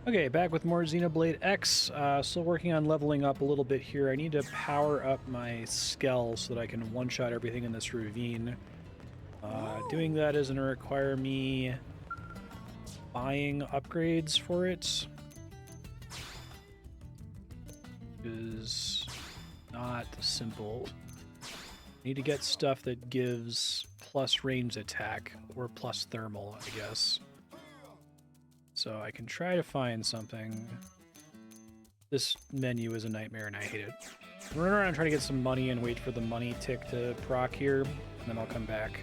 Okay, back with more Xenoblade X. Still working on leveling up a little bit here. I need to power up my Skell so that I can one-shot everything in this ravine. Doing that is going to require me buying upgrades for it. Is not simple. Need to get stuff that gives plus range attack or plus thermal, I guess. So I can try to find something. This menu is a nightmare and I hate it. Run around and try to get some money and wait for the money tick to proc here, and then I'll come back.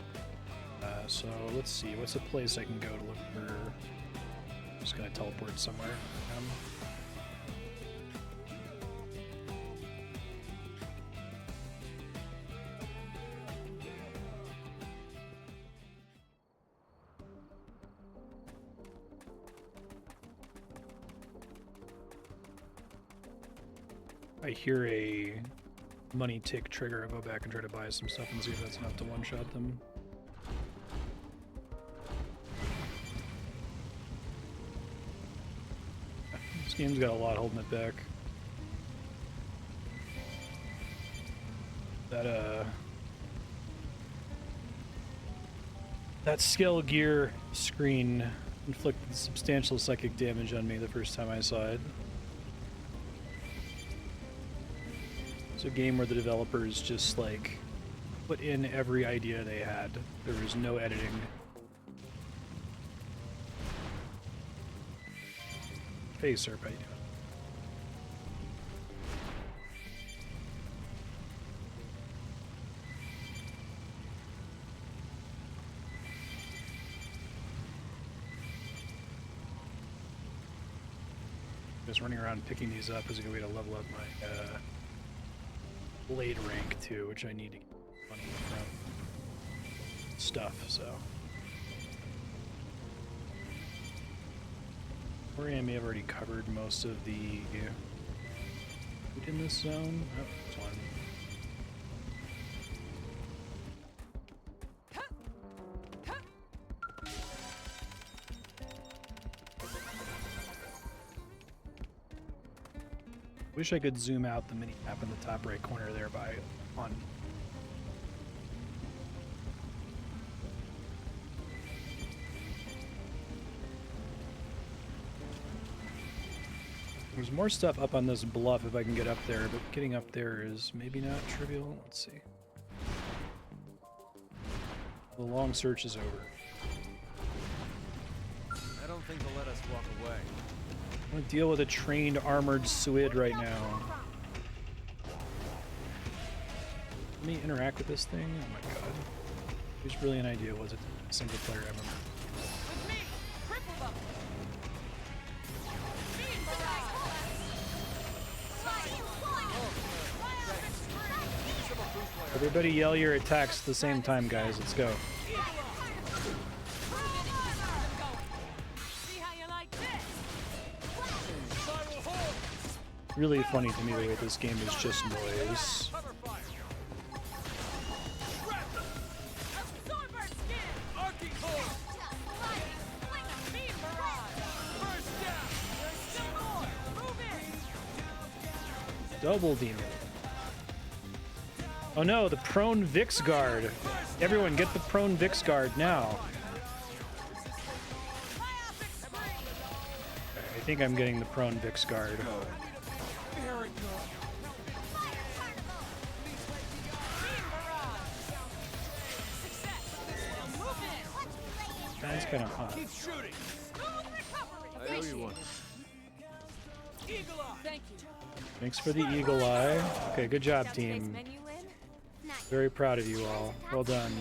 So let's see, what's a place I can go to look for... I'm just gonna teleport somewhere. I hear a money tick trigger, I'll go back and try to buy some stuff and see if that's enough to one-shot them. This game's got a lot holding it back. That skill gear screen inflicted substantial psychic damage on me the first time I saw it. It's a game where the developers just, like, put in every idea they had. There was no editing. Hey, Serp, how you doing? Just running around picking these up is a good way to level up my blade rank too, which I need to get money from stuff, so. Where I may have already covered most of the food in this zone. Oh, there's one. Wish I could zoom out the mini map in the top right corner there by on. There's more stuff up on this bluff if I can get up there, but getting up there is maybe not trivial. Let's see. The long search is over. I don't think they'll let us walk away. I'm gonna deal with a trained armored Suid right now. Let me interact with this thing. Oh my god. Whose brilliant idea was it? Single player ever. With me, cripple them. Everybody yell your attacks at the same time, guys. Let's go. Really funny to me the way this game is just noise. Double demon. Oh no, the prone Vix guard. Everyone get the prone Vix guard now. I think I'm getting the prone Vix guard. That's kind of hot. I owe you one. Thank you. Thanks for the eagle eye. Okay, good job, team. Very proud of you all. Well done.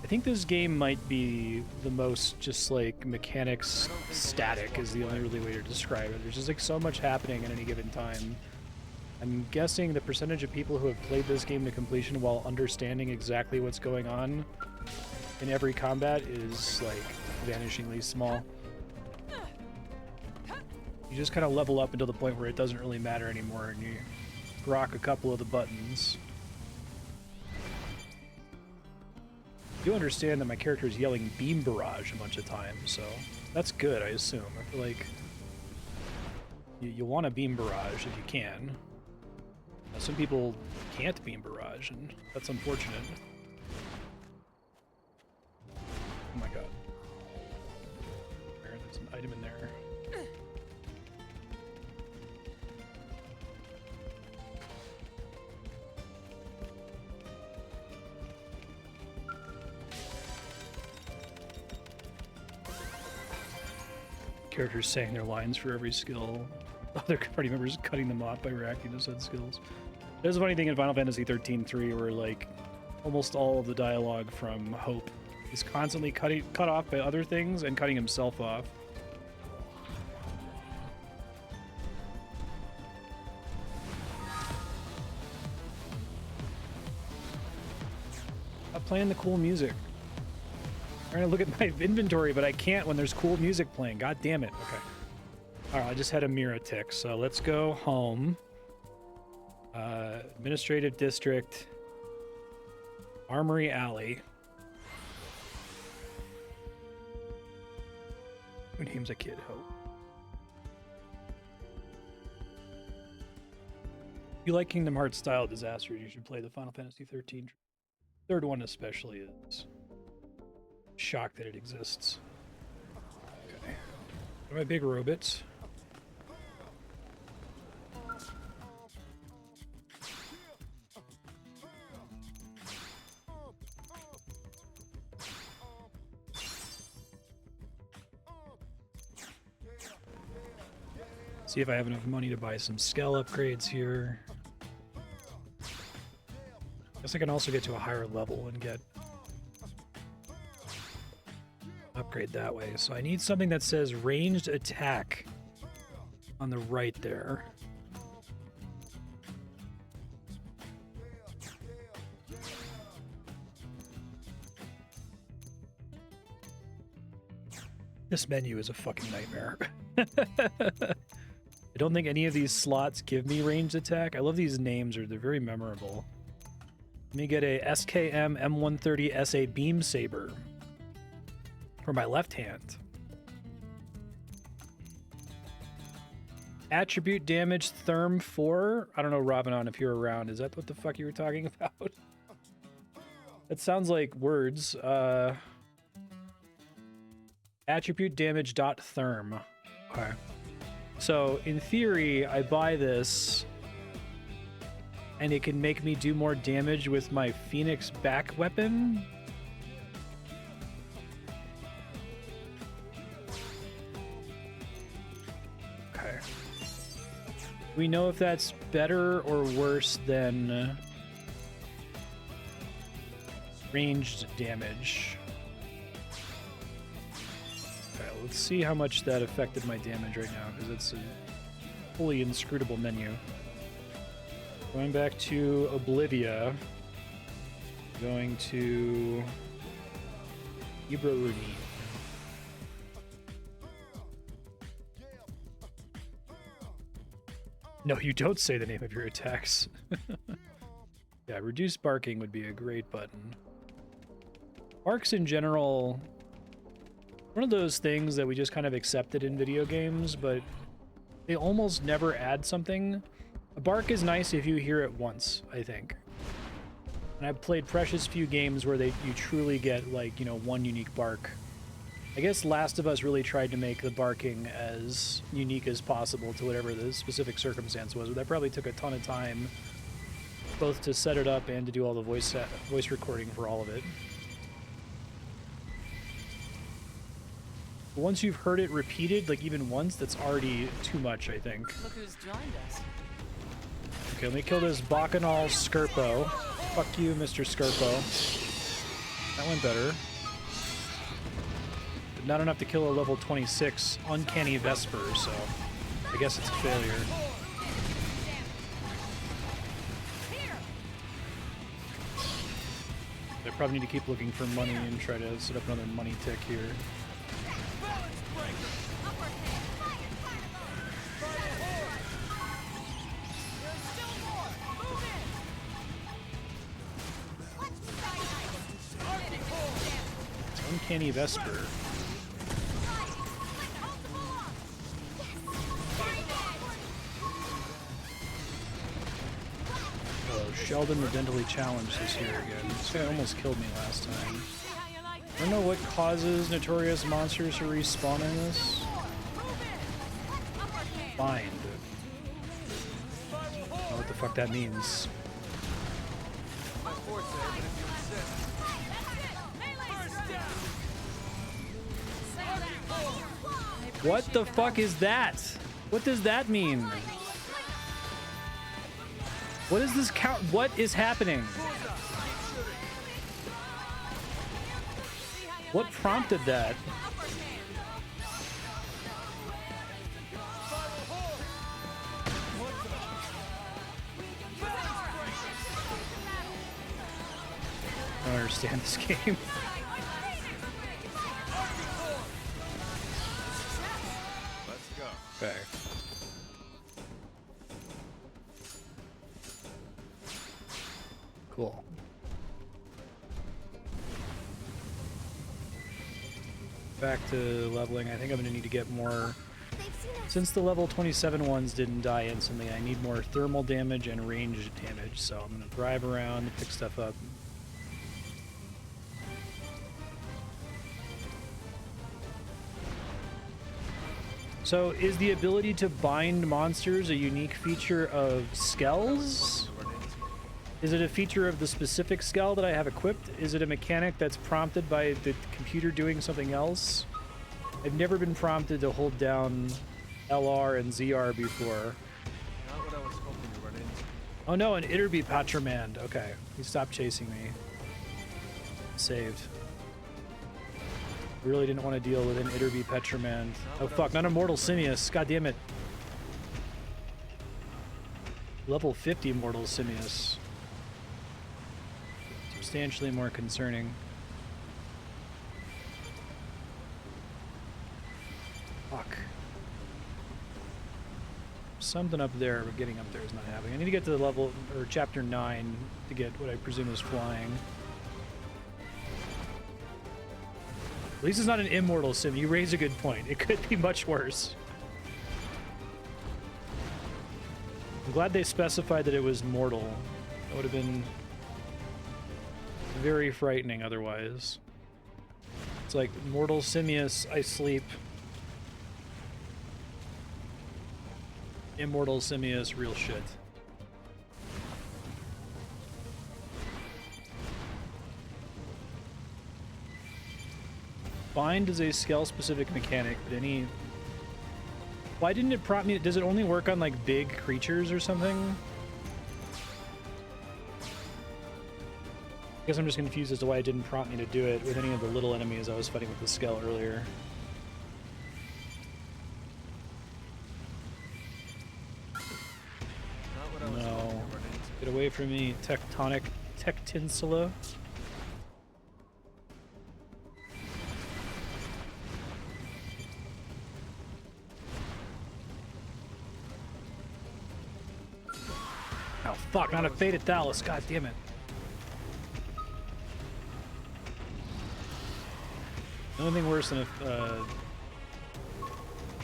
I think this game might be the most just like mechanics static is the only really way to describe it. There's just like so much happening at any given time. I'm guessing the percentage of people who have played this game to completion while understanding exactly what's going on in every combat is like vanishingly small. You just kind of level up until the point where it doesn't really matter anymore and you rock a couple of the buttons. do understand that my character is yelling beam barrage a bunch of times, so that's good, I assume. I feel like you want to beam barrage if you can. Some people can't beam barrage, and that's unfortunate. Oh my god. There's an item in there. Characters saying their lines for every skill. Other party members cutting them off by reacting to said skills. There's a funny thing in Final Fantasy 13-3 where like almost all of the dialogue from Hope is constantly cut off by other things and cutting himself off. I'm playing the cool music. I'm trying to look at my inventory, but I can't when there's cool music playing. God damn it. Okay. All right, I just had a mirror tick, so let's go home. Administrative District. Armory Alley. Who names a kid Hope? If you like Kingdom Hearts style disasters, you should play the Final Fantasy 13. Third one especially is shocked that it exists. Okay. What are my big robots? See if I have enough money to buy some scale upgrades here. Guess I can also get to a higher level and get upgrade that way. So I need something that says ranged attack on the right there. This menu is a fucking nightmare. I don't think any of these slots give me ranged attack. I love these names, they're very memorable. Let me get a SKM M130 SA Beam Saber for my left hand. Attribute damage Therm 4. I don't know, Robinon, if you're around. Is that what the fuck you were talking about? That sounds like words. Attribute damage dot therm. Okay. So, in theory, I buy this, and it can make me do more damage with my Phoenix back weapon? Okay. We know if that's better or worse than ranged damage. Let's see how much that affected my damage right now, because it's a fully inscrutable menu. Going back to Oblivia. Going to Ibrahimi. No, you don't say the name of your attacks. Yeah, reduce barking would be a great button. Barks in general, one of those things that we just kind of accepted in video games, but they almost never add something. A bark is nice if you hear it once, I think. And I've played precious few games where you truly get, like, you know, one unique bark. I guess Last of Us really tried to make the barking as unique as possible to whatever the specific circumstance was, but that probably took a ton of time, both to set it up and to do all the voice recording for all of it. Once you've heard it repeated, like even once, that's already too much, I think. Look who's joined us. Okay, let me kill this Bacchanal Skirpo. Fuck you, Mr. Skirpo. That went better. But not enough to kill a level 26 Uncanny Vesper, so I guess it's a failure. I probably need to keep looking for money and try to set up another money tick here. Uncanny Vesper. Oh, Sheldon the Dentally Challenged is here again. This guy almost killed me last time. I don't know what causes notorious monsters to respawn in this. Bind. I don't know what the fuck that means. What the fuck is that? What does that mean? What is this count? What is happening? What prompted that? I don't understand this game. Let's go. Okay. Cool. Back to leveling. I think I'm gonna need to get more. Since the level 27 ones didn't die instantly, I need more thermal damage and range damage. So I'm gonna drive around, pick stuff up. So is the ability to bind monsters a unique feature of Skells? Is it a feature of the specific Skell that I have equipped? Is it a mechanic that's prompted by the computer doing something else? I've never been prompted to hold down LR and ZR before. Not what I was hoping to run into. Oh no, an Itterby Patramand. Okay, he stopped chasing me. Saved. Really didn't want to deal with an Itterby Petramand. Oh fuck, not a Mortal Simius. God damn it. Level 50 Mortal Simius. Substantially more concerning. Fuck. Something up there, but getting up there is not happening. I need to get to the level, or chapter 9 to get what I presume is flying. At least it's not an immortal sim. You raise a good point. It could be much worse. I'm glad they specified that it was mortal. That would have been very frightening otherwise. It's like Mortal Simius, I sleep. Immortal Simius, real shit. Bind is a Skell-specific mechanic, but any... Why didn't it prompt me? Does it only work on, like, big creatures or something? I guess I'm just confused as to why it didn't prompt me to do it with any of the little enemies I was fighting with the Skell earlier. No. Get away from me, Tectonic Tectinsula. Oh fuck, not a Fated Thallus, god damn it. The only thing worse than a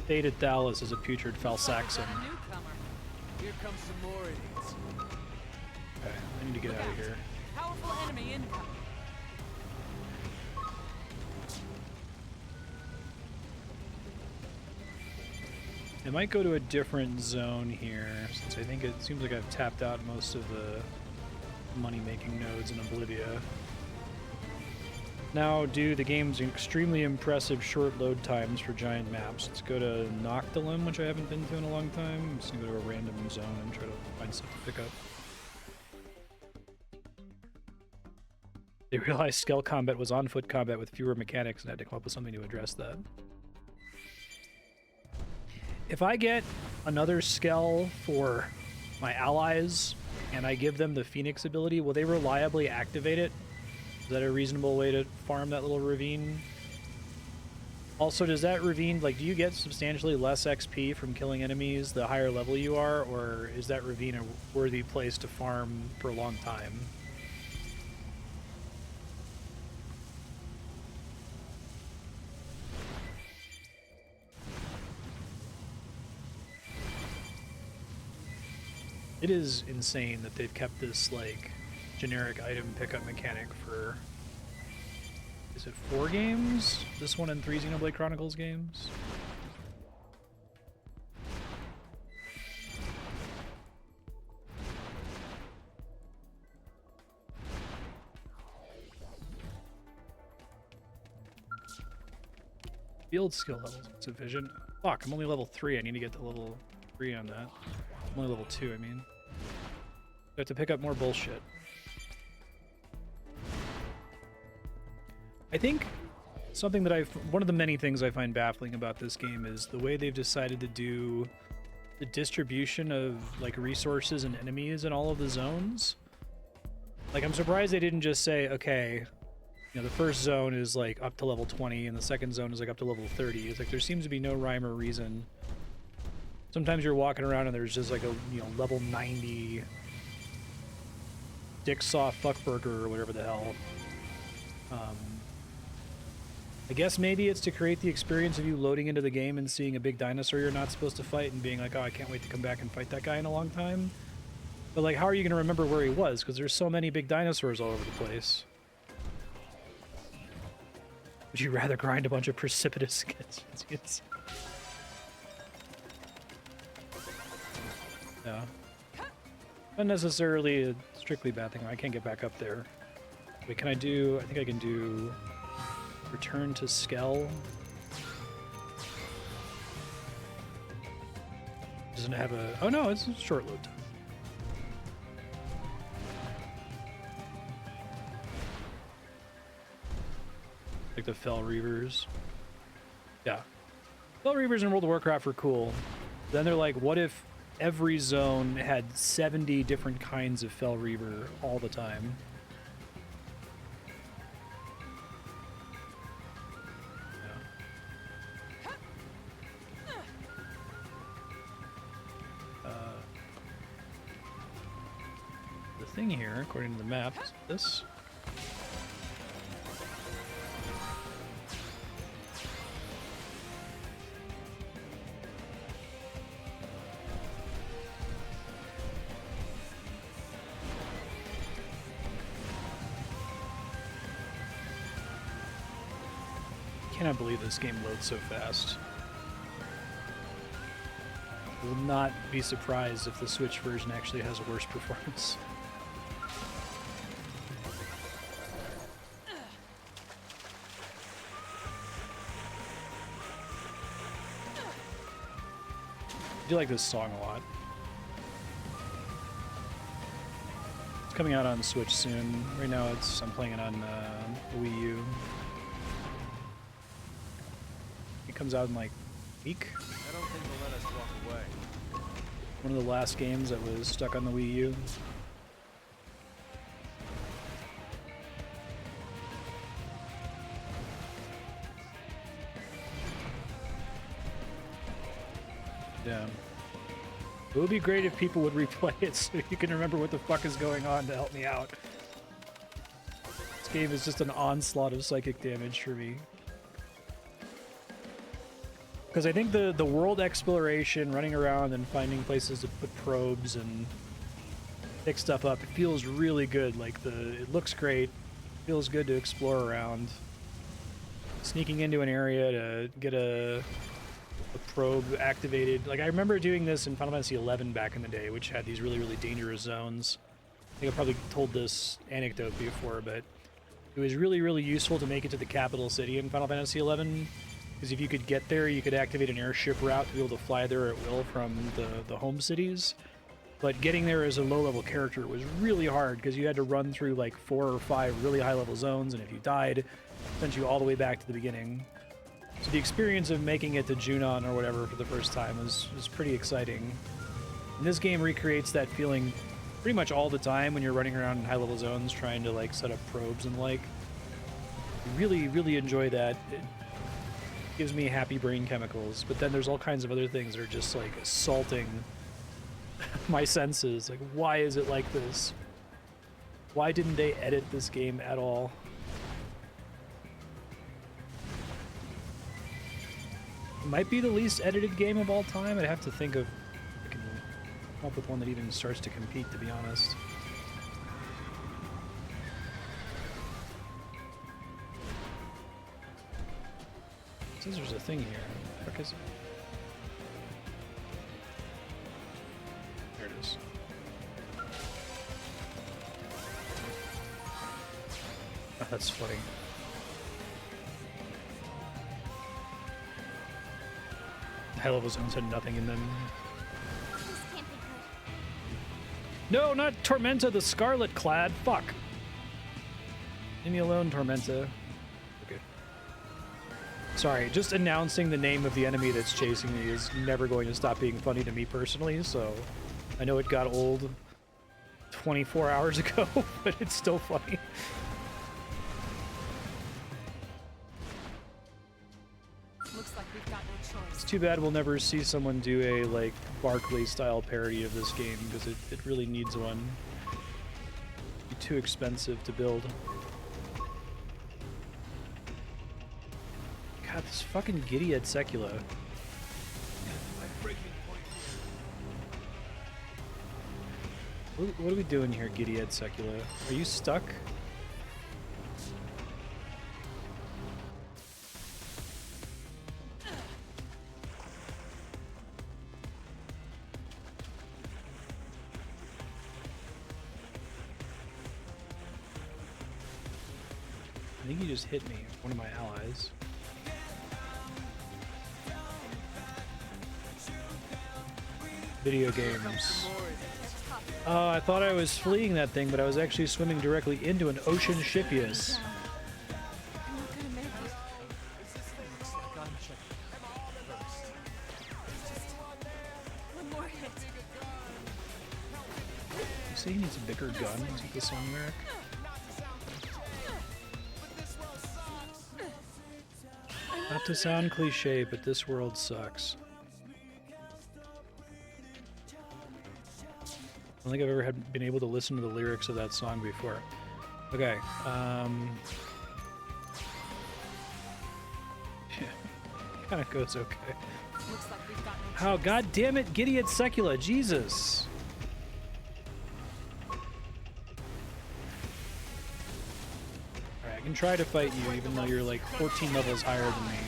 Fated Thallus is a putrid Falsaxon. Here comes some more idiots. Okay, I need to get out of here. Powerful enemy incoming. I might go to a different zone here, since I think it seems like I've tapped out most of the money-making nodes in Oblivia. Now, due the game's extremely impressive short load times for giant maps, let's go to Noctilum, which I haven't been to in a long time. I'm just gonna go to a random zone and try to find stuff to pick up. They realized Skell combat was on-foot combat with fewer mechanics and had to come up with something to address that. If I get another Skell for my allies and I give them the Phoenix ability, will they reliably activate it? Is that a reasonable way to farm that little ravine? Also, does that ravine, like, do you get substantially less XP from killing enemies the higher level you are, or is that ravine a worthy place to farm for a long time? It is insane that they've kept this like generic item pickup mechanic for, is it 4 games? This one and 3 Xenoblade Chronicles games? Field skill levels, sufficient. Fuck, I'm only level 3. I need to get to level 3 on that. I'm only level 2, I mean. I have to pick up more bullshit. I think something that one of the many things I find baffling about this game is the way they've decided to do the distribution of like resources and enemies in all of the zones. Like, I'm surprised they didn't just say, okay, you know, the first zone is like up to level 20 and the second zone is like up to level 30. It's like there seems to be no rhyme or reason. Sometimes you're walking around and there's just like a, you know, level 90 dick saw fuckburger or whatever the hell. I guess maybe it's to create the experience of you loading into the game and seeing a big dinosaur you're not supposed to fight and being like, oh, I can't wait to come back and fight that guy in a long time. But like, how are you going to remember where he was? Because there's so many big dinosaurs all over the place. Would you rather grind a bunch of precipitous skits? Yeah. Not necessarily a strictly bad thing. I can't get back up there. Wait, can I do... I think I can do... Return to Skell. Doesn't it have a... Oh no, it's a short load time. Like the Fell Reavers. Yeah. Fell Reavers in World of Warcraft were cool. Then they're like, what if every zone had 70 different kinds of Fell Reaver all the time? The thing here, according to the map, is this. I cannot believe this game loads so fast. I will not be surprised if the Switch version actually has a worse performance. I do like this song a lot. It's coming out on Switch soon. Right now I'm playing it on Wii U. It comes out in like a week. I don't think they'll let us walk away. One of the last games that was stuck on the Wii U. Yeah. It would be great if people would replay it so you can remember what the fuck is going on to help me out. This game is just an onslaught of psychic damage for me. Because I think the world exploration, running around and finding places to put probes and pick stuff up, it feels really good. Like it looks great, feels good to explore around. Sneaking into an area to get a probe activated. Like I remember doing this in Final Fantasy XI back in the day, which had these really, really dangerous zones. I think I probably told this anecdote before, but it was really, really useful to make it to the capital city in Final Fantasy XI. Because if you could get there, you could activate an airship route to be able to fly there at will from the home cities. But getting there as a low-level character was really hard because you had to run through like 4 or 5 really high-level zones, and if you died, it sent you all the way back to the beginning. So the experience of making it to Junon or whatever for the first time was pretty exciting. And this game recreates that feeling pretty much all the time when you're running around in high-level zones trying to like set up probes and like. Really, really enjoy that. It gives me happy brain chemicals, but then there's all kinds of other things that are just like assaulting my senses. Like, why is it like this? Why didn't they edit this game at all? It might be the least edited game of all time. I'd have to think of come up with one that even starts to compete, to be honest. It says there's a thing here. What the fuck is it? There it is. Oh, that's funny. High-level zones had nothing in them. This can't be good. No, not Tormenta the Scarlet Clad. Fuck. Leave me alone, Tormenta. Okay. Sorry, just announcing the name of the enemy that's chasing me is never going to stop being funny to me personally, so I know it got old 24 hours ago, but it's still funny. Looks like we've got no choice. It's too bad we'll never see someone do a, like, Barclay-style parody of this game, because it really needs one. It'd be too expensive to build. God, this fucking Gidead Secula. What are we doing here, Gidead Secula? Are you stuck? I think he just hit me, one of my allies. Video games. Oh, I thought I was fleeing that thing, but I was actually swimming directly into an ocean Shippius. I'm not gonna make it. One more hit. You say he needs a bigger gun? Is it the song lyric? Not to sound cliche, but this world sucks. I don't think I've ever been able to listen to the lyrics of that song before. Okay, kinda goes okay. Looks like we've got no Oh, god damn it, Gidead Secula, Jesus! Alright, I can try to fight you, even though you're like 14 levels higher than me.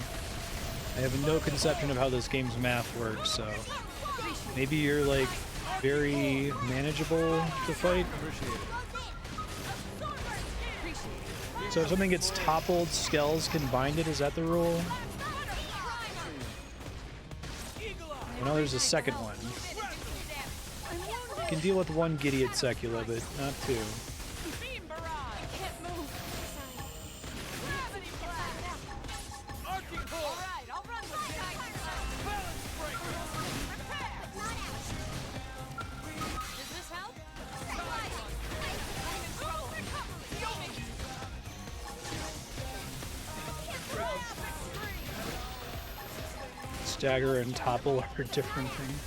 I have no conception of how this game's math works, so... Maybe you're like very manageable to fight? So if something gets toppled, Skells can bind it, is that the rule? I know there's a second one. You can deal with one Gidead Secula, but not two. beam barrage. I can't move. Gravity blast. Arcing hold. All right, I'll run with you. Balance breaker. Repair. Does this help? Stagger and topple are different things.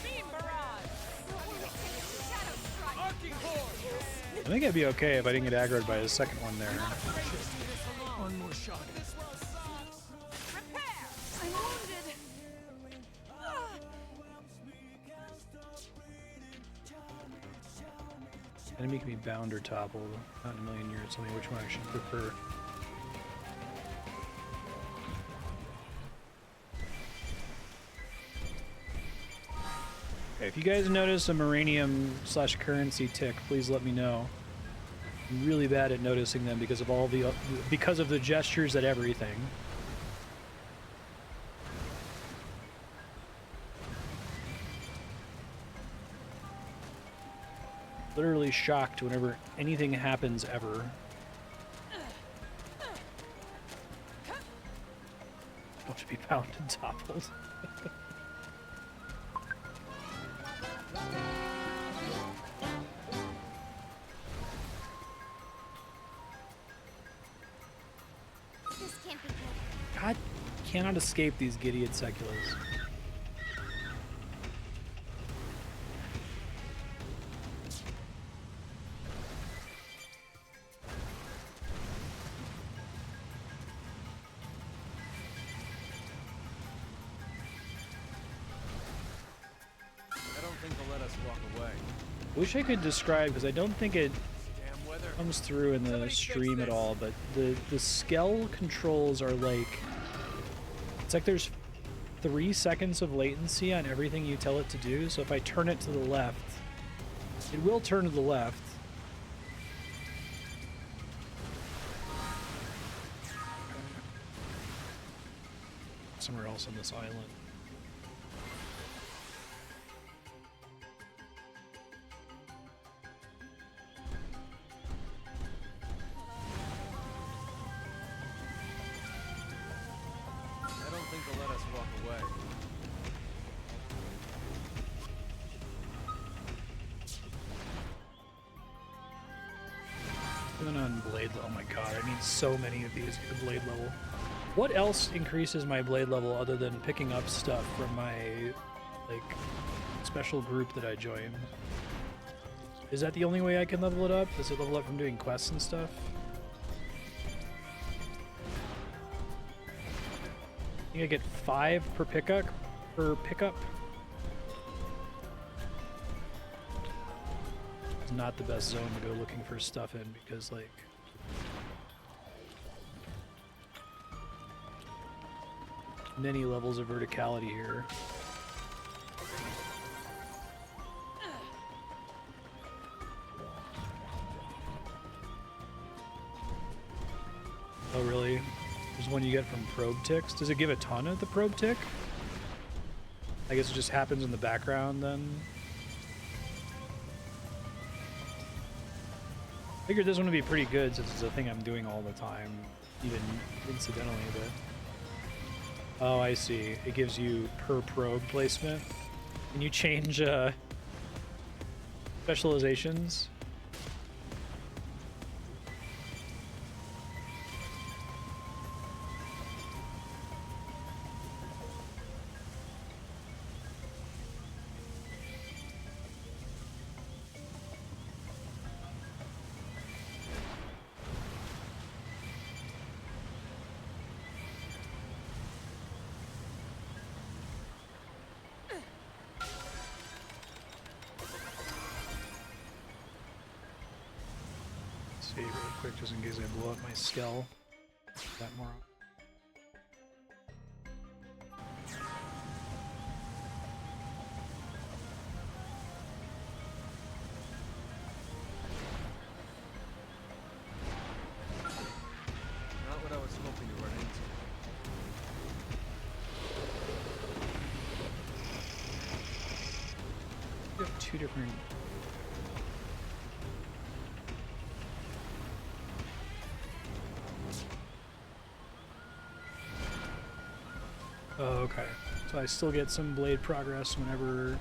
Beam barrage. Arcing hold. I think I'd be okay if I didn't get aggroed by a second one there. One more shot. Repair. I'm wounded. Enemy can be bound or toppled. Not in a million years. Tell me which one I should prefer. Okay, if you guys notice a Maranium/currency tick, please let me know. I'm really bad at noticing them because of all the gestures at everything. Literally shocked whenever anything happens ever. Don't to be bound and toppled. This can't be good. God, cannot escape these Gidead Seculas. I don't think they'll let us walk away. Wish I could describe, because I don't think it Damn weather. comes through in the Somebody fix stream at this. all, but the scale controls are like, it's like there's 3 seconds of latency on everything you tell it to do. So if I turn it to the left, it will turn to the left. Somewhere else on this island. I don't think they'll let us walk away. Even on blade, oh my god, I need so many of these at blade level. What else increases my blade level other than picking up stuff from my, like, special group that I joined? Is that the only way I can level it up? Does it level up from doing quests and stuff? I think I get 5 per pickup. It's not the best zone to go looking for stuff in because, like, many levels of verticality here. Oh, really? There's one you get from probe ticks. Does it give a ton at the probe tick? I guess it just happens in the background then. Figured this one would be pretty good since it's a thing I'm doing all the time, even incidentally, but... Oh, I see. It gives you per probe placement. Can you change specializations? Save real quick just in case I blow up my skull. That more. Not what I was hoping to run into. You have 2 different. Oh, okay. So I still get some blade progress whenever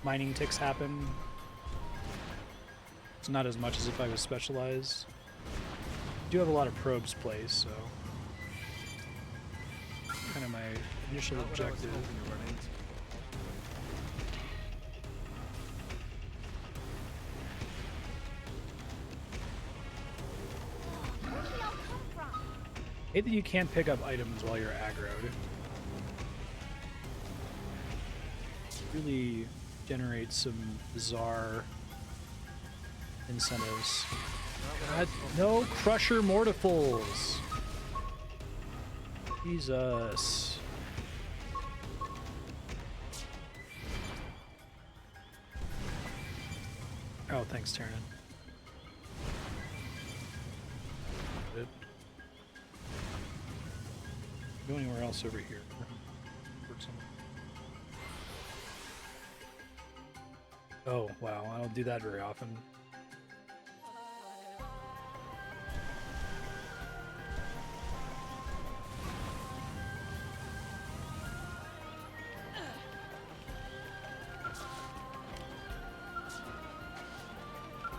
mining ticks happen. It's not as much as if I was specialized. I do have a lot of probes placed, so kind of my initial Not what I was objective. hoping to run into. Where did they all come from? I hate that you can't pick up items while you're aggroed. Really generates some bizarre incentives. God, no Crusher Mortifuls! Jesus. Oh, thanks, Terran. Good. Go anywhere else over here. Work somewhere. Oh, wow. I don't do that very often.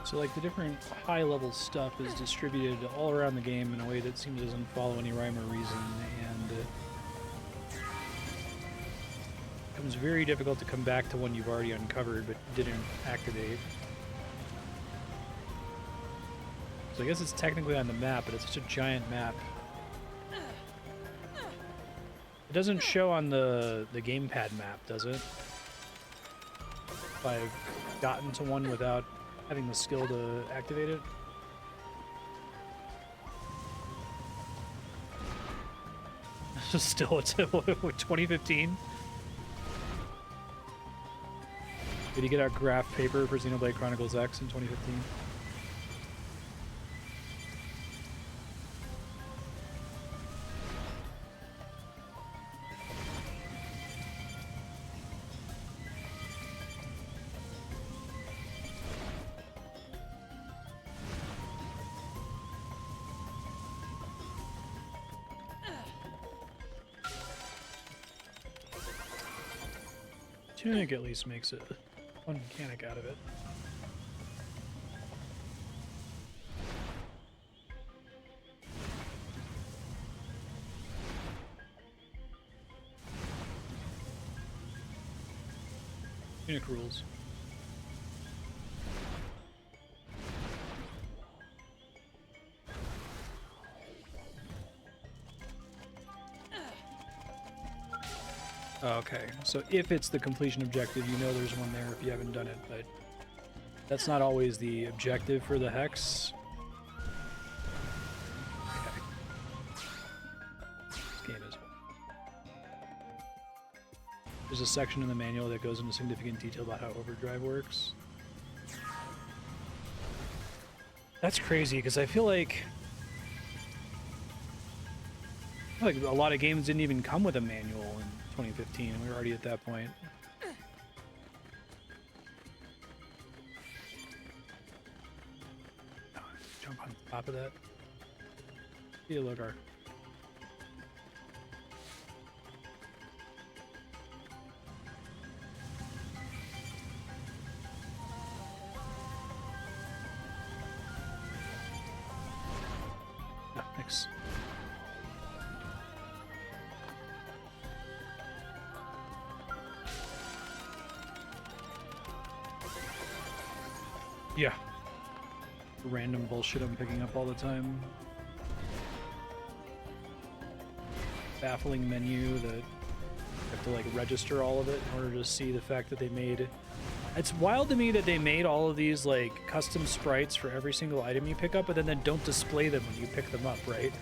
So, like, the different high-level stuff is distributed all around the game in a way that seems doesn't follow any rhyme or reason, and it becomes very difficult to come back to one you've already uncovered but didn't activate. So I guess it's technically on the map, but it's such a giant map. It doesn't show on the gamepad map, does it? if I've gotten to one without having the skill to activate it. Still, it's 2015. Did he get our graph paper for Xenoblade Chronicles X in 2015? Tunic at least makes it one mechanic out of it. Tunic rules. Oh, okay, so if it's the completion objective, you know there's one there if you haven't done it, but that's not always the objective for the hex. Okay. This game is... There's a section in the manual that goes into significant detail about how overdrive works. That's crazy, because I feel like a lot of games didn't even come with a manual in 2015, and we were already at that point. Oh, jump on top of that. See you, Logar. Oh, thanks. Yeah. Random bullshit I'm picking up all the time. Baffling menu that you have to like register all of it in order to see the fact that they made... It's wild to me that they made all of these like custom sprites for every single item you pick up, but then don't display them when you pick them up, right?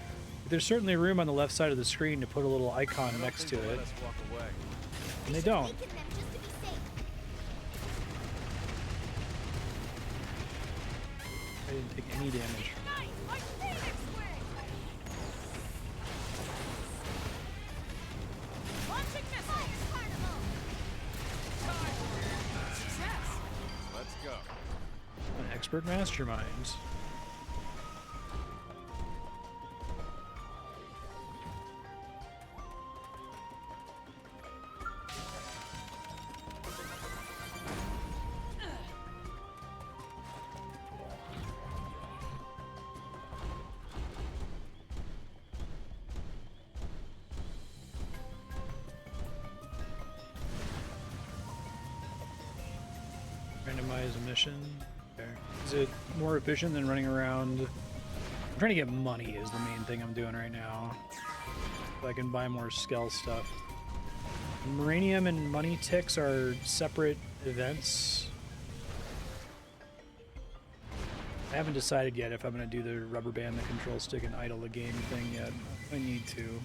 There's certainly room on the left side of the screen to put a little icon next to it. And they don't. I didn't take any damage. Let's go. An expert mastermind. Randomize a mission. Okay. Is it more efficient than running around? I'm trying to get money is the main thing I'm doing right now. So I can buy more Skell stuff. Uranium and money ticks are separate events. I haven't decided yet if I'm going to do the rubber band the control stick and idle the game thing yet. I need to.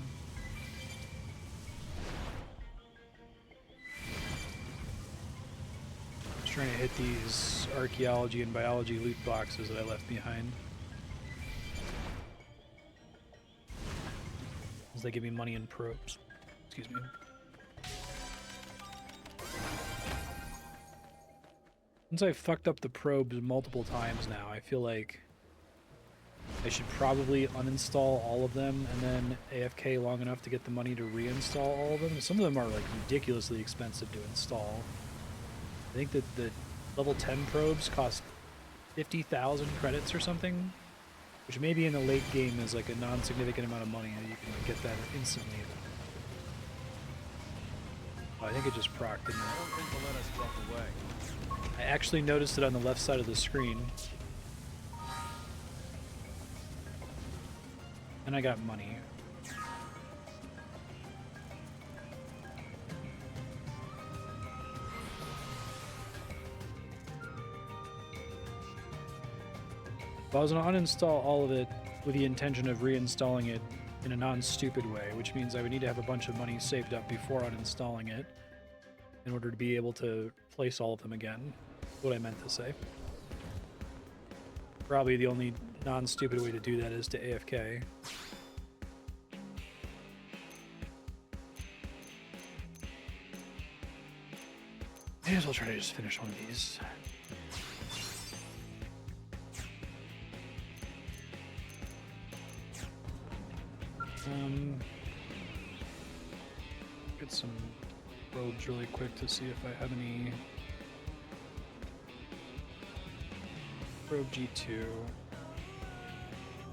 Trying to hit these archaeology and biology loot boxes that I left behind. As they give me money and probes. Excuse me. Since I've fucked up the probes multiple times now, I feel like I should probably uninstall all of them and then AFK long enough to get the money to reinstall all of them. Some of them are like ridiculously expensive to install. I think that the level 10 probes cost 50,000 credits or something, which maybe in the late game is like a non-significant amount of money that you can get that instantly. Oh, I think it just procced in I don't think they'll let us walk away. I actually noticed it on the left side of the screen. And I got money. But I was going to uninstall all of it with the intention of reinstalling it in a non-stupid way, which means I would need to have a bunch of money saved up before uninstalling it in order to be able to place all of them again. That's what I meant to say. Probably the only non-stupid way to do that is to AFK. May as well try to just finish one of these. Get some probes really quick to see if I have any. Probe G2.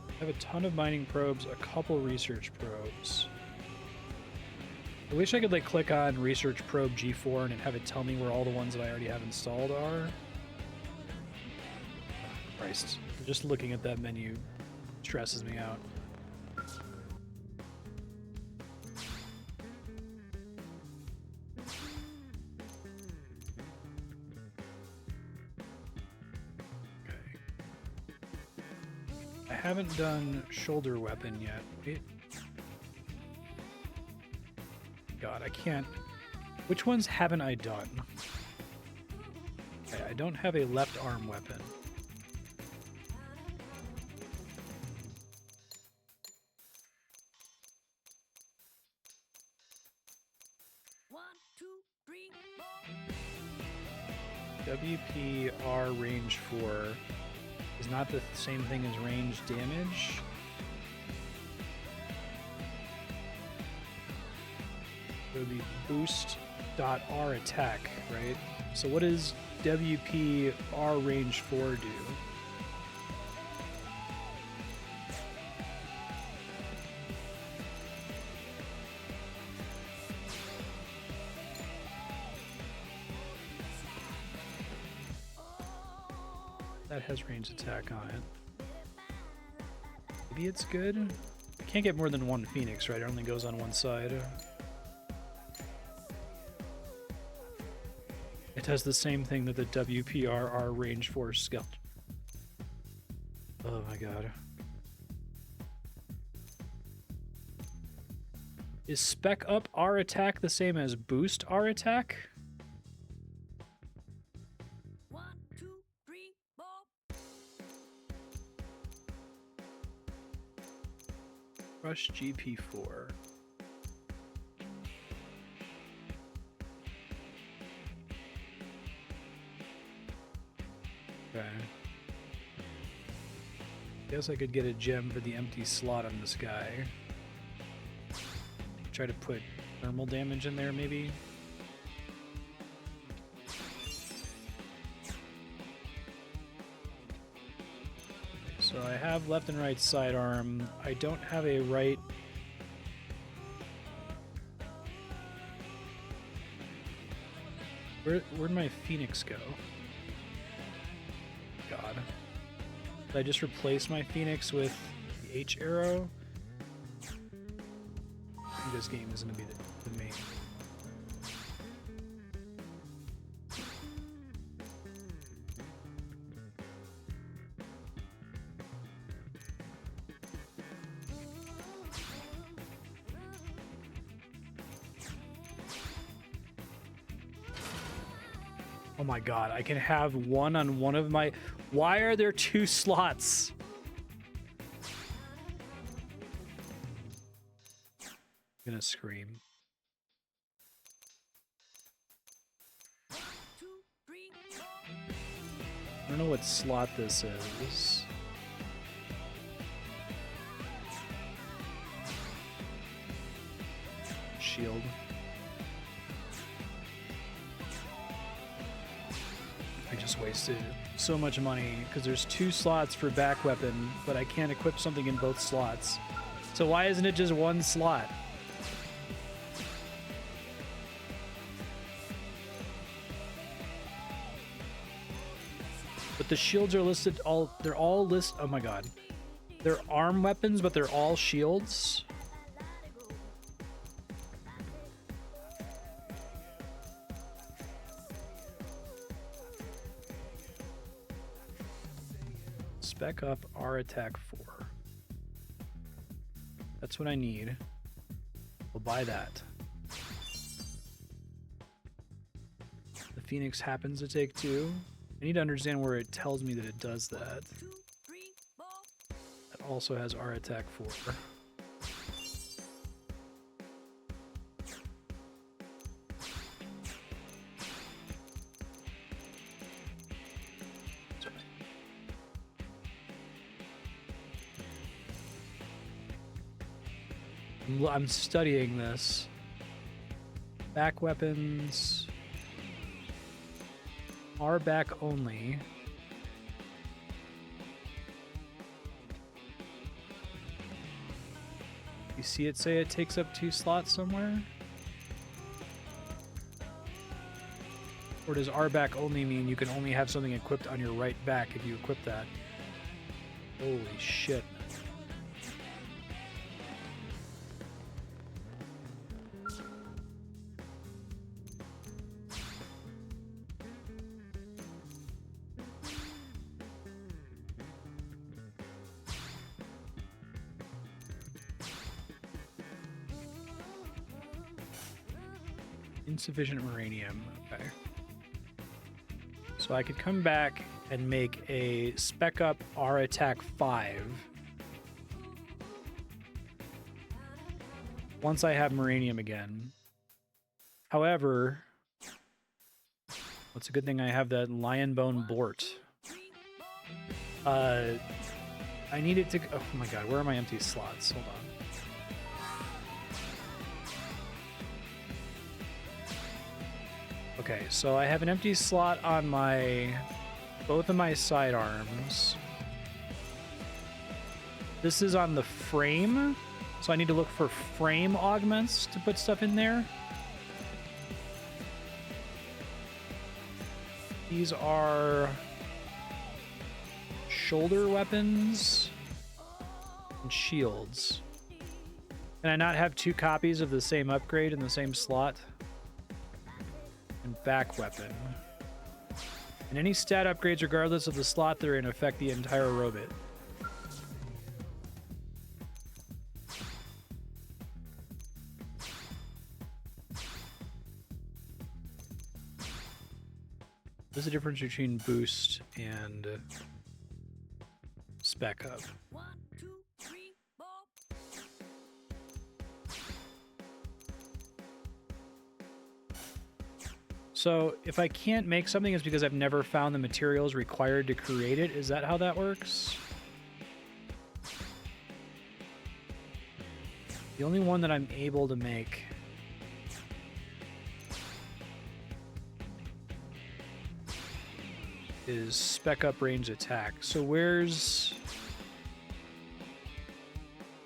I have a ton of mining probes, a couple research probes. I wish I could like click on research probe G4 and have it tell me where all the ones that I already have installed are. Christ, just looking at that menu stresses me out. I haven't done shoulder weapon yet. Wait. God, I can't. Which ones haven't I done? Okay, I don't have a left arm weapon. WPR range 4 is not the same thing as range damage. It would be boost.R attack, right? So what does WPR range 4 do? That has range attack on it. Maybe it's good? I can't get more than one Phoenix, right? It only goes on one side. It has the same thing that the WPRR range 4 skill. Oh my god. Is spec up R attack the same as boost R attack? Rush GP4. Okay. Guess I could get a gem for the empty slot on this guy. Try to put thermal damage in there, maybe? So I have left and right sidearm. I don't have a right... Where'd my Phoenix go? God. Did I just replace my Phoenix with the H arrow? I think this game is going to be the main. Oh my god, I can have one on one of my... Why are there two slots? I'm gonna scream. I don't know what slot this is. Shield. I just wasted so much money because there's two slots for back weapon, but I can't equip something in both slots. So why isn't it just one slot? But the shields are listed they're all oh my god. They're arm weapons, but they're all shields. spec up our attack 4. That's what I need. We'll buy that. The Phoenix happens to take 2. I need to understand where it tells me that it does that. That also has our attack 4. I'm studying this. Back weapons are back only. You see it say it takes up 2 slots somewhere? Or does R back only mean you can only have something equipped on your right back if you equip that? Holy shit. Insufficient uranium. Okay. So I could come back and make a spec up R attack 5. Once I have uranium again. However, what's a good thing I have that lion bone bort. I need it to. Oh my god, where are my empty slots? Hold on. Okay, so I have an empty slot on both of my sidearms. This is on the frame, so I need to look for frame augments to put stuff in there. These are shoulder weapons and shields. Can I not have 2 copies of the same upgrade in the same slot? And back weapon. And any stat upgrades regardless of the slot they're in affect the entire robot. There's a difference between boost and spec up. 1, 2, 3, 4. So if I can't make something, it's because I've never found the materials required to create it. Is that how that works? The only one that I'm able to make is spec up range attack. So where's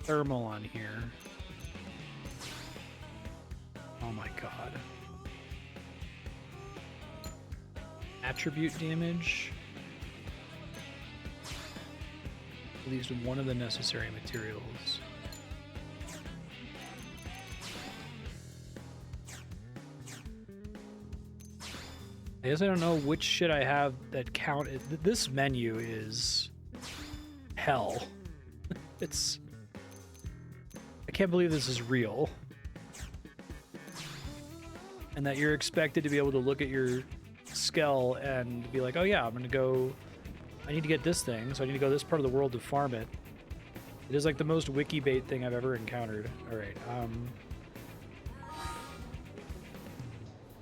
thermal on here? Oh my god. Attribute damage. At least one of the necessary materials. I guess I don't know which shit I have that count. This menu is hell. It's... I can't believe this is real. And that you're expected to be able to look at your skill and be like, oh yeah, I'm gonna go... I need to get this thing, so I need to go this part of the world to farm it. It is like the most wiki bait thing I've ever encountered. Alright,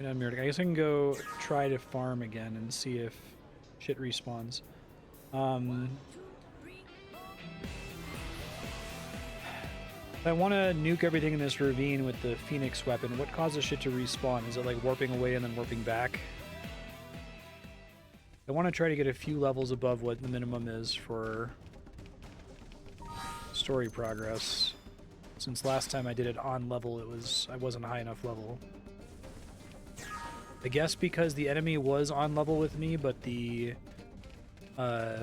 I guess I can go try to farm again and see if shit respawns. If I want to nuke everything in this ravine with the Phoenix weapon, what causes shit to respawn? Is it like warping away and then warping back? I want to try to get a few levels above what the minimum is for story progress. Since last time I did it on level, I wasn't high enough level. I guess because the enemy was on level with me, but the I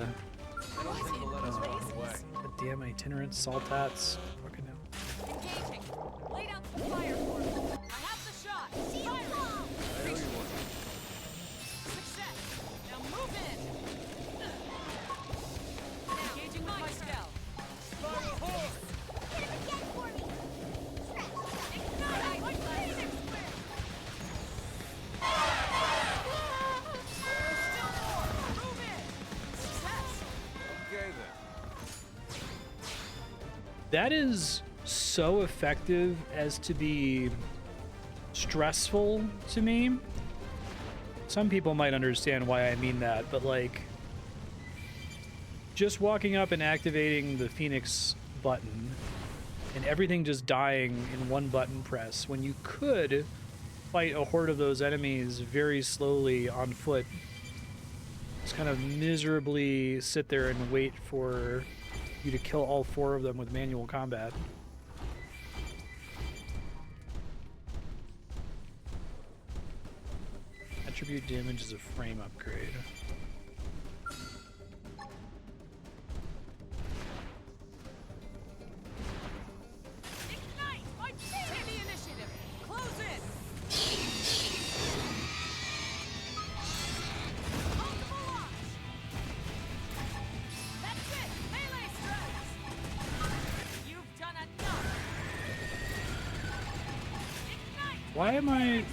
don't think they'll let us walk away. damn itinerant saltats. Fucking hell. Engaging. Lay down the fire for me. I have the shot. Fire. I owe you one. Success. Now move in. That is so effective as to be stressful to me. Some people might understand why I mean that, but like just walking up and activating the Phoenix button and everything just dying in one button press when you could fight a horde of those enemies very slowly on foot. Just kind of miserably sit there and wait for you to kill all 4 of them with manual combat. Attribute damage is a frame upgrade. Ignite! Take the initiative! Close in! Multiple launch! That's it! Melee strikes! You've done enough! Ignite! Why am I...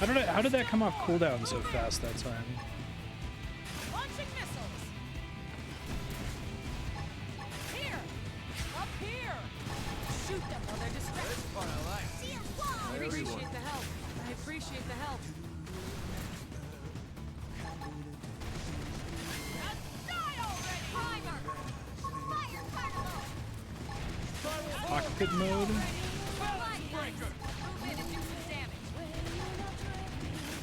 How did that come off cooldown so fast that time? Launching missiles! Here! Up here! Shoot them while they're distracted! This part I like. I appreciate the help. I appreciate the help. Die already! Primer! Fire carnival! Cockpit mode? Balance breaker! Move in and do some damage.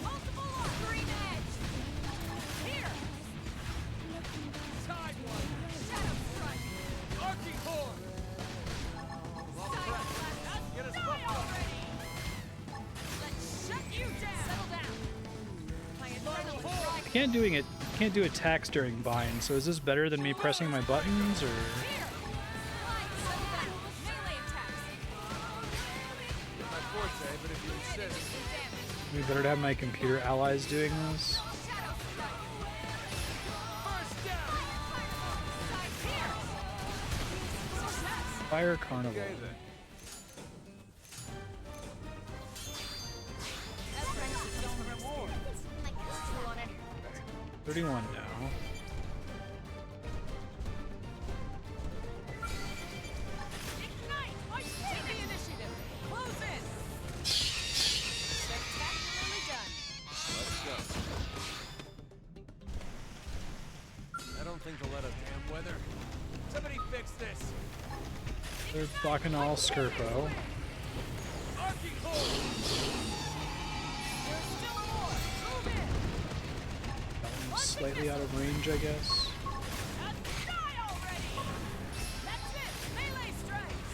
Multiple on green edge! Here! Tide one. Shadow strike! Arcing horn. Side blast! Get us Die buffed up. already! Let's shut you down! Settle down! My adrenaline strike! Can't do attacks during bind, so is this better than me pressing my buttons, or... Here! Slide, settle down! Melee attacks! My forte, but if you insist. Some damage! Maybe better to have my computer allies doing this? Shadow strike! First down. Side here! Success! Fire Carnival. Okay then. That brings its own reward. 31 now. Ignite! Take the initiative! Close in! Spectacularly done! Let's go. I don't think they'll let us damn weather. Somebody fix this. They're Bacchanal Skirpo. Arcing horn. There's still more! Move in! That one's slightly out of range, I guess. Die already! That's it! Melee strikes!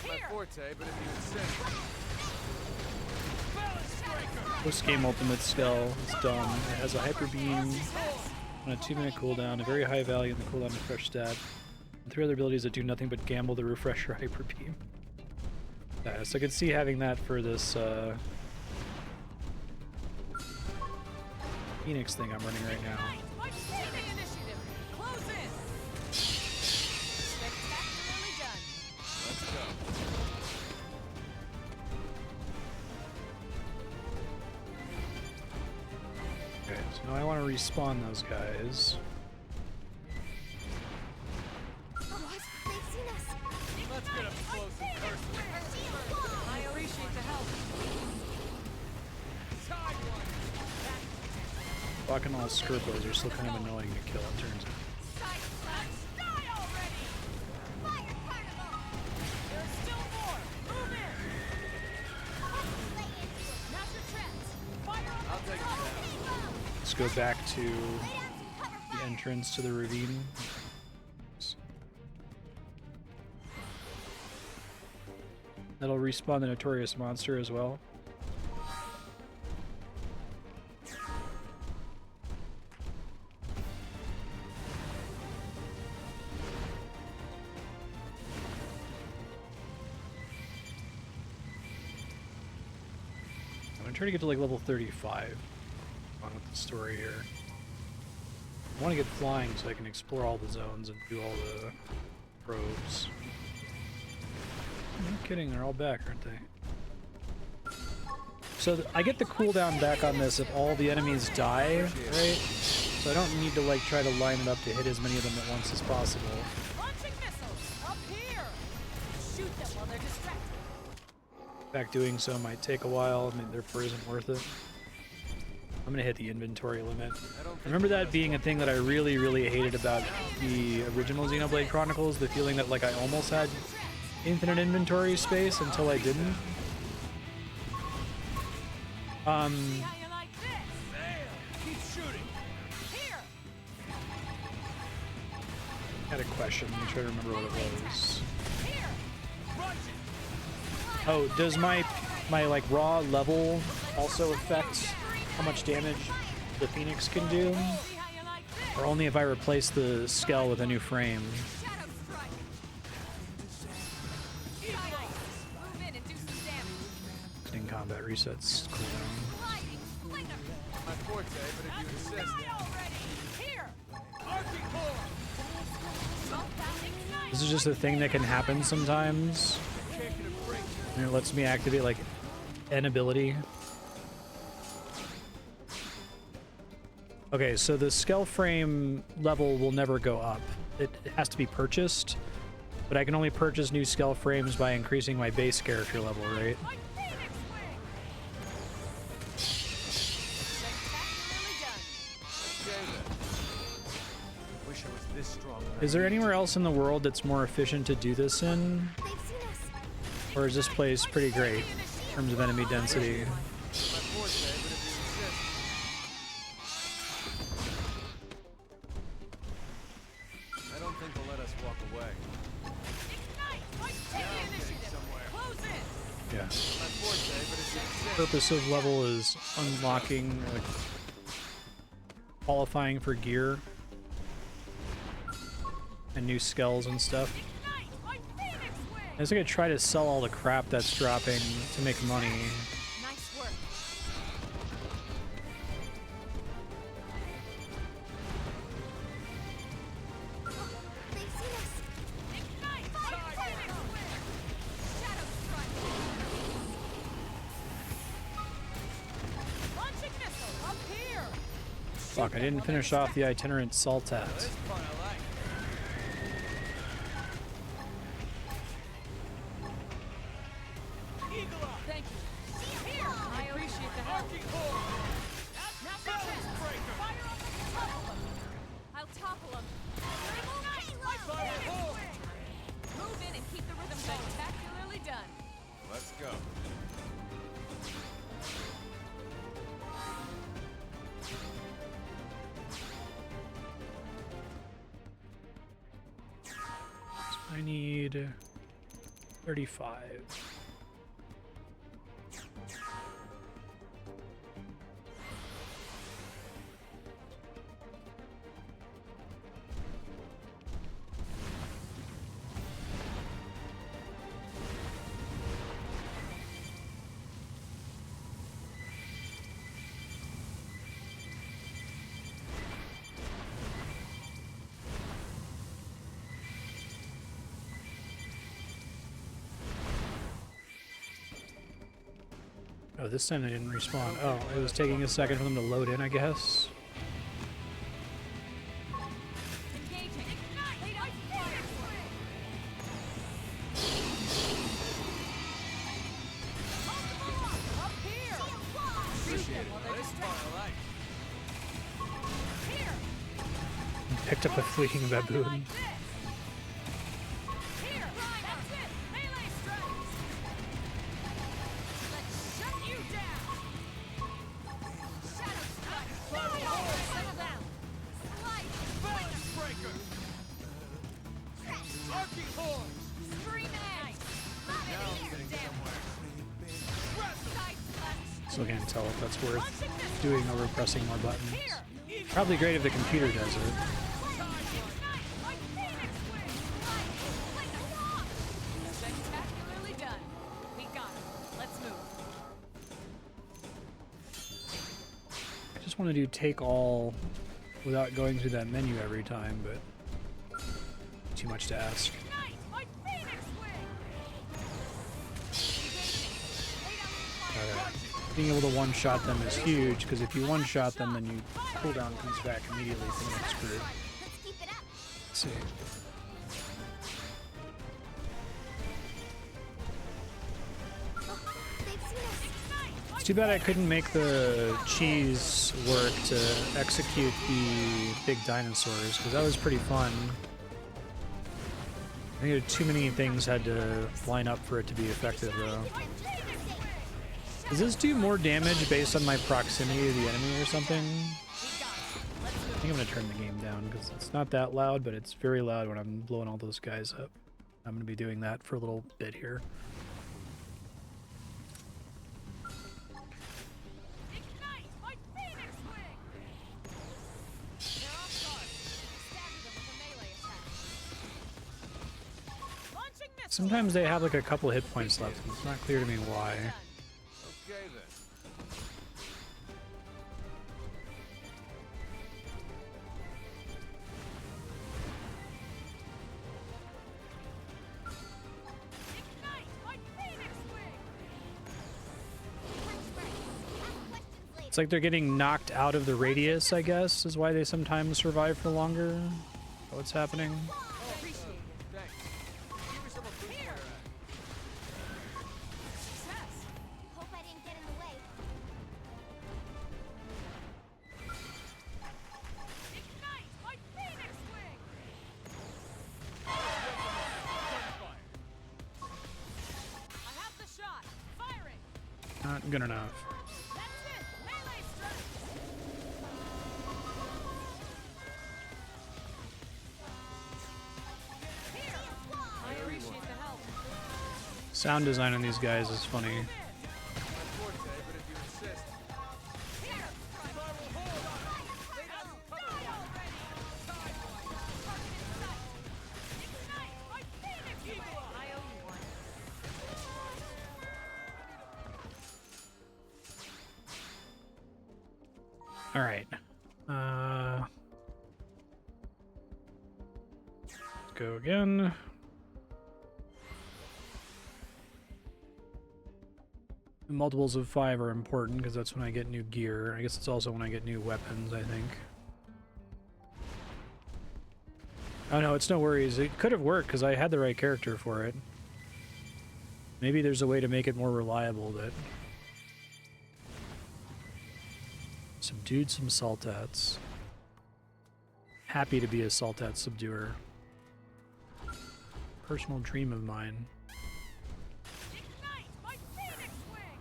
My Here! forte, but if you insist. Balance breaker. Post-game ultimate skill is done. It has a hyper beam on a 2-minute cooldown, a very high value in the cooldown refresh stat, and 3 other abilities that do nothing but gamble the refresher hyper beam. Yeah, so I could see having that for this Phoenix thing I'm running right now. Take the initiative! Close in! Spectacularly done! Let's go. Okay, so now I want to respawn those guys. Let's get up close and personal. I appreciate the help. Tide one. Bacchanal Skirpos are still kind of annoying to kill, it turns out. Side blast! Die already! Fire carnival! There's still more! Move in! Master Trends! Fire on I'll take it down. Let's go back to the entrance to the ravine. That'll respawn the Notorious Monster as well. I'm gonna try to get to like level 35 on with the story here. I want to get flying so I can explore all the zones and do all the probes. No kidding, they're all back, aren't they? So I get the cooldown back on this if all the enemies die, right? So I don't need to like try to line it up to hit as many of them at once as possible. Launching missiles up here. Shoot them while they're distracted. In fact, doing so might take a while, and therefore isn't worth it. I'm gonna hit the inventory limit. I remember that being a thing that I really, really hated about the original Xenoblade Chronicles, the feeling that like I almost had infinite inventory space until I didn't. How you like this? Keep shooting. Here. I had a question. Let me try to remember what it was. Here. Crunch it. Oh, does my like raw level also affect how much damage the Phoenix can do? See how you like this? Or only if I replace the skull with a new frame? Shadow strike. Move in and do some damage. In combat resets cooldown. Sliding slinger. My forte, but if you insist. Die already. Here. Arcing core. Ignite. This is just a thing that can happen sometimes. Taking a break. And it lets me activate like an ability. Okay, so the skull frame level will never go up. It has to be purchased, but I can only purchase new skull frames by increasing my base character level, right? My phoenix wing. Spectacularly done. Okay then. Wish I was this strong. when I Is there needed anywhere else in the world that's more efficient to do this in? They've seen us. Or is this place pretty great in terms of enemy density? to. My forte, but if you insist. I don't think they'll let us walk away. Ignite. Take the initiative. somewhere. Close in. Yeah. My forte, but if you insist. Purpose of level is unlocking, like, qualifying for gear and new skulls and stuff. Ignite. My phoenix wing. I was gonna try to sell all the crap that's dropping to make money. Nice work. They've seen us. Ignite. My phoenix wing. Shadow strike. Launching missile up here. Fuck, I didn't finish off the itinerant Saltat. This part I like. Eagle eye. Thank you. Here. I appreciate the help. Arcing core. Now Balance breaker. fire up and topple them. I'll topple them. Fire core. Move in and keep the rhythm spectacularly done. Let's go. I need 35. Oh, this time they didn't respawn. Oh, it was taking a second for them to load in, I guess. Engaging. Ignite. Lead out fire. Multiple up here. Appreciate it. While they're This part I like. Here. Picked up a fleeing baboon. Like this. Here. That's it. Melee strikes. Let's shut you down. Shadow strike. Settle down. Slide. Balance breaker. Arcing core. Scream egg. Now I'm getting somewhere. Side slash. Still can't tell if that's worth doing over pressing more buttons. Here. Probably great if the computer does it. Ignite. My phoenix wing. Like a hawk. Spectacularly done. We got it. Let's move. I just want to do take all without going through that menu every time, but too much to ask. Ignite. My phoenix wing. Engaging. Lay down some fire. Alright. being able to one-shot them is huge, because if you one-shot them, then you cooldown comes back immediately for the next group. Let's keep it up. Let's see. They've seen us. It's too bad I couldn't make the cheese work to execute the big dinosaurs, because that was pretty fun. I think too many things had to line up for it to be effective, though. Does this do more damage based on my proximity to the enemy or something? I think I'm gonna turn the game down, because it's not that loud, but it's very loud when I'm blowing all those guys up. I'm gonna be doing that for a little bit here. Ignite my phoenix wing! They're off guard. Stagger them with a melee attack. Launching missile. Sometimes they have like a couple hit points left, and it's not clear to me why. Okay then. Ignite my phoenix wing! It's like they're getting knocked out of the radius, I guess, is why they sometimes survive for longer. What's happening? Appreciate it. Thanks. Give me some of food Here. there. Success. Hope I didn't get in the way. Ignite my phoenix wing! I have the shot. Firing. Not good enough. That's it. Melee strike. Here. I appreciate the help. Sound design on these guys is funny. My forte, but if you insist. Here. Spiral hold on. They don't cover. Die already. Target in sight. Ignite my phoenix wing. I owe you one. All right. Go again. Multiples of 5 are important because that's when I get new gear. I guess it's also when I get new weapons, I think. Oh no, it's no worries. It could have worked because I had the right character for it. Maybe there's a way to make it more reliable that... Subdued some Saltats. Happy to be a Saltat subduer. Personal dream of mine. Ignite my phoenix wing.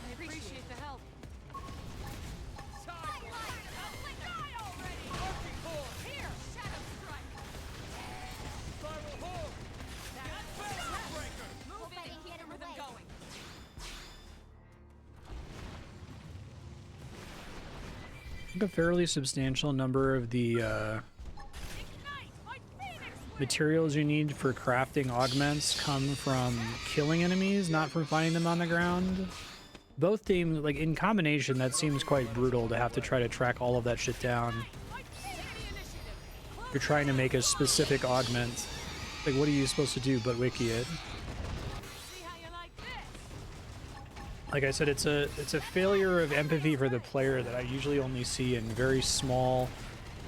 I appreciate the help. Die already. Arcing hold. Here. Shadow strike. Spiral hold. That's Balance breaker. Move Hope I in and didn't keep get the in the rhythm way. going. I think a fairly substantial number of the Ignite my phoenix wing. materials you need for crafting augments come from killing enemies, not from finding them on the ground. Both teams, like in combination, that seems quite brutal to have to try to track all of that shit down. Take the initiative. You're trying to make a specific augment. Like, what are you supposed to do but wiki it? See how you like this. Like I said, it's a failure of empathy for the player that I usually only see in very small,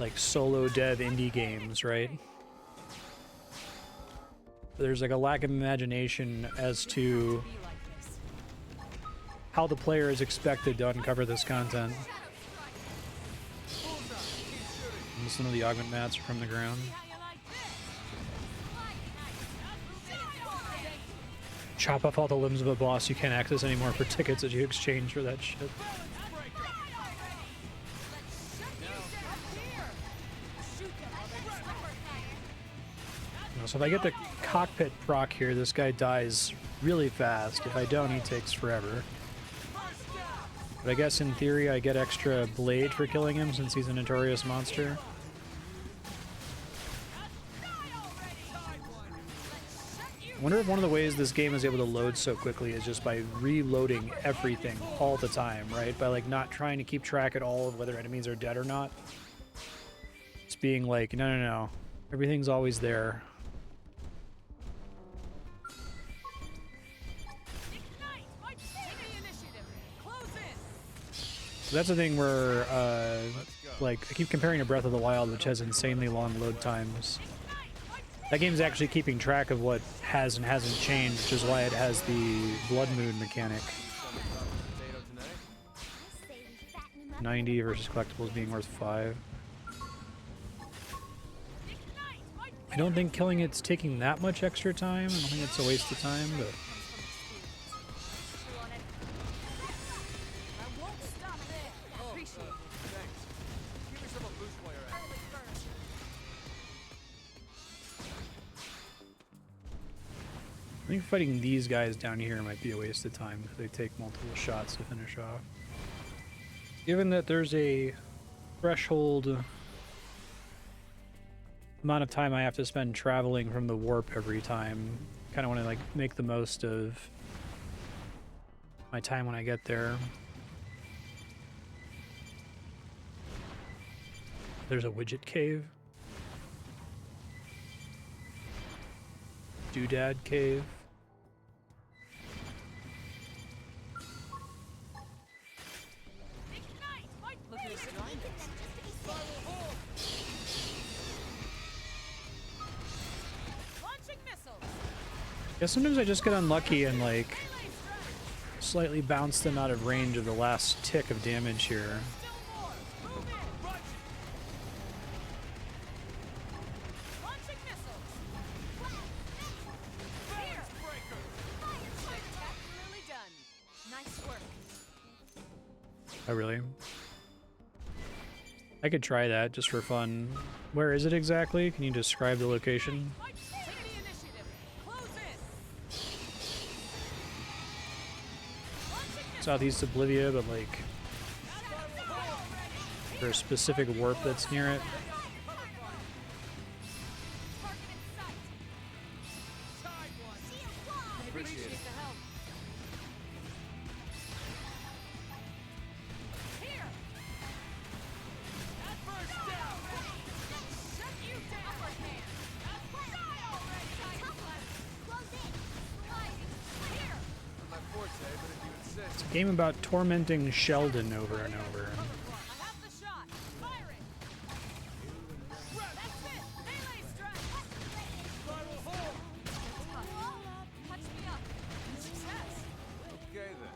like solo dev indie games, right? There's like a lack of imagination as to Be like this. how the player is expected to uncover this content. And some of the augment mats are from the ground. See how you like this. Chop off all the limbs of a boss you can't access anymore for tickets that you exchange for that shit. So if I get the cockpit proc here, this guy dies really fast. If I don't, he takes forever. But I guess in theory I get extra blade for killing him since he's a notorious monster. I wonder if one of the ways this game is able to load so quickly is just by reloading everything all the time, right? By like not trying to keep track at all of whether enemies are dead or not. It's being like, no, everything's always there. That's the thing where, Let's go. like, I keep comparing to Breath of the Wild, which has insanely long load times. That game's actually keeping track of what has and hasn't changed, which is why it has the Blood Moon mechanic. Some tough potato tonight. I say we fatten him up. 90 versus collectibles being worth 5. I don't think killing it's taking that much extra time. I don't think it's a waste of time, but I won't stop there. Appreciate it. Thanks. Give yourself a boost while you're at it. I think fighting these guys down here might be a waste of time because they take multiple shots to finish off. Given that there's a threshold amount of time I have to spend traveling from the warp every time, kind of want to like make the most of my time when I get there. There's a widget cave. Doodad cave. Look at this giant. Launching missiles. Yeah, sometimes I just get unlucky and like slightly bounce them out of range of the last tick of damage here. Still more. Move in. Launching missiles. Here. Spectacularly done. Nice work. Oh, really? I could try that just for fun. Where is it exactly? Can you describe the location? Take the initiative. Close in. Launching missiles. Southeast Oblivia, but like, is there a specific warp that's near it? Target in sight. Side one. Appreciate the help. Here. First down. Shut you down. Upper hand. Die already. Close in. Sliding. Here. Not my forte, but if you insist. It's a game about tormenting Sheldon over and over. I have the shot. Fire it. That's it. Melee strike. Touch me up. Success. Okay then.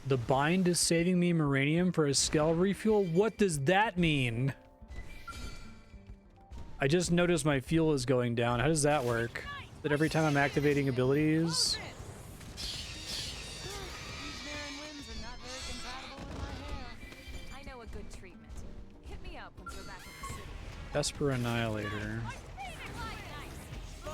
The bind is saving me Moranium for a Skell refuel? What does that mean? I just noticed my fuel is going down. How does that work? That every time I'm activating abilities? These Marin winds are not very compatible with my hair. I know a good treatment. Hit me up once we're back in the city. Esper Annihilator. Let's go.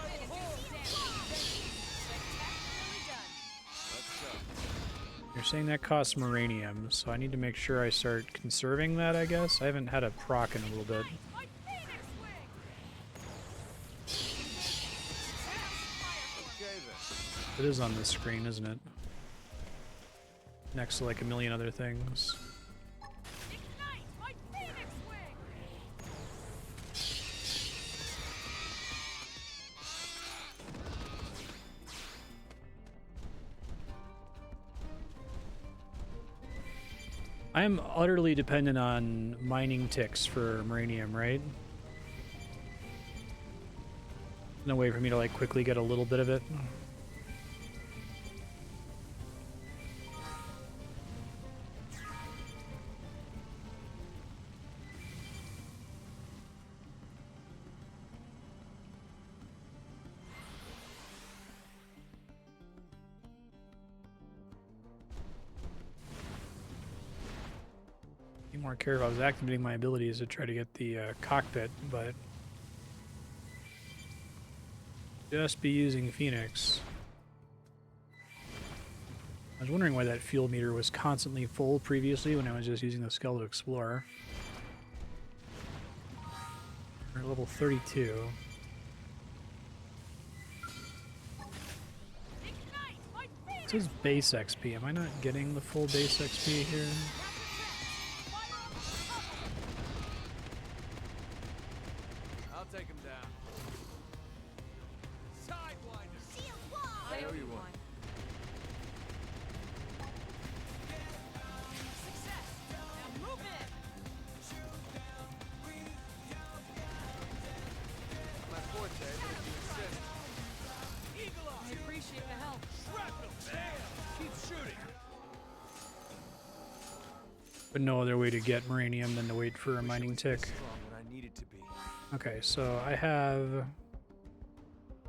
You're saying that costs Moranium, so I need to make sure I start conserving that, I guess? I haven't had a proc in a little bit. Okay then. It is on this screen, isn't it? Next to like a million other things. I am utterly dependent on mining ticks for Moranium, right? No way for me to like quickly get a little bit of it. Be more careful. I was activating my abilities to try to get the cockpit, but just be using Phoenix. I was wondering why that fuel meter was constantly full previously when I was just using the Skull to explore. We're at level 32. It says base XP. Am I not getting the full base XP here? I'll take him down. Sidewinder. Shield wall. I owe you one. But no other way to get Maranium than to wait for a mining tick. Strong when I needed to be. Okay, so I have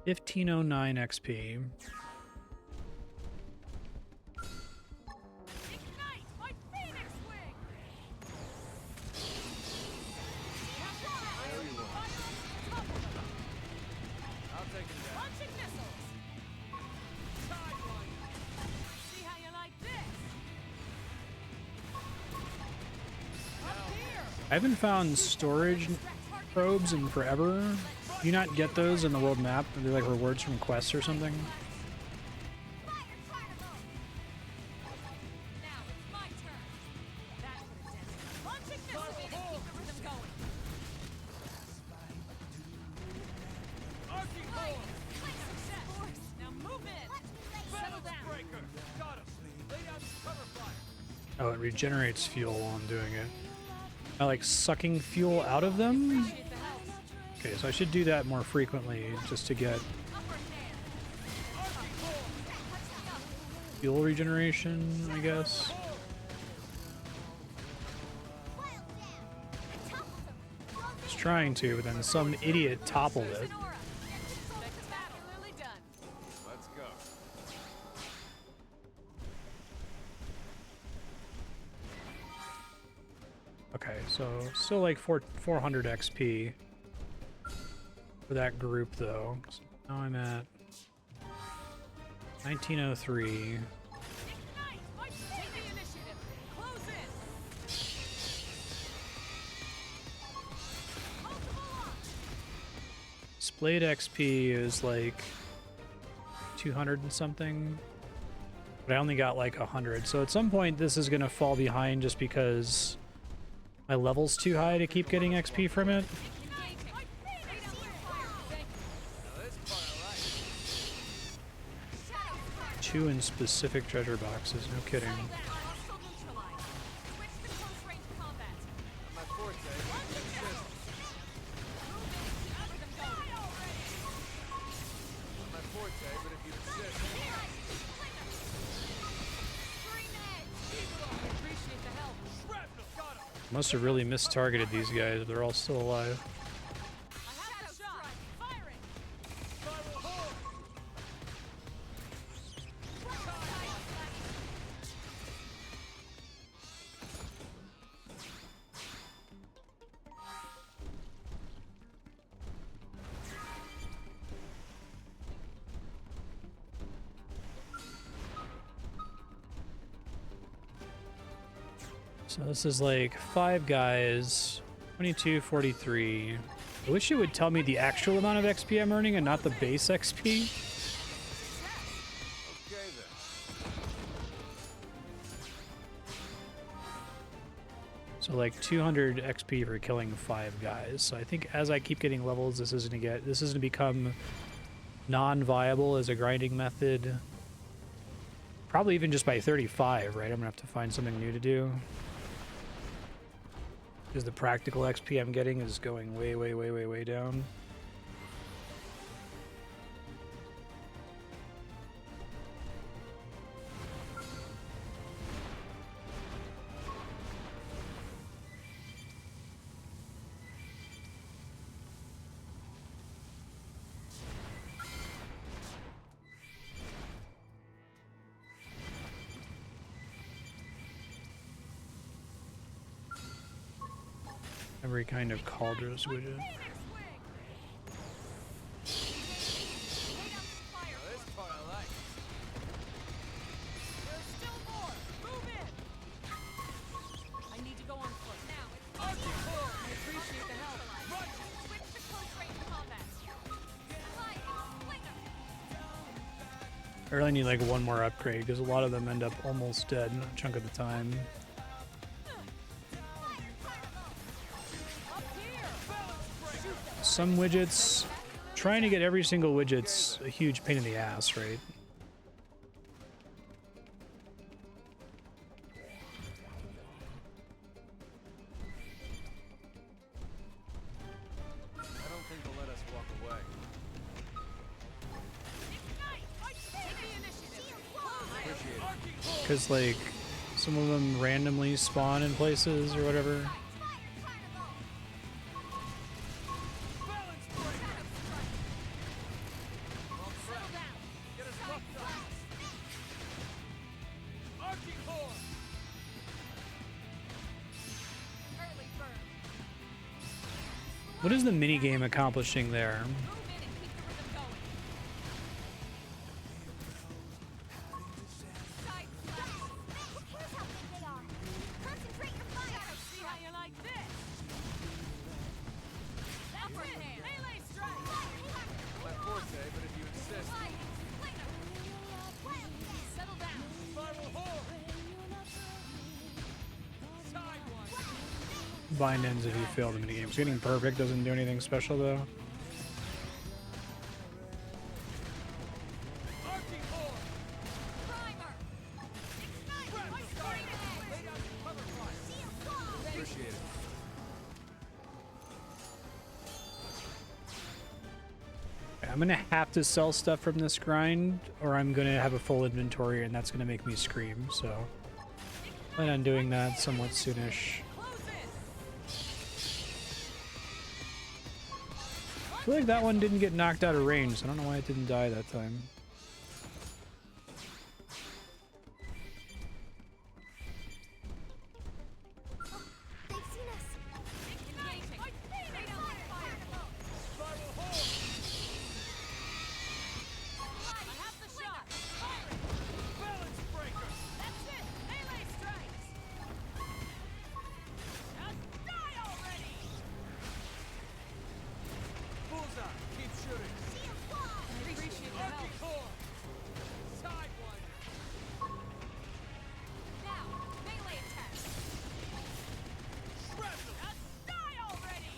1509 XP. Ignite my phoenix wing! There you are. I'll take it down. Launching missiles! See how you like this? Up here! I haven't found storage probes in forever. Do you not get those in the world map? Are they like rewards from quests or something? Now it's my turn. That could have done it. Launching missiles! Keep the rhythm going. Arching Fire! hole. Quick success! Now move in! Settle down! Breaker. Got him. Lay down some cover fire. Oh, it regenerates fuel while I'm doing it. I like sucking fuel out of them? Appreciate the help. Okay, so I should do that more frequently just to get Upper hand! fuel regeneration, I guess. I was trying to, but then some idiot toppled it. Sonora! Spectacularly done. Let's go. Okay, so still like 400 XP for that group though. So now I'm at 1903. Ignite! Take the initiative! Close in! Multiple launch! Splayed XP is like 200 and something, but I only got like 100. So at some point this is gonna fall behind just because my level's too high to keep getting XP from it. Ignite! My phoenix wing! Thank Now this part I like. you. Shadow Spark! 2 in specific treasure boxes, no kidding. Settle down. Hostile neutralized. Switch to close range combat. My forte. Launching missiles! Move in. Keep the rhythm going. My forte, but if you insist. Here! Slinger! Scream edge! I appreciate the help. Shrapnel. Got him. Must have really mistargeted these guys, they're all still alive. I have a shot. Firing! Spiral hole. So this is like 5 guys, 2243. I wish it would tell me the actual amount of XP I'm earning and not the base XP. Okay then. So like 200 XP for killing 5 guys. So I think as I keep getting levels, this is gonna become non-viable as a grinding method. Probably even just by 35, right? I'm gonna have to find something new to do. Because the practical XP I'm getting is going way, way, way, way, way down. Every kind of Cauldrus widget. Phoenix wing! Lay down some fire. Now this part I like. There's still more. Move in. I need to go on foot. Now it's my Arching turn. hole. I appreciate the help. Run. Switch to close range combat. Flying slinger. I really need like one more upgrade because a lot of them end up almost dead a chunk of the time. Up here. Some widgets, trying to get every single widget's a huge pain in the ass, right? I don't think they'll let us walk away. Ignite. Take the initiative. Appreciate it. Because like Some of them randomly spawn in places or whatever. Balance breaker. Wrong track. Get us fucked up. Arcing horn. Early bird. What is the minigame accomplishing there? Move in and keep the rhythm going. Side slash. Who cares how big they are? Concentrate your fire. See how you like this. Upper hand. Melee strike. My forte, but if you insist. Sliding. Slinger. Settle down. Spiral horn. Side one. Bind ends if you fail the minigames. Getting perfect doesn't do anything special though. Arcing horn. Primer. Ignite. Grab My the straight fire. ahead. Lay down some cover fire. Appreciate it. I'm gonna have to sell stuff from this grind, or I'm gonna have a full inventory, and that's gonna make me scream. So, plan on doing that somewhat soonish. Close in. I feel like that one didn't get knocked out of range. So I don't know why it didn't die that time. They've seen us. Engaging. Lay down that fire. Spiral horn. I have the shot. Balance breaker. That's it. Melee strikes. Just die already. Bullseye. Keep shooting. Appreciate your help. Arcing horn. Sidewinder. Now, melee attack. Shrapnel. Just die already.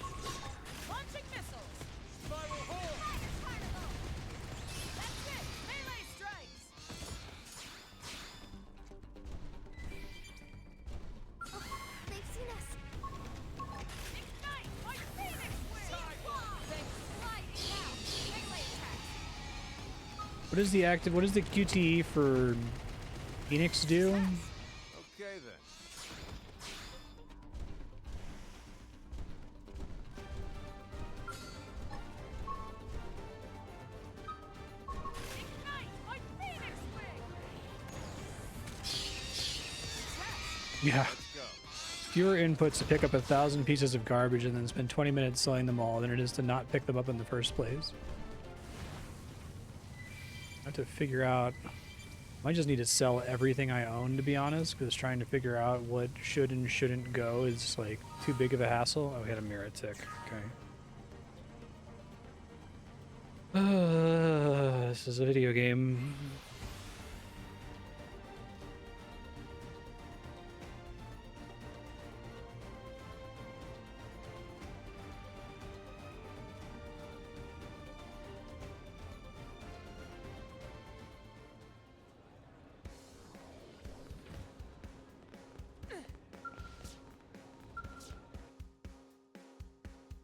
Launching missiles. Spiral horn. That's it. Melee strikes. They've seen us. Ignite. My phoenix wing. Thanks. Sliding now. Melee attack. What is the active? What does the QTE for Phoenix do? Okay then. Ignite. My phoenix wing. Yeah. Let's go. Fewer inputs to pick up 1,000 pieces of garbage and then spend 20 minutes selling them all than it is to not pick them up in the first place. I have to figure out. I might just need to sell everything I own, to be honest, because trying to figure out what should and shouldn't go is like too big of a hassle. Oh, we had a mirror tick. Okay. This is a video game.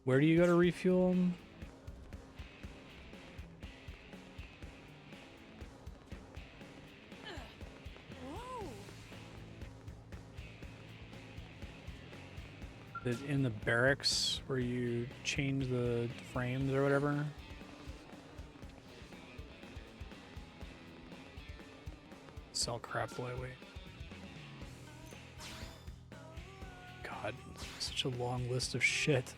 Where do you go to refuel them? Whoa. Is it in the barracks where you change the frames or whatever? Sell crap lightweight. God, such a long list of shit.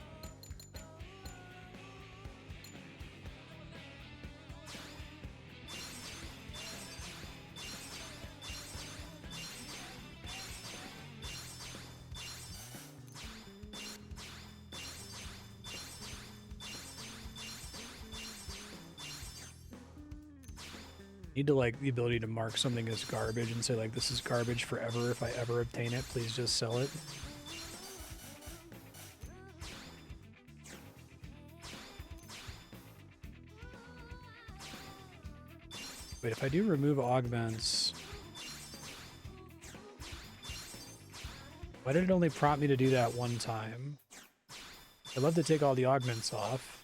Need to like the ability to mark something as garbage and say like this is garbage forever. If I ever obtain it, please just sell it. Wait, if I do remove augments, why did it only prompt me to do that one time? I'd love to take all the augments off.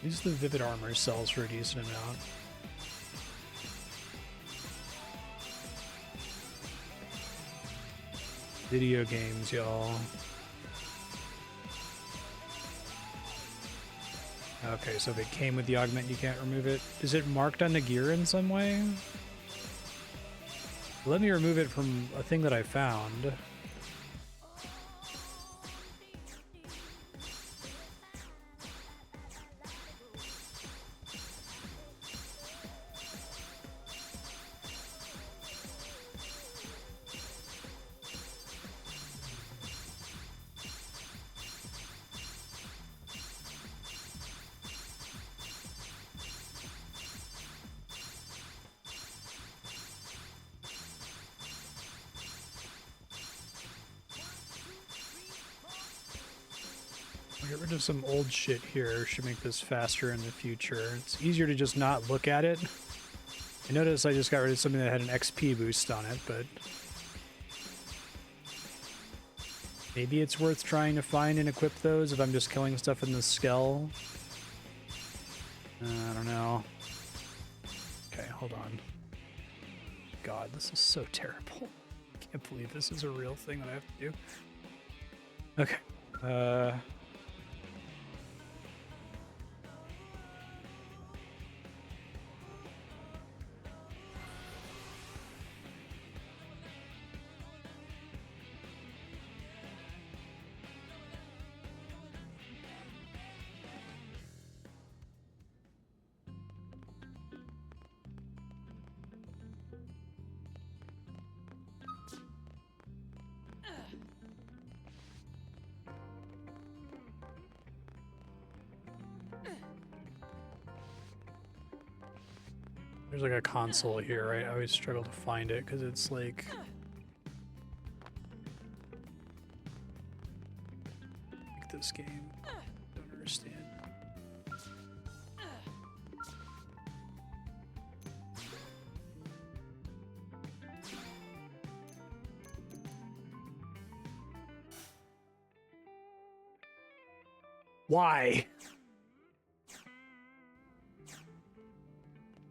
Use the vivid armor sells for a decent amount. Video games, y'all. Okay, so if it came with the augment, you can't remove it. Is it marked on the gear in some way? Let me remove it from a thing that I found. I'll get rid of some old shit here. Should make this faster in the future. It's easier to just not look at it. I noticed I just got rid of something that had an XP boost on it, but maybe it's worth trying to find and equip those if I'm just killing stuff in the skull. I don't know. Okay, hold on. God, this is so terrible. I can't believe this is a real thing that I have to do. Okay. There's like a console here, right? I always struggle to find it because it's like... this game. Don't understand. Why?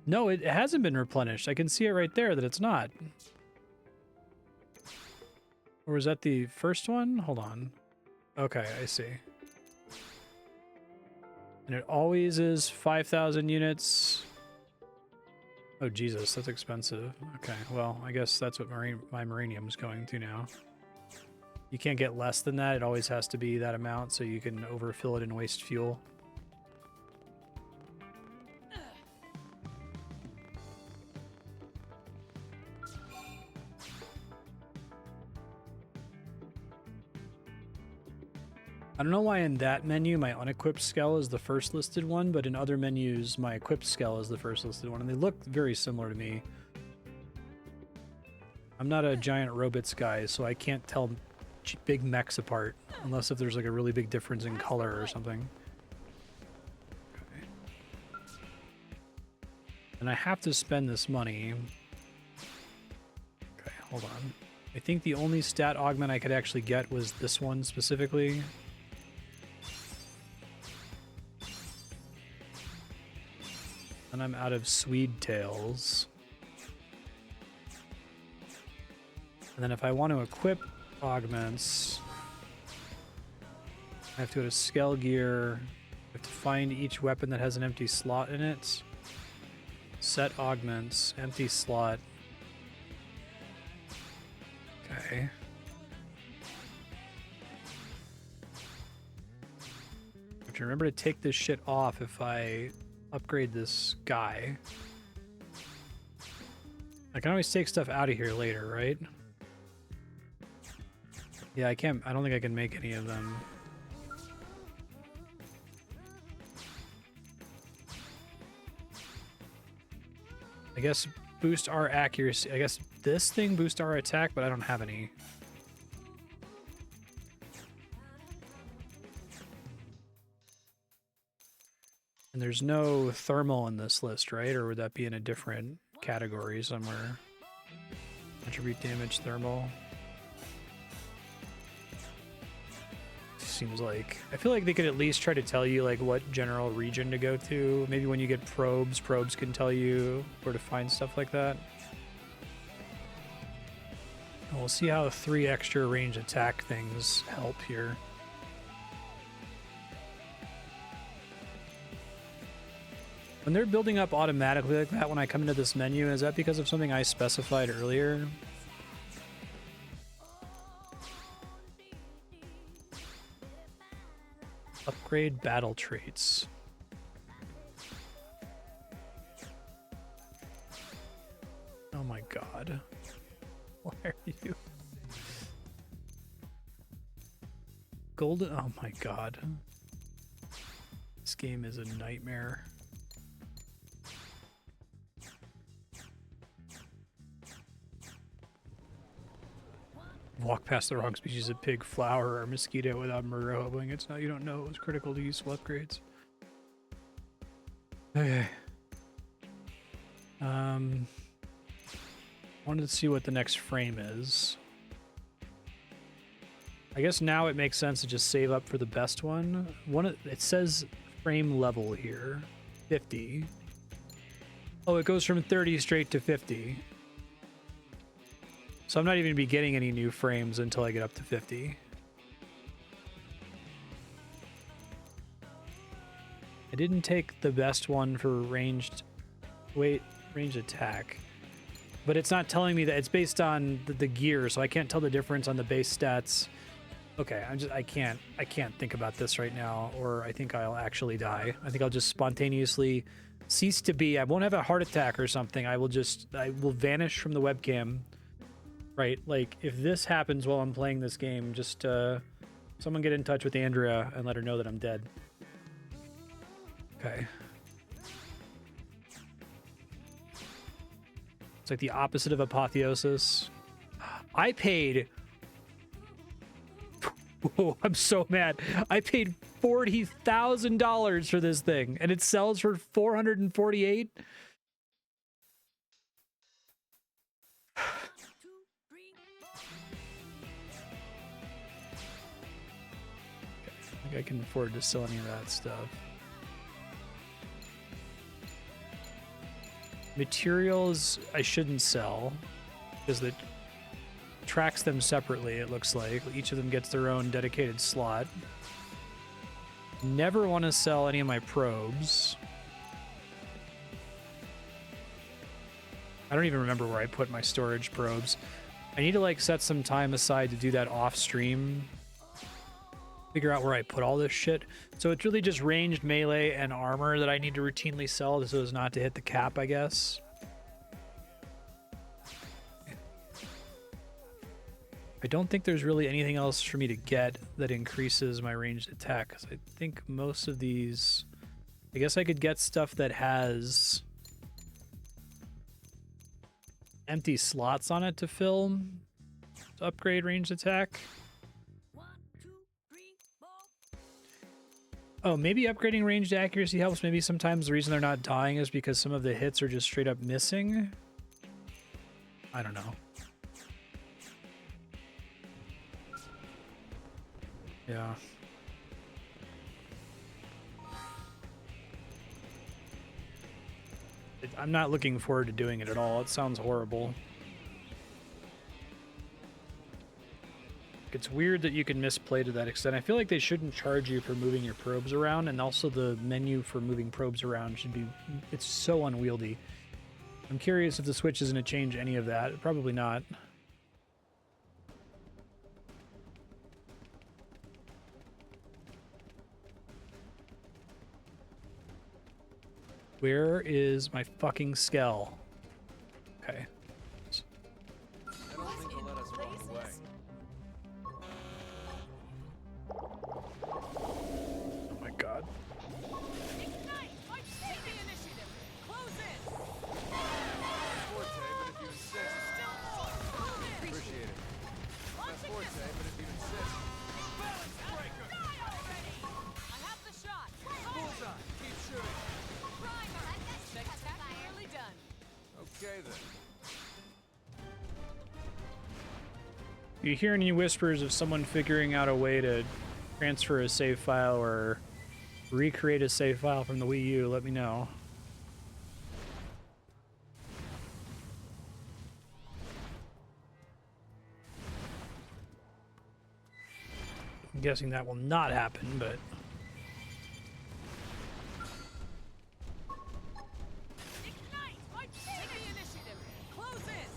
No, it hasn't been replenished. I can see it right there that it's not. Or was that the first one? Hold on. Okay, I see. And it always is 5,000 units. Oh, Jesus, that's expensive. Okay, well, I guess that's what my Marinium's going to now. You can't get less than that. It always has to be that amount so you can overfill it and waste fuel. I don't know why in that menu my unequipped skull is the first listed one, but in other menus my equipped skull is the first listed one, and they look very similar to me. I'm not a giant robots guy, so I can't tell big mechs apart, unless if there's like a really big difference in color or something. Okay. And I have to spend this money. Okay, hold on. I think the only stat augment I could actually get was this one specifically. And I'm out of Swede tails. And then if I want to equip augments, I have to go to scale gear. I have to find each weapon that has an empty slot in it. Set augments, empty slot. Okay. I have to remember to take this shit off if I upgrade this guy. I can always take stuff out of here later, right? Yeah, I can't. I don't think I can make any of them. I guess boost our accuracy. I guess this thing boosts our attack, but I don't have any. And there's no thermal in this list, right? Or would that be in a different category somewhere? Attribute damage, thermal. seems like. I feel like they could at least try to tell you like what general region to go to. Maybe when you get probes can tell you where to find stuff like that. And we'll see how 3 extra range attack things help here. When they're building up automatically like that when I come into this menu, is that because of something I specified earlier? Upgrade battle traits. Oh my god. Why are you? Golden. Oh my god. This game is a nightmare. Walk past the wrong species of pig, flower, or mosquito without murder, hoping it's not. You don't know it was critical to useful upgrades. Okay. Wanted to see what the next frame is. I guess now it makes sense to just save up for the best one. It says frame level here, 50. Oh, it goes from 30 straight to 50. So I'm not even going to be getting any new frames until I get up to 50. I didn't take the best one for ranged attack. But it's not telling me that. It's based on the gear, so I can't tell the difference on the base stats. Okay, I can't think about this right now, or I think I'll actually die. I think I'll just spontaneously cease to be. I won't have a heart attack or something. I will vanish from the webcam. Right, like, if this happens while I'm playing this game, just, someone get in touch with Andrea and let her know that I'm dead. Okay. It's like the opposite of apotheosis. I paid... Oh, I'm so mad. I paid $40,000 for this thing, and it sells for $448? I can afford to sell any of that stuff. Materials I shouldn't sell because it tracks them separately, it looks like. Each of them gets their own dedicated slot. Never want to sell any of my probes. I don't even remember where I put my storage probes. I need to like set some time aside to do that off stream. Figure out where I put all this shit. So it's really just ranged melee and armor that I need to routinely sell so as not to hit the cap, I guess. I don't think there's really anything else for me to get that increases my ranged attack, because I think most of these... I guess I could get stuff that has empty slots on it to fill to upgrade ranged attack. Oh, maybe upgrading ranged accuracy helps. Maybe sometimes the reason they're not dying is because some of the hits are just straight up missing. I don't know. Yeah. I'm not looking forward to doing it at all. It sounds horrible. It's weird that you can misplay to that extent. I feel like they shouldn't charge you for moving your probes around, and also the menu for moving probes around should be... It's so unwieldy. I'm curious if the Switch is going to change any of that. Probably not. Where is my fucking Skell? Okay. I don't think they'll let us run away. Oh my god. Ignite! Take the initiative! Close in! Forte, but if you insist. Still more! Move in! Appreciate it. That's Launching forte, missile! but if you insist. Balance breaker! Die already! I have the shot! Bullseye! Keep shooting. Primer! Spectacularly done! Okay then. You hear any whispers of someone figuring out a way to transfer a save file or recreate a save file from the Wii U, let me know. I'm guessing that will not happen, but... Ignite! Take the initiative! Close in!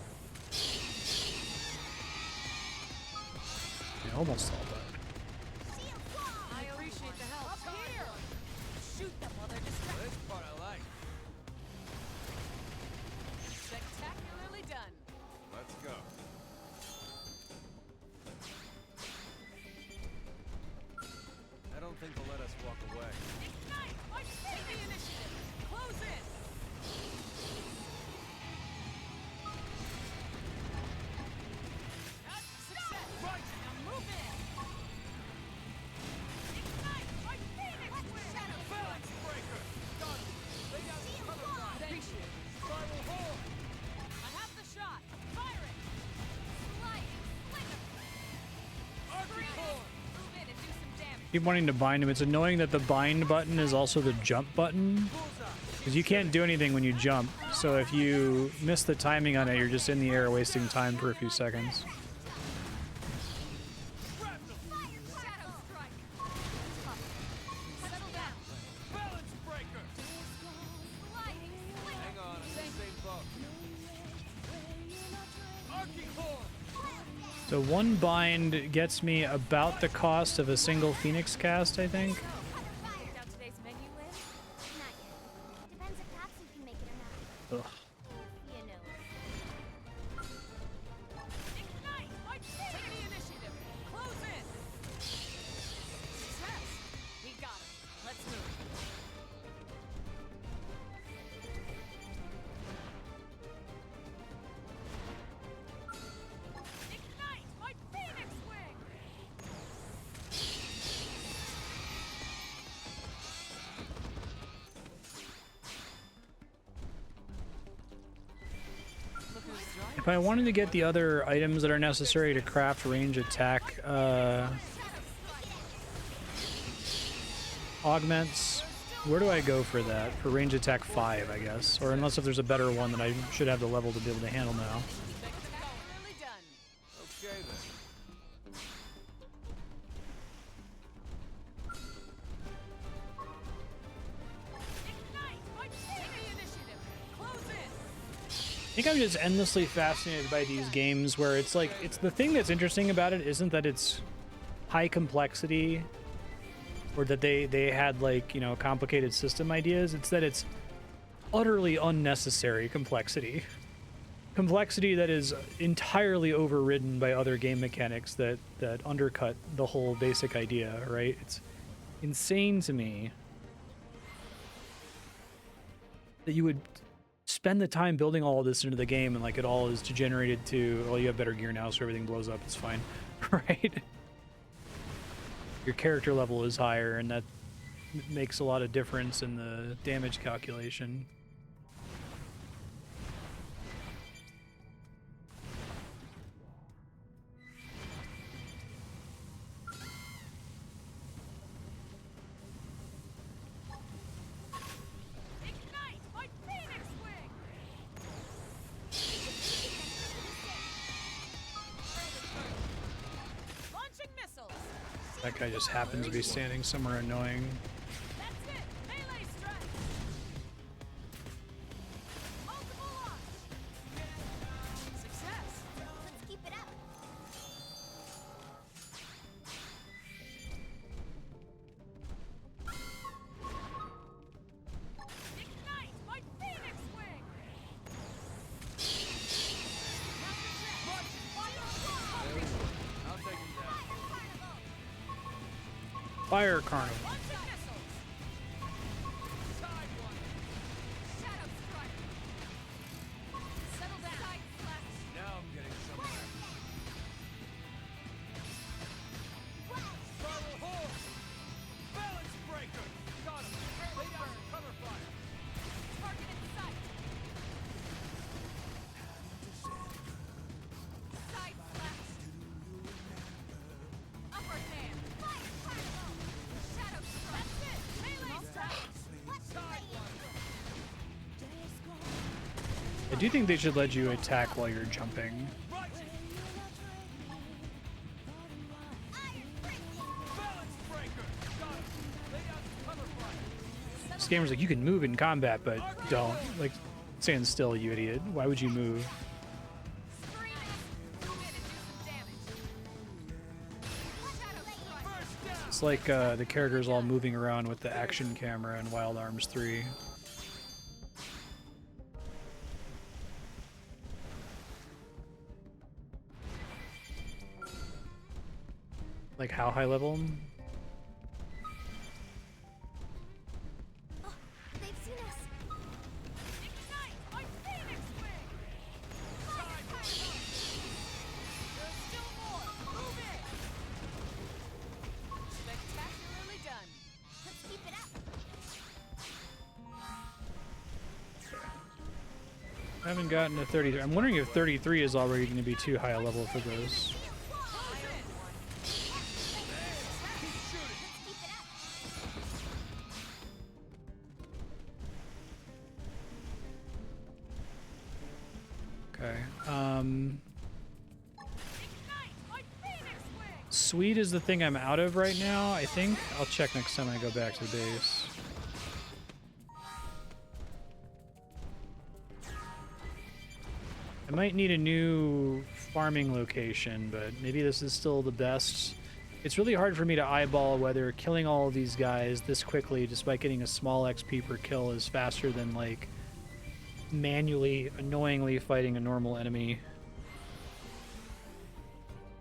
Yeah, almost all that. I appreciate the help. Up here! Shoot them while they're distracted. This part I like. Spectacularly done. Let's go. I don't think they'll let us walk away. Ignite! Take the initiative! Close in! Success! Right! Now move in! Ignite! Phoenix Wing! Balance breaker! Got him! Lay down the cover fire! Appreciate it. Spiral hole! I have the shot! Fire it! Sliding! Flicker! Arctic core! Move in and do some damage. Keep wanting to bind him. It's annoying that the bind button is also the jump button, because you can't do anything when you jump. So if you miss the timing on it, you're just in the air wasting time for a few seconds. Shadow strike! Settle down! Balance breaker! Sliding! Flicker! Hang on, it's the same boat. Arctic core! So one bind gets me about the cost of a single Phoenix cast, I think. Checked out today's menu list? Not yet. Depends if Patsy can make it or not. Ugh. You know. Ignite! Take the initiative! Close in! Success! We got him. Let's move. Ignite! My Phoenix Wing! Look who's driving. If I wanted to get the other items that are necessary to craft range attack augments, where do I go for that? For range attack 5, I guess. Or unless if there's a better one that I should have the level to be able to handle now. Spectacularly done. Okay then. Ignite! Take the initiative! Close in! I think I'm just endlessly fascinated by these games where it's like, it's the thing that's interesting about it isn't that it's high complexity or that they had like, you know, complicated system ideas. It's that it's utterly unnecessary complexity. Complexity that is entirely overridden by other game mechanics that undercut the whole basic idea, right? It's insane to me that you would spend the time building all of this into the game and like it all is degenerated to, well, you have better gear now so everything blows up, it's fine, right? Your character level is higher and that makes a lot of difference in the damage calculation. Ignite! My Phoenix Wing! Launching missiles! That guy just happens to be standing somewhere annoying. That's it! Melee strike! Multiple launch! Success! Let's keep it up. Ignite! My Phoenix Wing! I'll take him down. Fire Carnival. Launching missiles! Side one. Shadow strike! Settle down! Side flash! Now I'm getting somewhere. Spiral hole! Balance breaker! Got him! Lay down some cover fire! Target in sight! Side flash! Upper hand! Fire particle! I do think they should let you attack while you're jumping. This gamer's like, you can move in combat, but don't. Like, stand still, you idiot. Why would you move? It's like the characters all moving around with the action camera in Wild Arms 3. Like how high level? Oh, they've seen us. Ignite my phoenix wing! There's still more! Move it! Spectacularly done. Let's keep it up. I haven't gotten to 33. I'm wondering if 33 is already going to be too high a level for this. Okay. Sweet is the thing I'm out of right now, I think. I'll check next time I go back to the base. I might need a new farming location, but maybe this is still the best. It's really hard for me to eyeball whether killing all of these guys this quickly, despite getting a small XP per kill, is faster than, like, manually, annoyingly fighting a normal enemy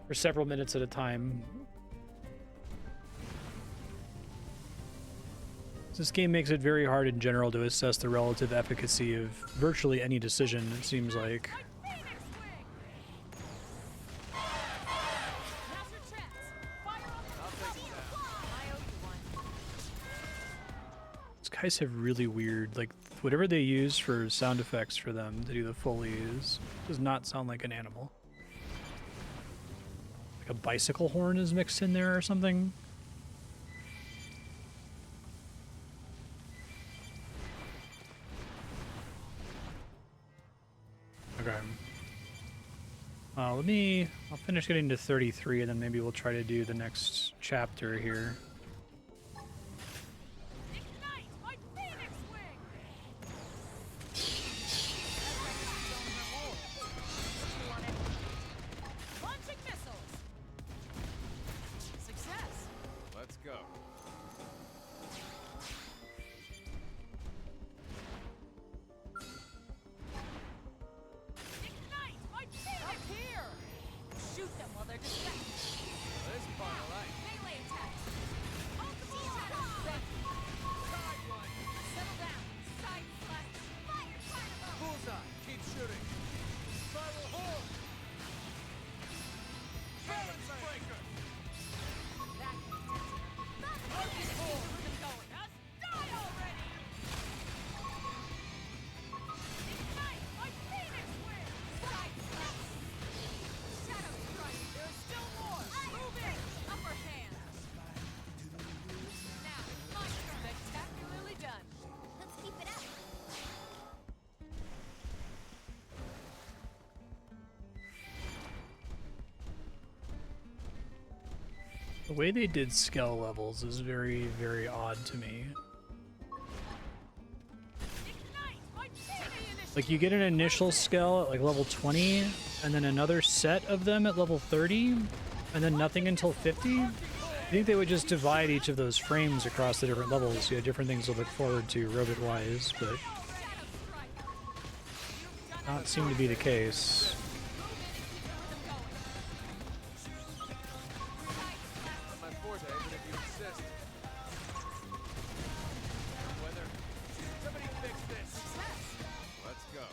for several minutes at a time. This game makes it very hard in general to assess the relative efficacy of virtually any decision, it seems like. These guys have really weird, like, whatever they use for sound effects for them to do the Foley's does not sound like an animal. Like a bicycle horn is mixed in there or something. Okay. I'll finish getting to 33 and then maybe we'll try to do the next chapter here. Ignite my phoenix wing! Launching missiles! Success! Let's go. Ignite my phoenix! Up here! Shoot them while they're distracted. This part I like. Melee attacks. Ultimate attack. Settle down. Side slash. Fire carnival. Bullseye. Keep shooting. Spiral horn. Balance breaker. That Arctic horn. Going. Now die already. Ignite my phoenix wing. Side slash. Shadow strike. There's still more. Move in. Upper hand. Now it's my turn. Spectacularly done. Let's keep it up. The way they did skill levels is very, very odd to me. Ignite my phoenix. Like, you get an initial skill at like level 20, and then another set of them at level 30, and then nothing until 50. I think they would just divide each of those frames across the different levels, so you have different things to look forward to robot-wise, but not seem to be the case. Not my forte, but if you insist. Weather. Somebody fix this. Let's go.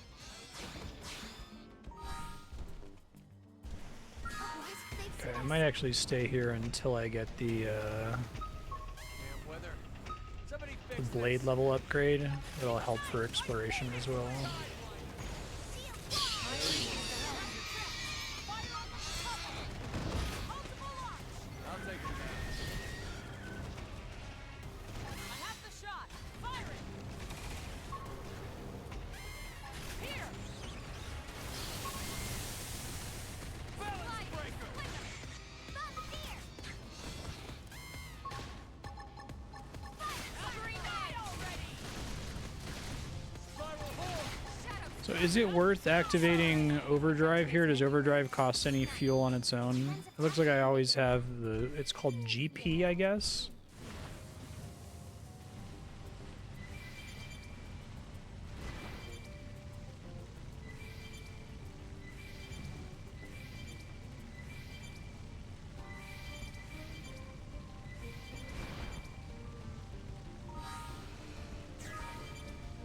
Okay, I might actually stay here until I get the Damn weather. Somebody fix blade this. level upgrade. It'll help for exploration as well. I'll take it. I have the shot. Fire it. Here. So is it worth activating overdrive here? Does overdrive cost any fuel on its own? It looks like I always have the, it's called GP, I guess.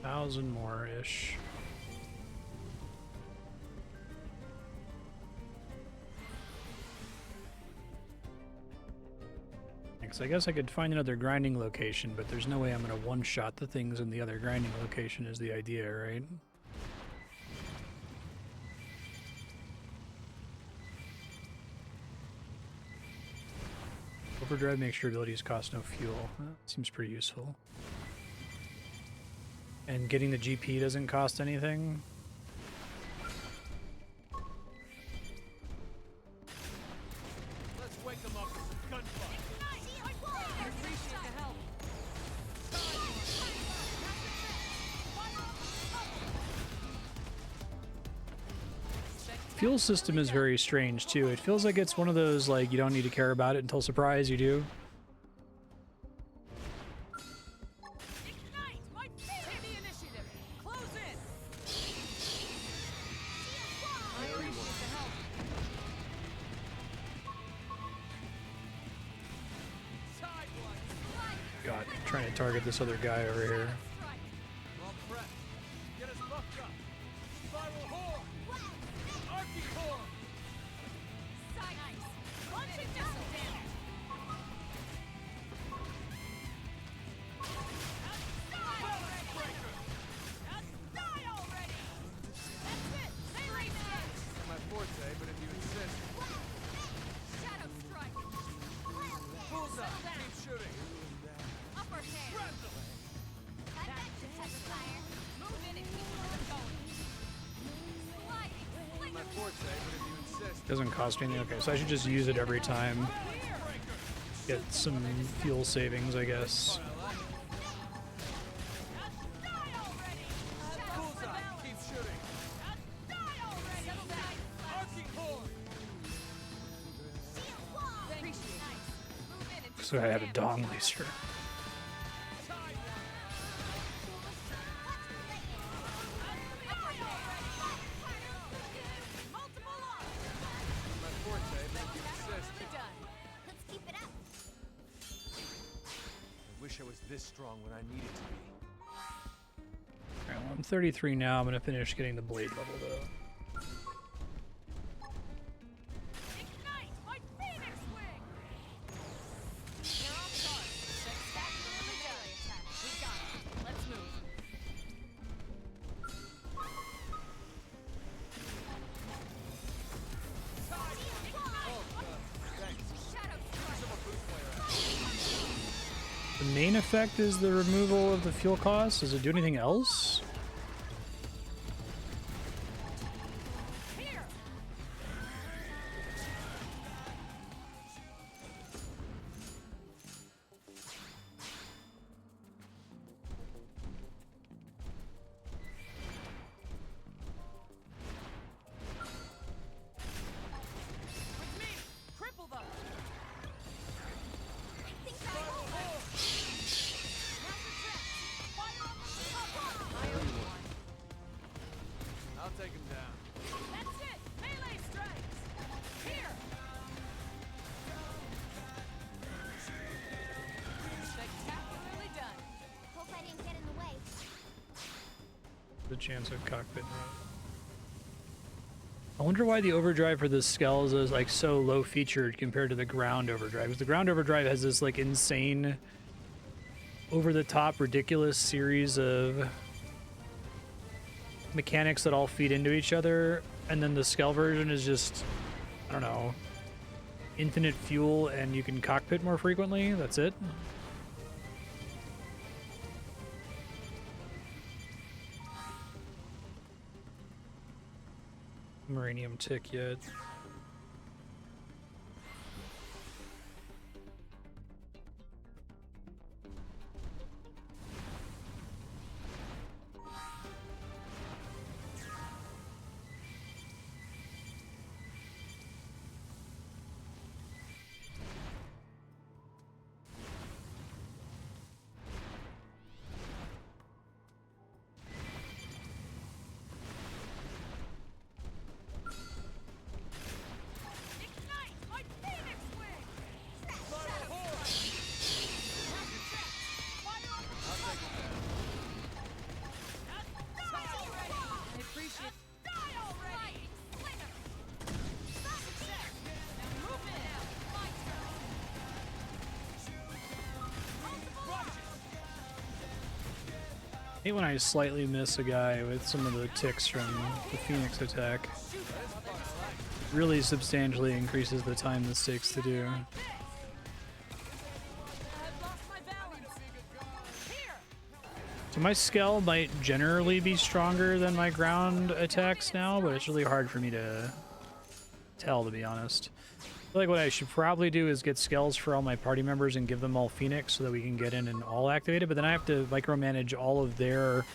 Thousand more-ish. Thanks. I guess I could find another grinding location, but there's no way I'm going to one-shot the things in the other grinding location is the idea, right? Overdrive makes your abilities cost no fuel. That seems pretty useful. And getting the GP doesn't cost anything. Let's wake them up with some gunfire. I appreciate the help. Fuel system is very strange too. It feels like it's one of those like you don't need to care about it until surprise you do. Ignite! Take the initiative. Close in. I appreciate the help. Sidelights. God, I'm trying to target this other guy over here. Strike. All prep. Get us buffed up. Spiral Horde. Archie Core. Nice. Launching missile damage. Die already! That's it! Melee strikes! My forte, but if you insist. Shadow strike! Bullseye. Keep shooting. Upper hand! Grapple. Move in and keep them going! Sliding! Fling My forte, but if you insist. Doesn't cost anything. Okay, so I should just use it every time. Get some fuel savings, I guess. Die already! Bullseye. Keep shooting. Die already! Settle down! Archie Core. Appreciate it. Move in and So I had a dong laser. multiple arms! My forte, but if you insist. Really done. Let's keep it up. I wish I was this strong when I needed to be. Alright, well, I'm 33 now. I'm going to finish getting the blade level though. Ignite! My Phoenix Wing! You're off guard. Spectacularly done. We got it. Let's move. Shadow strike! The main effect is the removal of the fuel cost. Does it do anything else? Here! With me! Cripple them! I think I will. Iron one. I'll take him down. That's it! Melee strikes! Here! Spectacularly done. Hope I didn't get in the way. The chance of cockpit. I wonder why the overdrive for the skulls is like so low featured compared to the ground overdrive. Because the ground overdrive has this like insane, over the top, ridiculous series of mechanics that all feed into each other, and then the skull version is just, I don't know, infinite fuel and you can cockpit more frequently. That's it. Uranium tick yet. hate when I slightly miss a guy with some of the ticks from the Phoenix attack. Really substantially increases the time this takes to do. I've lost my balance. Here. So my Skell might generally be stronger than my ground attacks now, but it's really hard for me to tell, to be honest. I feel like what I should probably do is get Skells for all my party members and give them all Phoenix so that we can get in and all activated, but then I have to micromanage all of their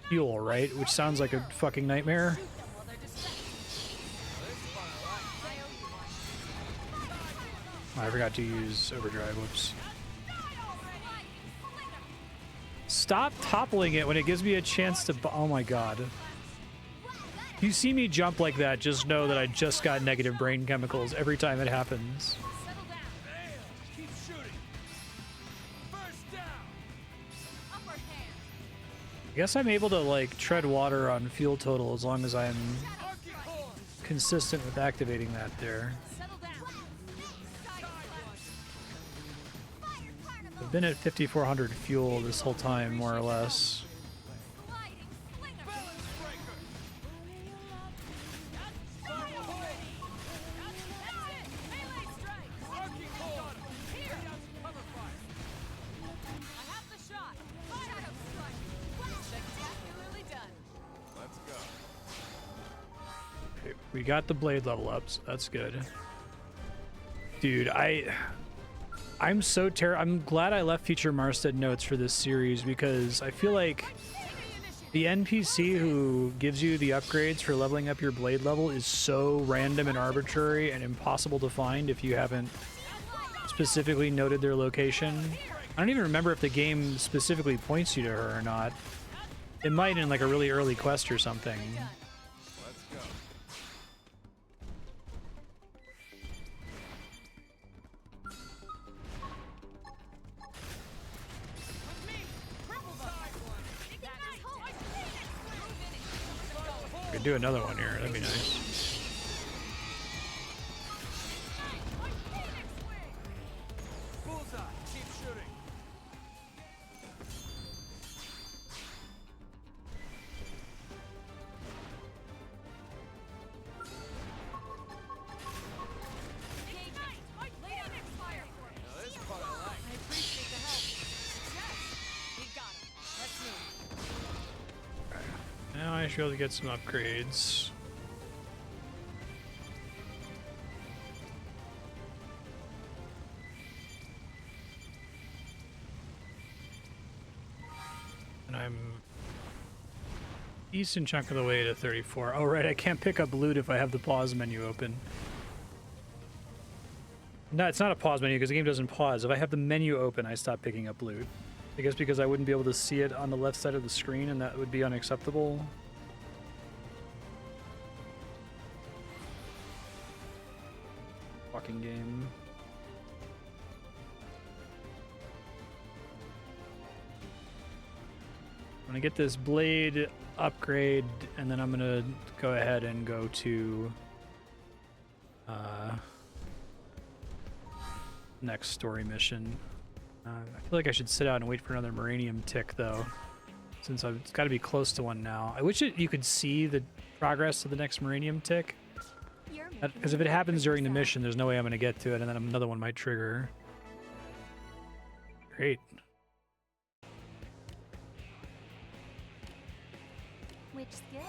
fuel, right? Which sounds like a fucking nightmare. While they're distracted. Oh, I forgot to use overdrive, whoops. Stop toppling it when it gives me a chance to oh my god. If you see me jump like that, just know that I just got negative brain chemicals every time it happens. Settle down. Bam! Keep shooting. First down. Upper hand. I guess I'm able to like tread water on fuel total as long as I'm Arcing horn. consistent with activating that there. Settle down. I've been at 5,400 fuel this whole time, more or less. Balance breaker. Spiral horn. That's it. Melee strike. Arcing horn. Here. Lay down some cover fire. I have the shot. Shadow strike. Spectacularly done. Let's go. Okay, we got the blade level up, so that's good. Dude, I'm so I'm glad I left future Marstead notes for this series because I feel like the NPC who gives you the upgrades for leveling up your blade level is so random and arbitrary and impossible to find if you haven't specifically noted their location. I don't even remember if the game specifically points you to her or not. It might in like a really early quest or something. Let's go. With me. Triple them. Could do another one here, that'd be nice. Bullseye. Keep shooting. Now this part I like. I appreciate the help. Success. We got him. Let's move. Now I should be able to get some upgrades. And I'm decent chunk of the way to 34. Oh right, I can't pick up loot if I have the pause menu open. No, it's not a pause menu because the game doesn't pause. If I have the menu open, I stop picking up loot. I guess because I wouldn't be able to see it on the left side of the screen and that would be unacceptable. Fucking game. I'm gonna get this blade upgrade and then I'm gonna go ahead and go to next story mission. I feel like I should sit out and wait for another Moranium tick though, since it's got to be close to one now. I wish you could see the progress of the next Moranium tick, because if it happens during the mission, there's no way I'm going to get to it, and then another one might trigger. Great. Which skill?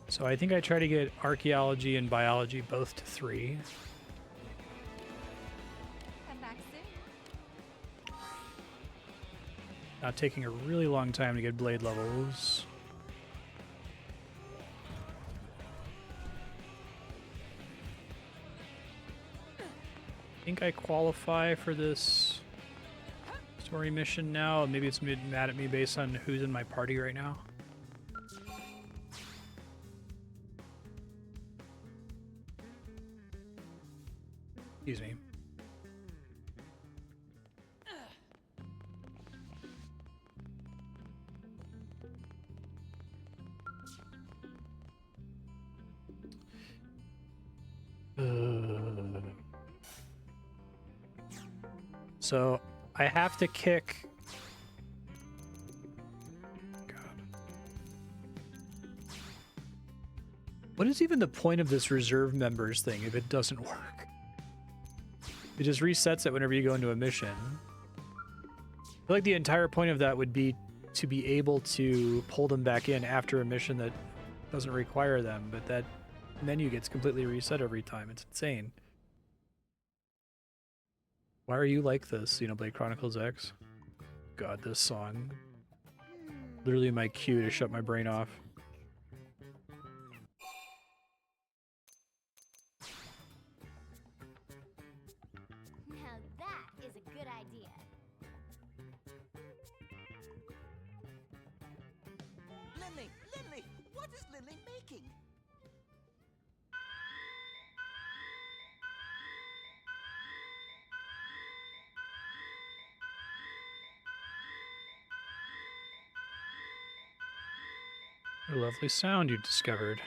So I think I try to get archaeology and biology both to 3. Come back soon. Not taking a really long time to get blade levels. I think I qualify for this story mission now. Maybe it's mad at me based on who's in my party right now. Excuse me. So I have to kick What is even the point of this reserve members thing if it doesn't work? It just resets it whenever you go into a mission. I feel like the entire point of that would be to be able to pull them back in after a mission that doesn't require them, but that menu gets completely reset every time. It's insane. Why are you like this, Xenoblade Chronicles X? God, this song. Literally my cue to shut my brain off. Now that is a good idea. Lily, Lily, what is Lily making? A lovely sound you discovered.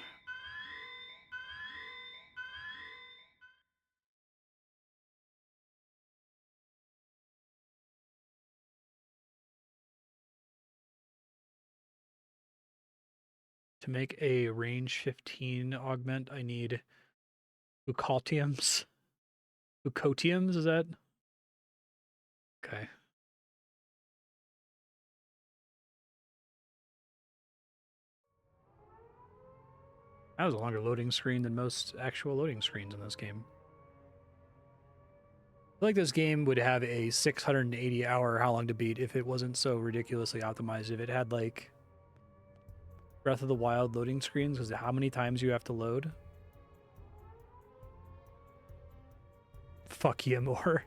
To make a range 15 augment, I need Bucotiums. Bucotiums, is that? Okay. That was a longer loading screen than most actual loading screens in this game. I feel like this game would have a 680 hour how long to beat if it wasn't so ridiculously optimized. If it had like Breath of the Wild loading screens, because how many times you have to load? Fuck you more.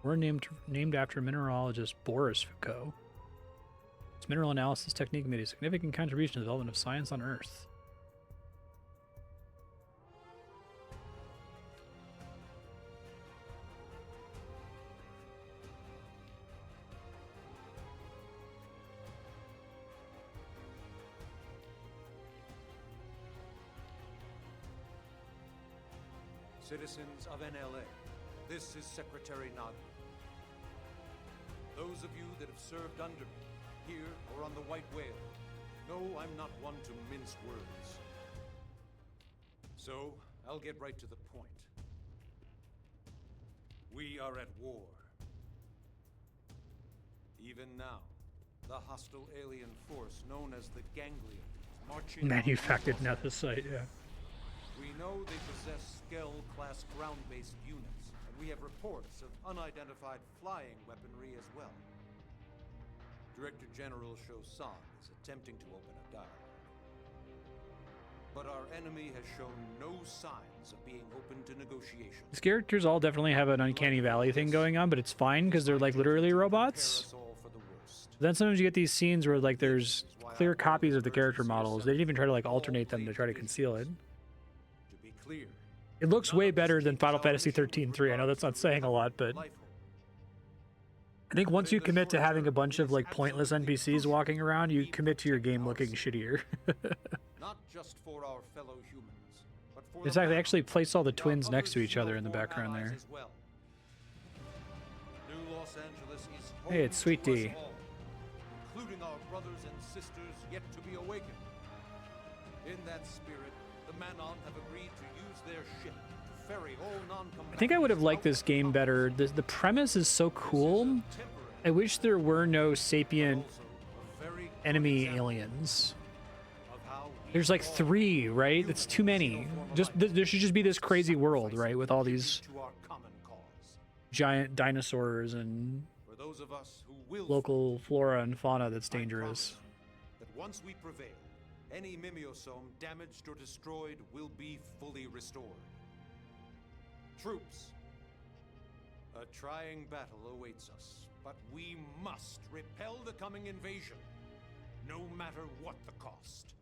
We're named after mineralogist Boris Foucault. Its mineral analysis technique made a significant contribution to the development of science on Earth. Citizens of NLA, this is Secretary Nagi. Those of you that have served under me, here or on the White Whale, know I'm not one to mince words. So, I'll get right to the point. We are at war. Even now, the hostile alien force known as the Ganglion is marching on Manufactured Marstead. Nethicite, yeah. We know they possess Skell-class ground-based units, and we have reports of unidentified flying weaponry as well. Director General Chosan is attempting to open a dialogue. But our enemy has shown no signs of being open to negotiation. These characters all definitely have an Uncanny Valley thing going on, but it's fine because they're like literally robots. Then sometimes you get these scenes where like there's clear copies of the character models. They didn't even try to like alternate them to try to conceal it. It looks way better than Final Fantasy 13-3. I know that's not saying a lot, but I think once you commit to having a bunch of like pointless NPCs walking around, you commit to your game looking shittier. Not just for our fellow humans, but for In fact, they actually placed all the twins next to each other in the background there. well. New Los Angeles is Hey, it's Sweet home to D. us all, including our brothers and sisters yet to be awakened. In that spirit, the Manon have agreed to use their ship to ferry all non-combatants. I think I would have liked this game better. The premise is so cool. I wish there were no sapient enemy aliens. There's like 3, right? That's too many. Just there should just be this crazy world, right, with all these giant dinosaurs and local flora and fauna that's dangerous. That once we prevail, any mimeosome damaged or destroyed will be fully restored. Troops, a trying battle awaits us, but we must repel the coming invasion, no matter what the cost.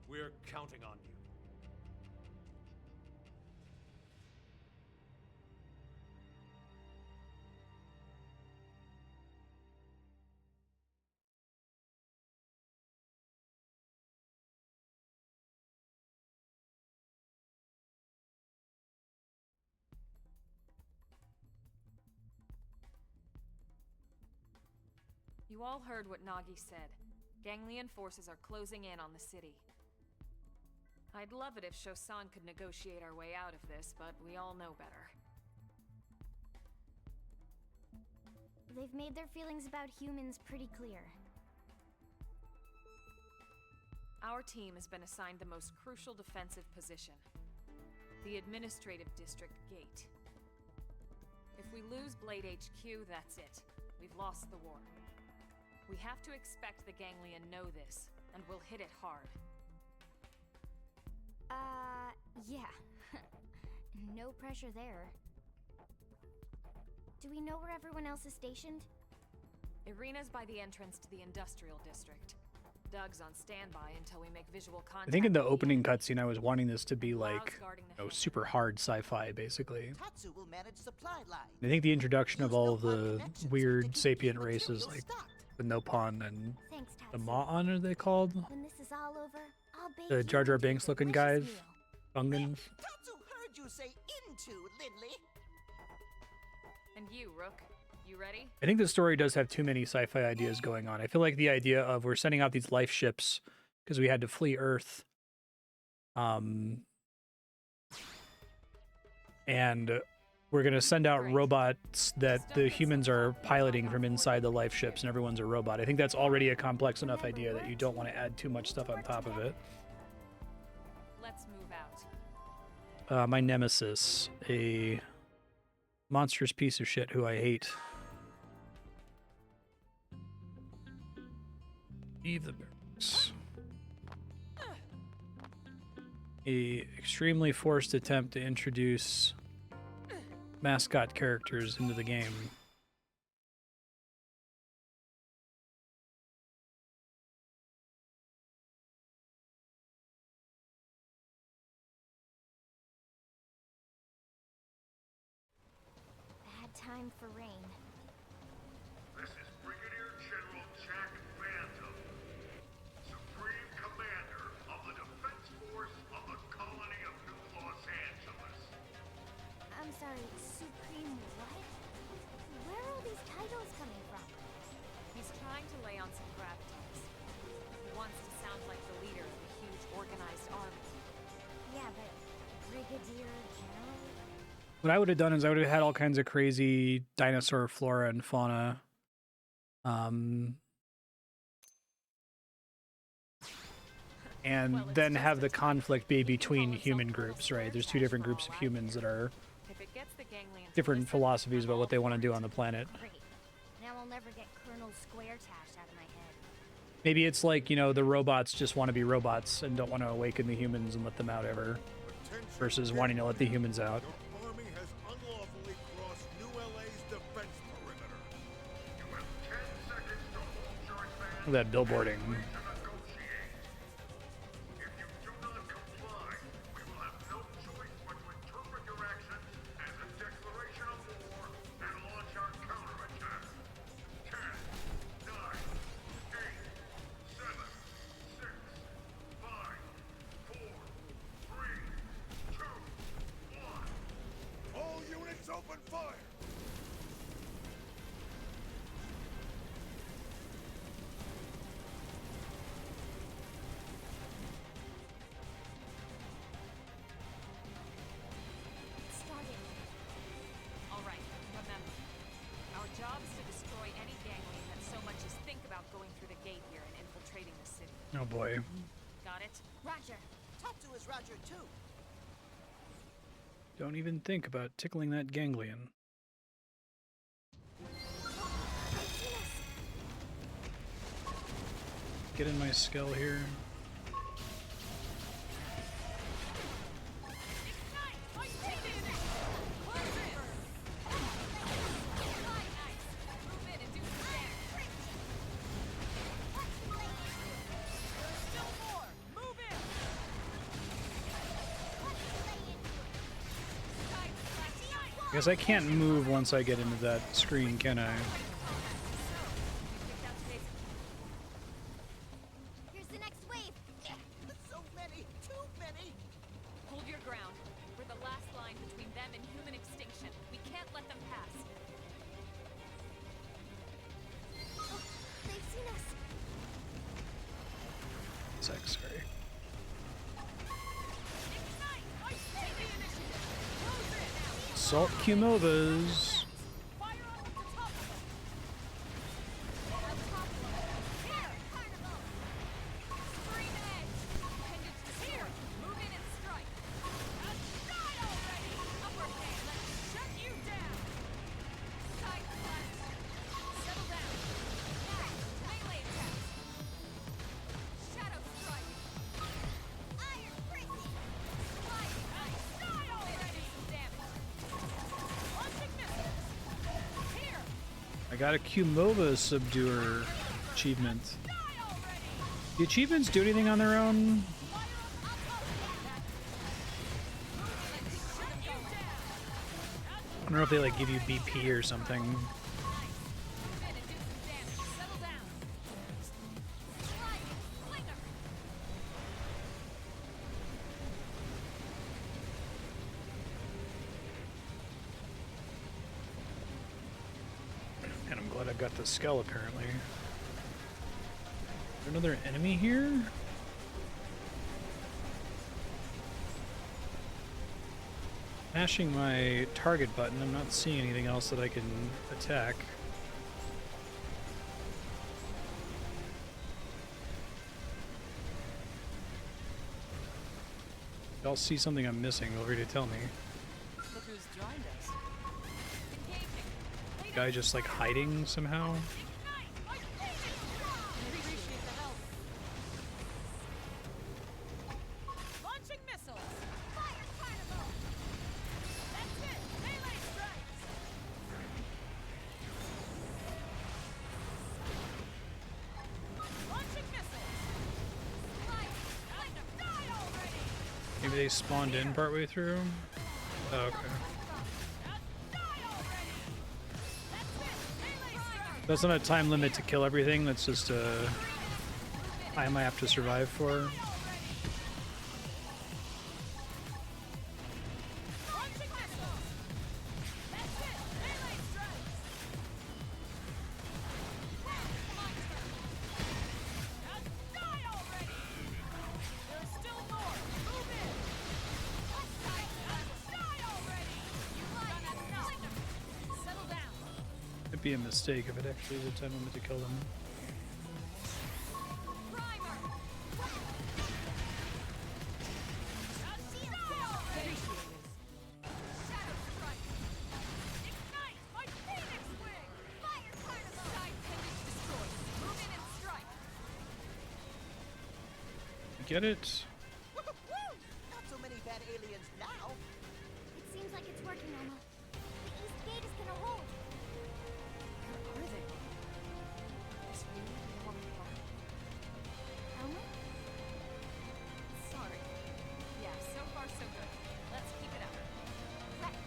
We're counting on you. You all heard what Nagi said. Ganglion forces are closing in on the city. I'd love it if Shosan could negotiate our way out of this, but we all know better. They've made their feelings about humans pretty clear. Our team has been assigned the most crucial defensive position. The administrative district gate. If we lose Blade HQ, that's it. We've lost the war. We have to expect the Ganglion know this, and we'll hit it hard. Yeah. No pressure there. Do we know where everyone else is stationed? Irina's by the entrance to the industrial district. Doug's on standby until we make visual contact. I think in the with opening enemy. cutscene, I was wanting this to be Cloud's like, guarding the you know, hangar. super hard sci-fi, basically. Tatsu will manage supply line. I think the introduction of Use all of Nopon the connections to weird keep sapient materials races, like stocked. the Nopon and Thanks, the Tatsu. Ma'an, are they called? When this is all over, I'll bake The you Jar Jar into a Binks looking delicious guys? meal. Gungans? Tatsu heard you say into, Lindley. And you, Rook, you ready? I think the story does have too many sci-fi ideas going on. I feel like the idea of we're sending out these life ships because we had to flee Earth. And we're going to send out Great. robots that the humans are piloting from inside the life ships, and everyone's a robot. I think that's already a complex enough idea that you don't want to add too much stuff on top of it. Let's move out. My nemesis, a monstrous piece of shit who I hate. Leave the barracks. A extremely forced attempt to introduce mascot characters into the game. Bad time for rain. This is Brigadier General Jack Bantam, Supreme Commander of the Defense Force of the Colony of New Los Angeles. I'm sorry, Supreme what? Where are all these titles coming from? He's trying to lay on some gravitas. He wants to sound like the leader of a huge organized army. Yeah, but Brigadier General? What I would have done is I would have had all kinds of crazy dinosaur flora and fauna. And Well, it's then just have a the tiny conflict be thing. You between call human yourself groups, Colonel right? There's two Square different Trash groups for of all I humans that care. are If it gets the Ganglion to different listen, philosophies I'm about what all they want to for do it. on the planet. Great. Now I'll never get Colonel Square Tash out of my head. Maybe it's like, you know, the robots just want to be robots and don't want to awaken the humans and let them out ever, versus wanting to let the humans out. Your army has unlawfully crossed New LA's defense perimeter. You have 10 seconds to halt your advance. That billboarding. To negotiate. If you do not comply, we will have no choice but to interpret your actions as a declaration of war and launch our counterattack. 10, 9, 8, 7, 6, 5, 4, 3, 2, 1. All units open fire! Started. All right, remember. Our job is to destroy any Ganglion that so much as think about going through the gate here and infiltrating the city. Oh boy. Got it? Roger. Tatsu is Roger too. Don't even think about tickling that ganglion. They've seen us. Get in my skull here. I guess I can't move once I get into that screen, can I? Here's the next wave. So many, too many. Hold your ground. We're the last line between them and human extinction. We can't let them pass. They sec, sorry. Assault Cumovas. I got a Cumova Subduer achievement. The achievements do anything on their own? I don't know if they like give you BP or something. And I'm glad I got the skull apparently. Is there another enemy here? Mashing my target button, I'm not seeing anything else that I can attack. If y'all see something I'm missing, feel free to tell me. Look who's joined us. Guy just like hiding somehow? Appreciate the help. Launching missiles. Fire carnival. That's it. Melee strikes. Launching missiles. Light. Die already. Maybe they spawned in partway through? Oh, okay. That's not a time limit to kill everything, that's just a time I have to survive for. It'd be a mistake if it actually is a time limit to kill them. Get it? Not so many bad aliens now. It seems like it's working, Alma. The east gate is gonna hold. Where are they? Is really coming back? Alma? Sorry. Yeah, so far so good. Let's keep it up. Right.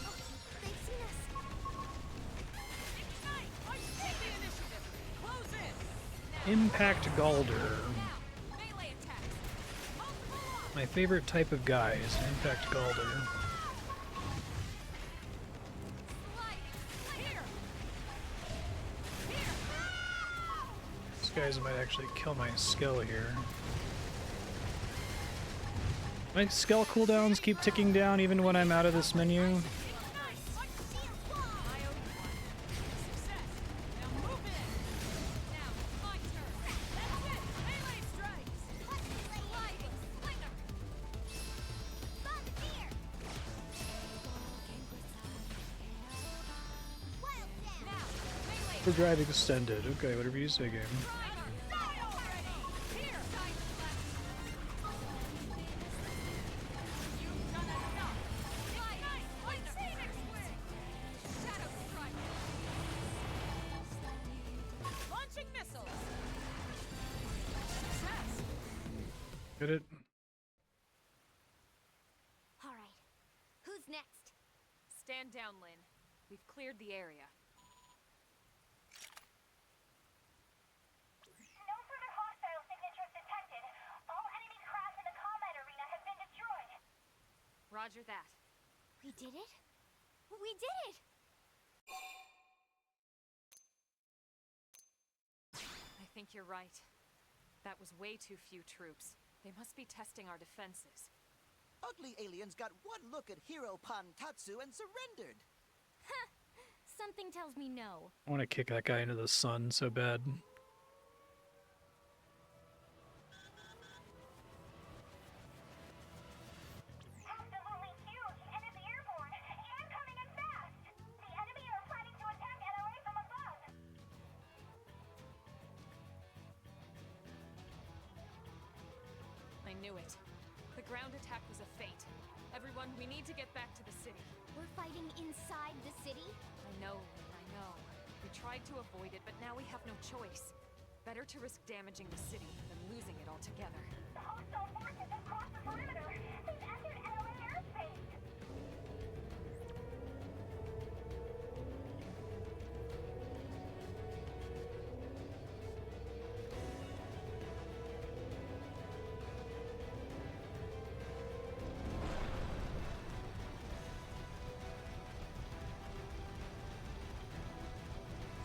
Oh, they've seen us. Ignite! Take the initiative. Close in. Impact Galder. Now, melee attacks. Multiple on. My favorite type of guy is an Impact Galder. Sliding. Here. These guys might actually kill my skill here. My skill cooldowns keep ticking down even when I'm out of this menu. Overdrive extended. Okay, whatever you say, game. Launching missiles. Get it? All right. Who's next? Stand down, Lynn. We've cleared the area. No further hostile signatures detected. All enemy craft in the combat arena have been destroyed. Roger that. We did it? We did it! think you're right. That was way too few troops. They must be testing our defenses. Ugly aliens got one look at Hero Pantatsu and surrendered. Something tells me no. I want to kick that guy into the sun so bad. Absolutely huge, and it's airborne, and coming in fast. The enemy are planning to attack LOA from above. I knew it. The ground attack was a feint. Everyone, we need to get back to the city. We're fighting inside the city? I know. We tried to avoid it, but now we have no choice. Better to risk damaging the city than losing it altogether. The hostile forces have crossed the perimeter. They've entered LOA airspace.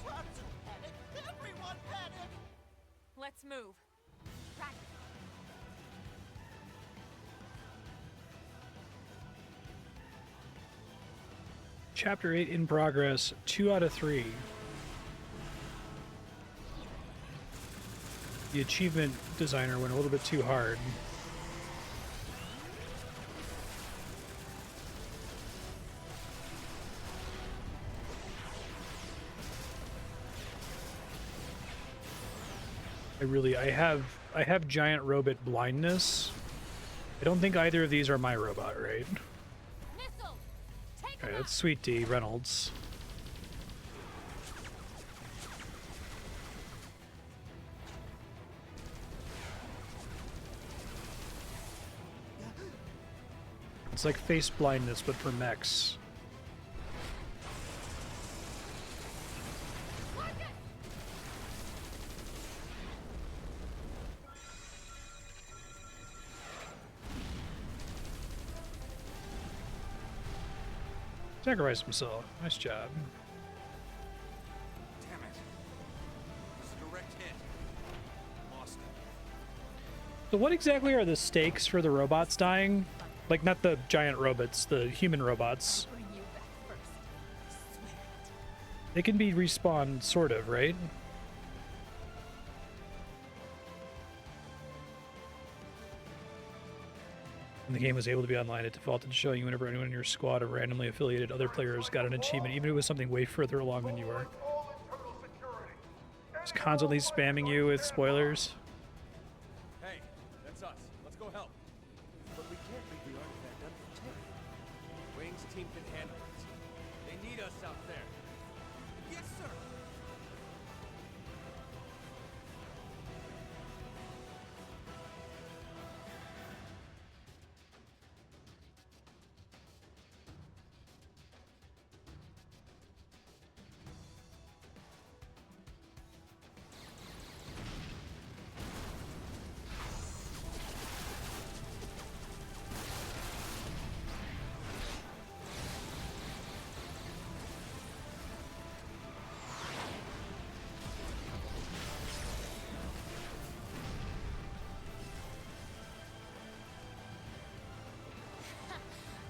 Tatsu panic! Everyone panic! Let's move. Right. Chapter 8 in progress, 2 out of 3. The achievement designer went a little bit too hard. I have giant robot blindness. I don't think either of these are my robot, right? Missile! Take Alright, them that's Sweet D Reynolds. It's like face blindness, but for mechs. Sacrifice himself. Nice job. Damn it. It's a direct hit. Lost it. So what exactly are the stakes for the robots dying? Like, not the giant robots, the human robots. Bring you back first. Swear it. They can be respawned, sort of, right? When the game was able to be online, it defaulted to showing you whenever anyone in your squad of randomly affiliated other players got an achievement, even if it was something way further along than you were. All internal security. It's constantly spamming you with spoilers. Hey, that's us. Let's go help. But we can't leave the artifact unprotected. Wing's team can handle it. They need us out there. Yes, sir.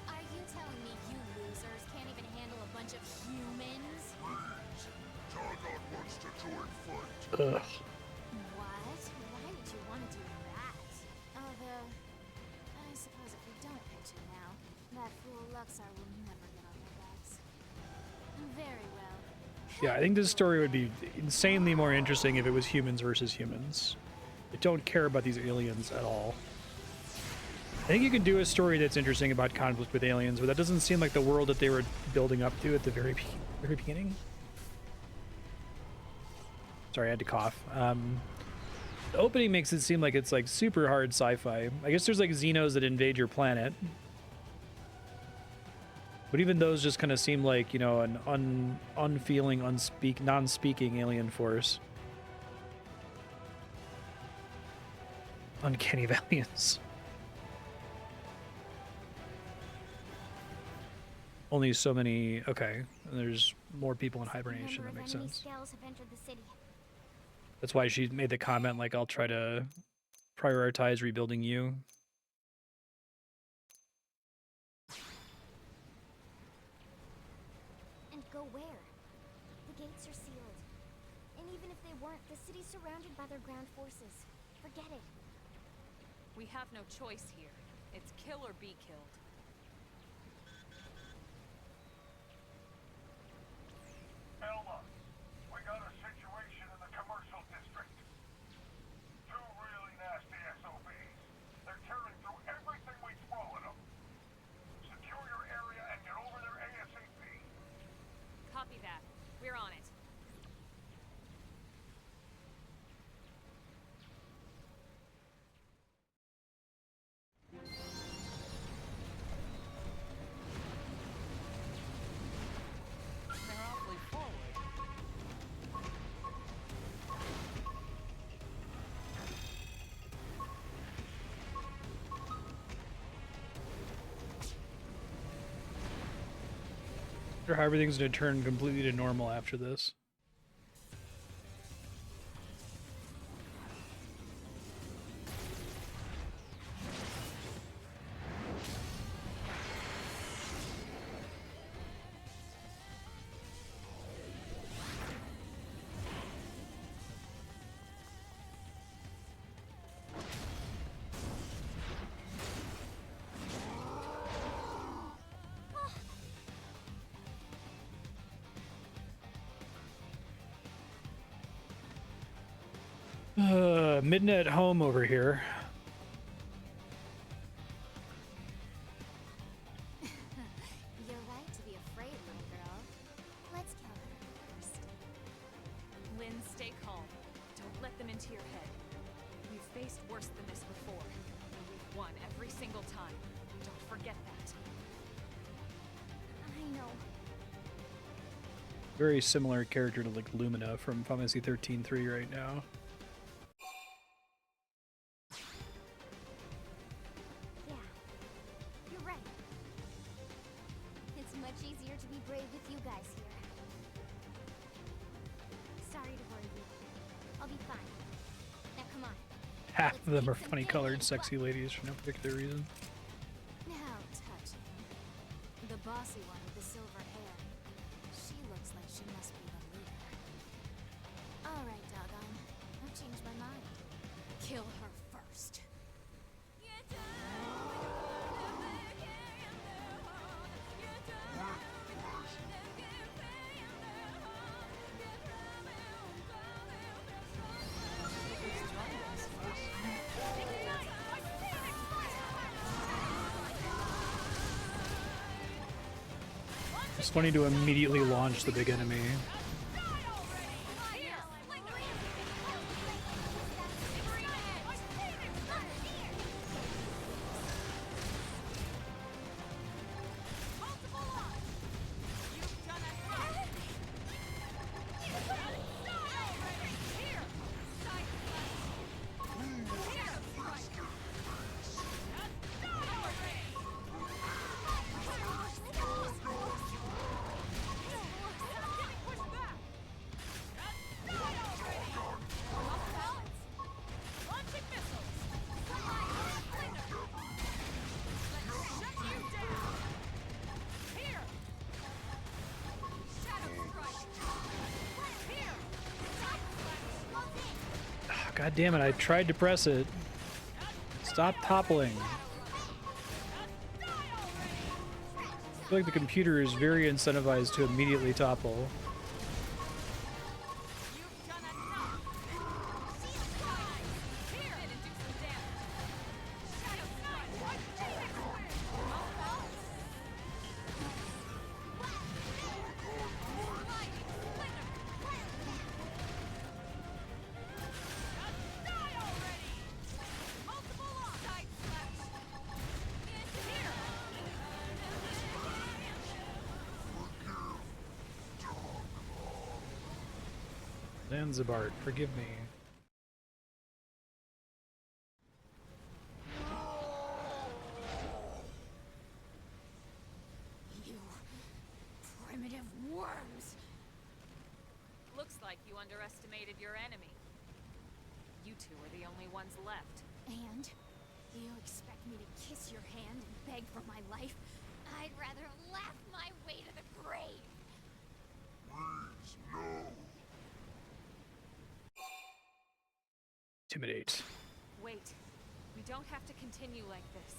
Are you telling me you losers can't even handle a bunch of humans? Targon wants to join fight. Ugh. What? Why would you want to do that? Although, I suppose if we don't pitch it now, that fool Luxar will never get on our backs. Very well. Yeah, I think this story would be insanely more interesting if it was humans versus humans. I don't care about these aliens at all. I think you can do a story that's interesting about conflict with aliens, but that doesn't seem like the world that they were building up to at the very beginning. Sorry, I had to cough. The opening makes it seem like it's like super hard sci-fi. I guess there's like Xenos that invade your planet. But even those just kind of seem like, you know, an unfeeling, non-speaking alien force. Uncanny Valiance. Only so many. Okay, there's more people in hibernation. Number That of makes enemy sense. scales have entered the city. That's why she made the comment, like, I'll try to prioritize rebuilding you. And go where? The gates are sealed. And even if they weren't, the city's surrounded by their ground forces. Forget it. We have no choice here. It's kill or be killed. Elma, we got a situation in the commercial district. Two really nasty SOBs. They're tearing through everything we throw at them. Secure your area and get over there ASAP. Copy that. We're on it. They're awfully forward. Or how everything's gonna turn completely to normal after this. Midnight home over here. You're right to be afraid, little girl. Let's kill her first. Lynn, stay calm. Don't let them into your head. We've faced worse than this before. And we've won every single time. Don't forget that. I know. Very similar character to like Lumina from Final Fantasy 13-3 right now. Yeah. You're right. It's much easier to be brave with you guys here. Sorry to worry you. I'll be fine. Now come on. Half of them are funny colored sexy ladies for no particular reason. Now touching. The bossy one with the silver hair. She looks like she must be the leader. Alright, doggone. I've changed my mind. Kill her first. It's funny to immediately launch the big enemy. God damn it, I tried to press it. Stop toppling. I feel like the computer is very incentivized to immediately topple. Zanzibar, forgive me. You primitive worms! Looks like you underestimated your enemy. you two are the only ones left. And? You expect me to kiss your hand and beg for my life? I'd rather laugh my way to the grave! Please, no. Intimidate. Wait. We don't have to continue like this.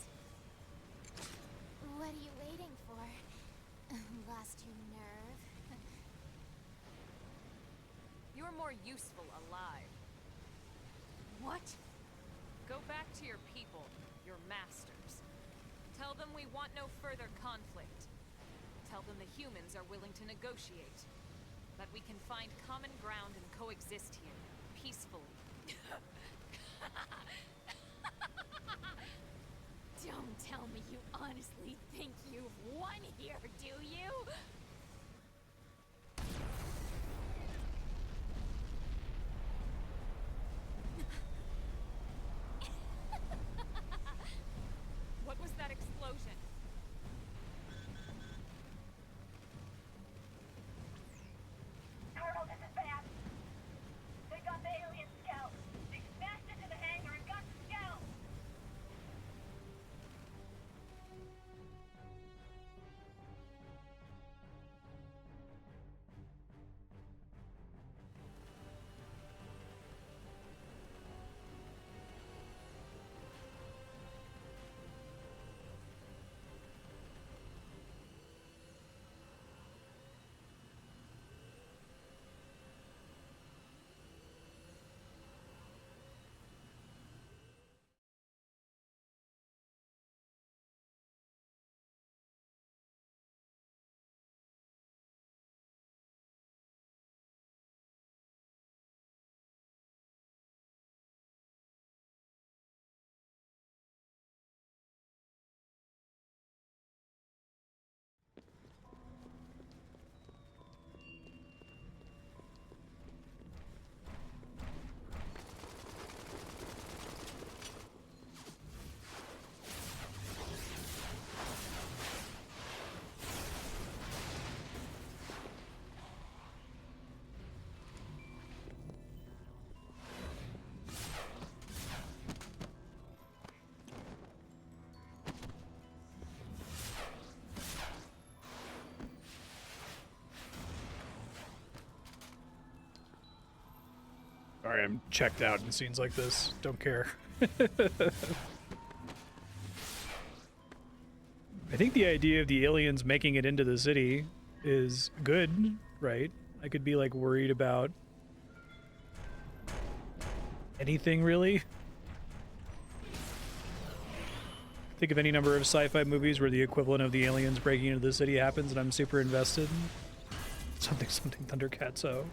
What are you waiting for? Lost your nerve? You're more useful alive. What? Go back to your people, your masters. Tell them we want no further conflict. Tell them the humans are willing to negotiate. That we can find common ground and coexist here, peacefully. Don't tell me you honestly think you've won here, do you? What was that explosion? Colonel, this is bad. They got the alien scout. They smashed into the hangar and got the scout. Alright, I'm checked out in scenes like this. Don't care. I think the idea of the aliens making it into the city is good, right? I could be like worried about anything really. Think of any number of sci-fi movies where the equivalent of the aliens breaking into the city happens and I'm super invested. Something Thundercats, so.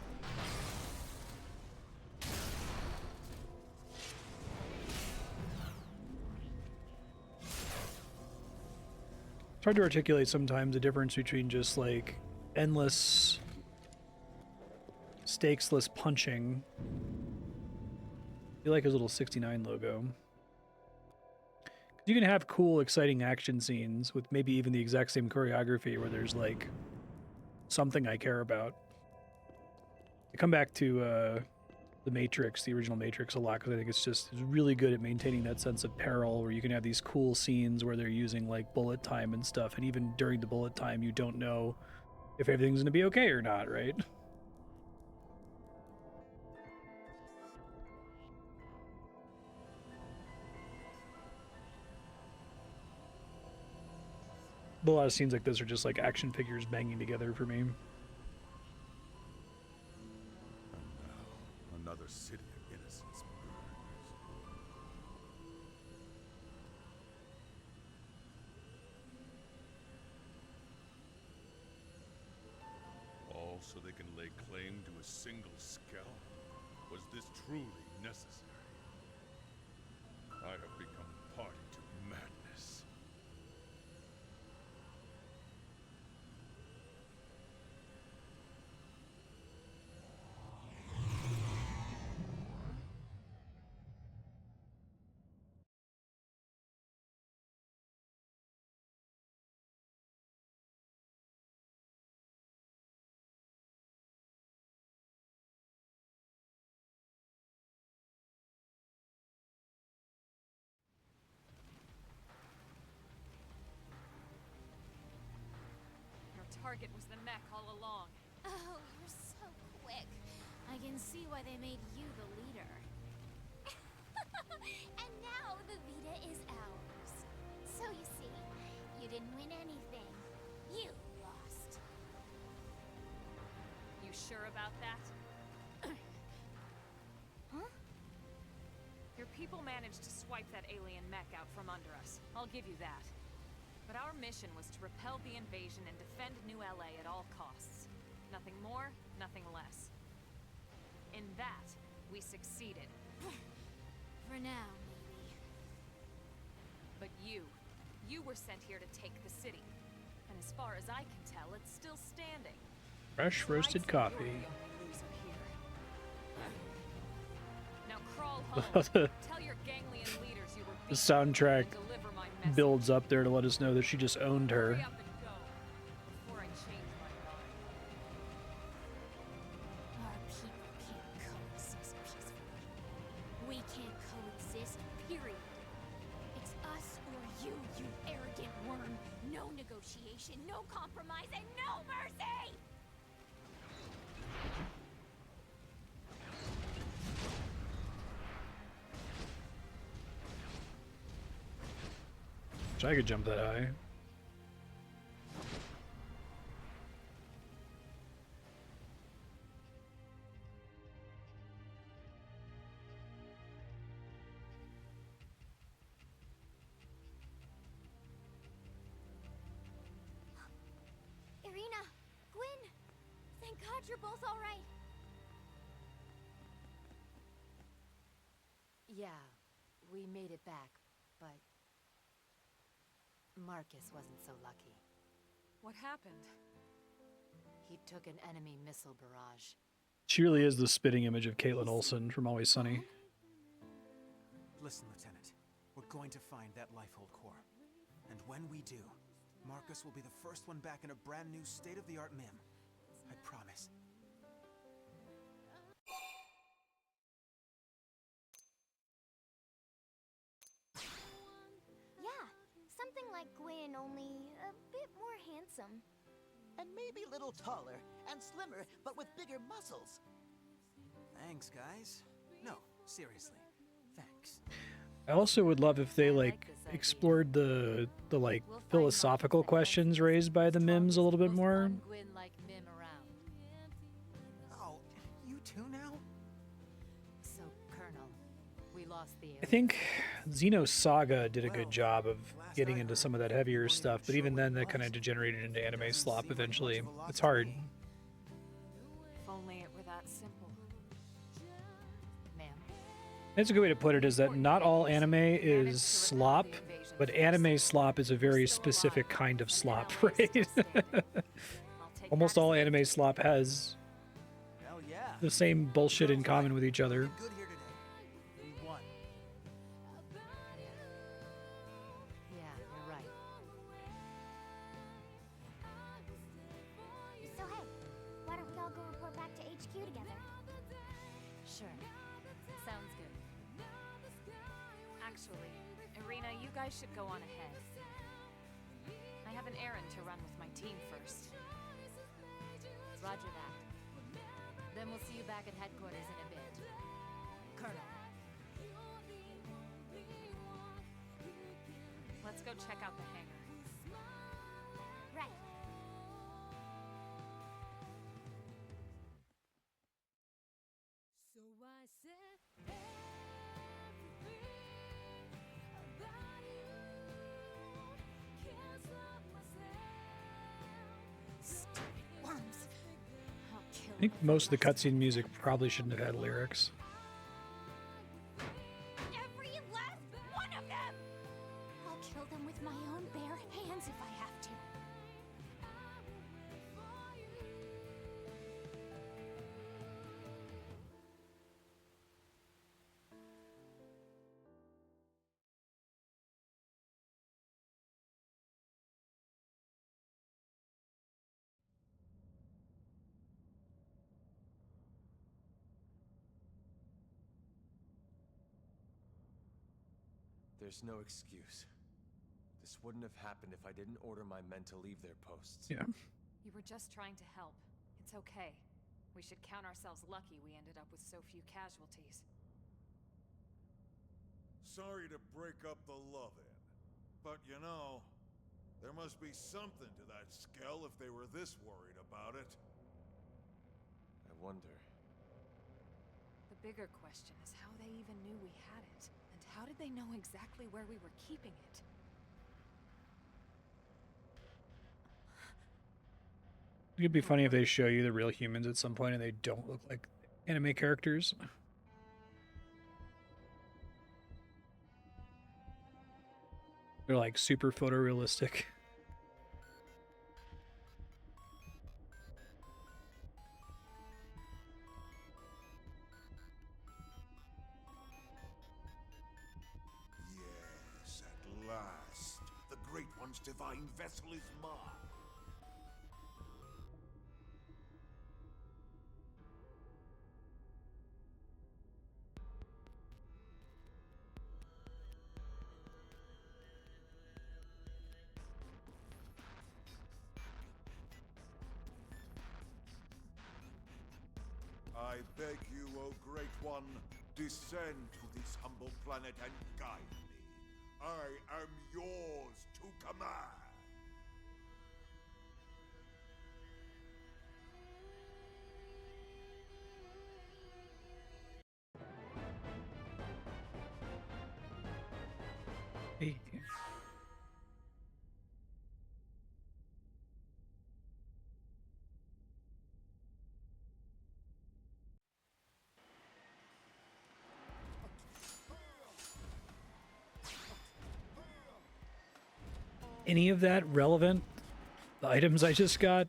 It's hard to articulate sometimes the difference between just like endless, stakesless punching. I like his little 69 logo. You can have cool, exciting action scenes with maybe even the exact same choreography where there's like something I care about. I come back to the Matrix, the original Matrix, a lot because I think it's really good at maintaining that sense of peril where you can have these cool scenes where they're using like bullet time and stuff, and even during the bullet time you don't know if everything's going to be okay or not, right? But a lot of scenes like this are just like action figures banging together for me. And now, another city of innocence burns. All so they can lay claim to a single scalp? Was this truly necessary? I have become party to madness. target was the mech all along. Oh, you're so quick. I can see why they made you the leader. And now the Vita is ours. So you see, you didn't win anything. You lost. You sure about that? Huh? Your people managed to swipe that alien mech out from under us. I'll give you that. But our mission was to repel the invasion and defend New LA at all costs. Nothing more, nothing less. In that, we succeeded. For now, maybe. But you were sent here to take the city. And as far as I can tell, it's still standing. Fresh roasted I'd say you're coffee. the only loser here. Now crawl home. Tell your ganglion leaders you were The beaten soundtrack and deliver my message. builds up there to let us know that she just owned her. Hurry up and go before I change my mind. Our people can't coexist peacefully. We can't coexist, period. It's us or you arrogant worm. No negotiation, no compromise, and no mercy! Wish I could jump that high. Irina, Gwyn, thank God you're both all right. Yeah, we made it back, but Marcus wasn't so lucky. What happened? He took an enemy missile barrage. She really is the spitting image of Caitlin Olsen from Always Sunny. Listen, Lieutenant. We're going to find that Lifehold core. And when we do, Marcus will be the first one back in a brand new state-of-the-art MIM. I promise. Yeah, something like Gwyn, only a bit more handsome. And maybe a little taller and slimmer, but with bigger muscles. Thanks, guys. No, seriously. Thanks. I also would love if they like explored the like philosophical questions raised by the MIMs a little bit more. Gwyn like Mim around. Oh, you too now? So, Colonel, we lost the I think Xeno Saga did a good job of getting into some of that heavier stuff, but even then that kind of degenerated into anime slop eventually. It's hard. If only it were that simple. Ma'am. That's a good way to put it, is that not all anime is slop, but anime slop is a very specific kind of slop, right? Almost all anime slop has Hell yeah. the same bullshit in common with each other. Good here today. We won. Yeah, you're right. So hey, why don't we all go report back to HQ together? Sure. Sounds good. Actually, Irina, you guys should go on ahead. I have an errand to run with my team first. Roger that. Then we'll see you back at headquarters in a bit. Colonel. Let's go check out the hangar. Right. So I said everything about you. Can't stop myself. Worms. I'll kill I think most of the cutscene music probably shouldn't have had lyrics. every last one of them! I'll kill them with my own bare hands if I have to. There's no excuse. This wouldn't have happened if I didn't order my men to leave their posts. Yeah. You were just trying to help. It's okay. We should count ourselves lucky we ended up with so few casualties. Sorry to break up the love-in, but you know, there must be something to that skell if they were this worried about it. I wonder. The bigger question is how they even knew we had it, and how did they know exactly where we were keeping it? It'd be funny if they show you the real humans at some point and they don't look like anime characters. They're like super photorealistic. Yes, at last. The Great One's divine vessel is mine. I beg you, O Great One, descend to this humble planet and guide me. I am yours to command. Hey. Any of that relevant? The items I just got?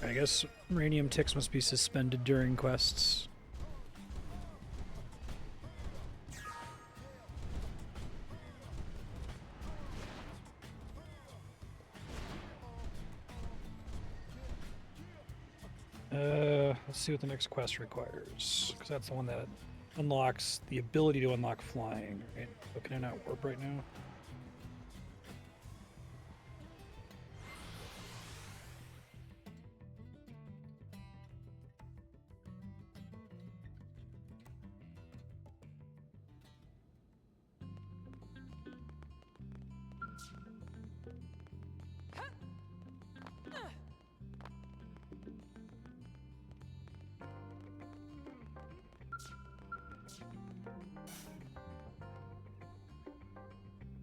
I guess radium ticks must be suspended during quests. Let's see what the next quest requires, because that's the one that unlocks the ability to unlock flying, right? So can I not warp right now?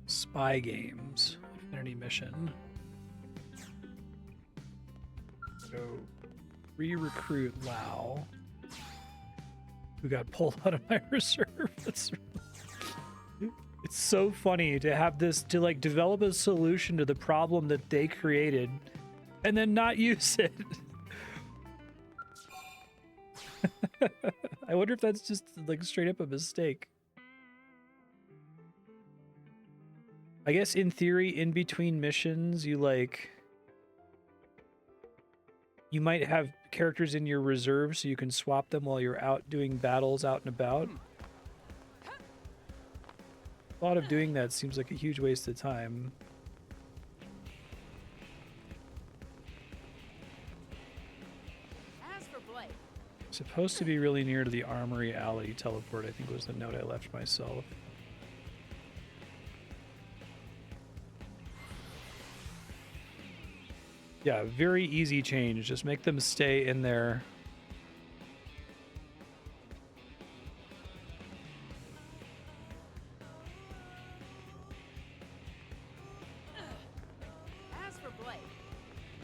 Spy games, Affinity mission. So, re-recruit Lao, who got pulled out of my reserve. It's so funny to have this, to like develop a solution to the problem that they created and then not use it. I wonder if that's just like straight up a mistake. I guess in theory, in between missions, you might have characters in your reserve so you can swap them while you're out doing battles out and about. The thought of doing that seems like a huge waste of time. As for Blake, Supposed to be really near to the Armory Alley teleport, I think was the note I left myself. Yeah, very easy change. Just make them stay in there. as for Blake,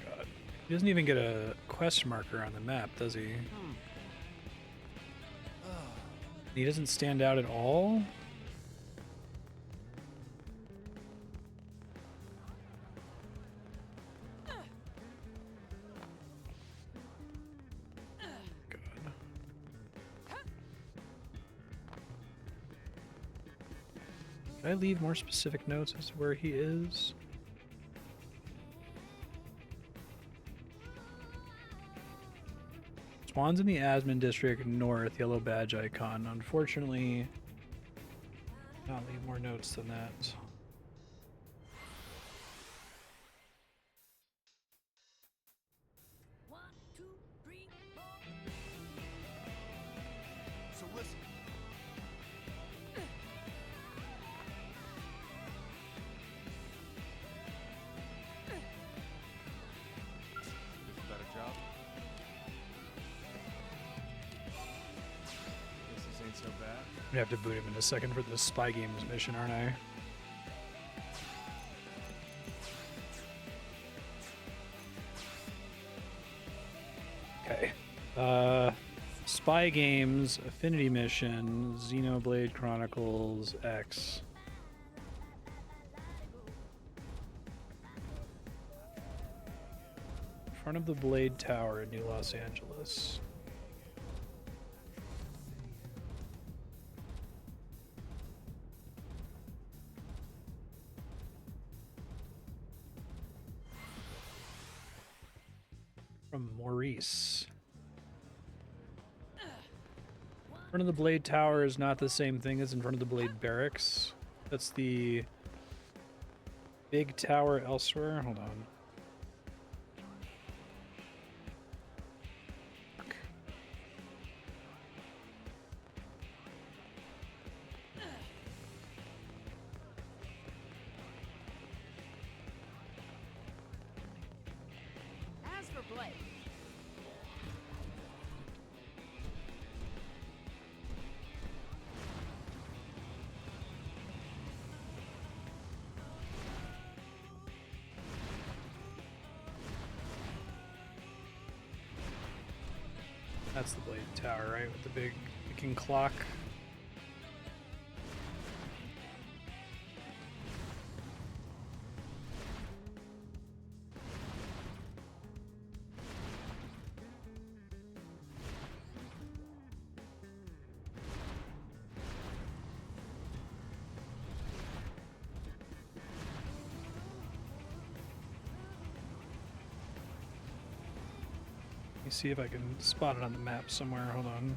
God. He doesn't even get a quest marker on the map, does he? He doesn't stand out at all? Can I leave more specific notes as to where he is? Swan's in the Asmund district north, yellow badge icon. Unfortunately, Not leave more notes than that. So listen. This a better job? Guess this ain't so bad. I'm gonna have to boot him in a second for this spy games mission, aren't I? Okay. Spy games, affinity mission, Xenoblade Chronicles X. In front of the Blade Tower in New Los Angeles. From Maurice. In front of the Blade Tower is not the same thing as in front of the Blade Barracks. That's the big tower elsewhere. Hold on. As for Blake, That's the Blade Tower, right? With the big ticking clock. Let me see if I can spot it on the map somewhere. Hold on.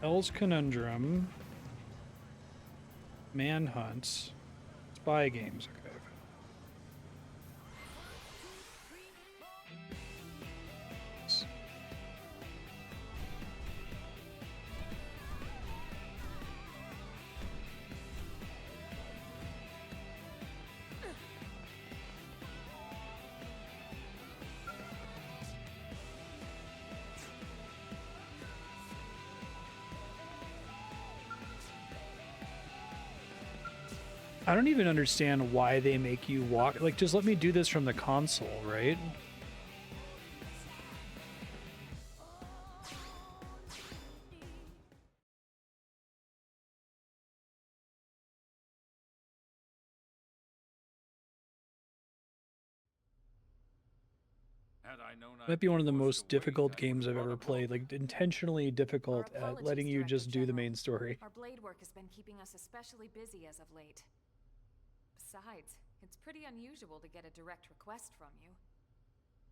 Hell's Conundrum. Manhunt. Spy games. Okay. I don't even understand why they make you walk. Like, just let me do this from the console, right? Had I known Might be one of the most difficult games I've ever played. Like, intentionally difficult Our at letting apologies, you just Director do the General. main story. Our blade work has been keeping us especially busy as of late. Besides, it's pretty unusual to get a direct request from you.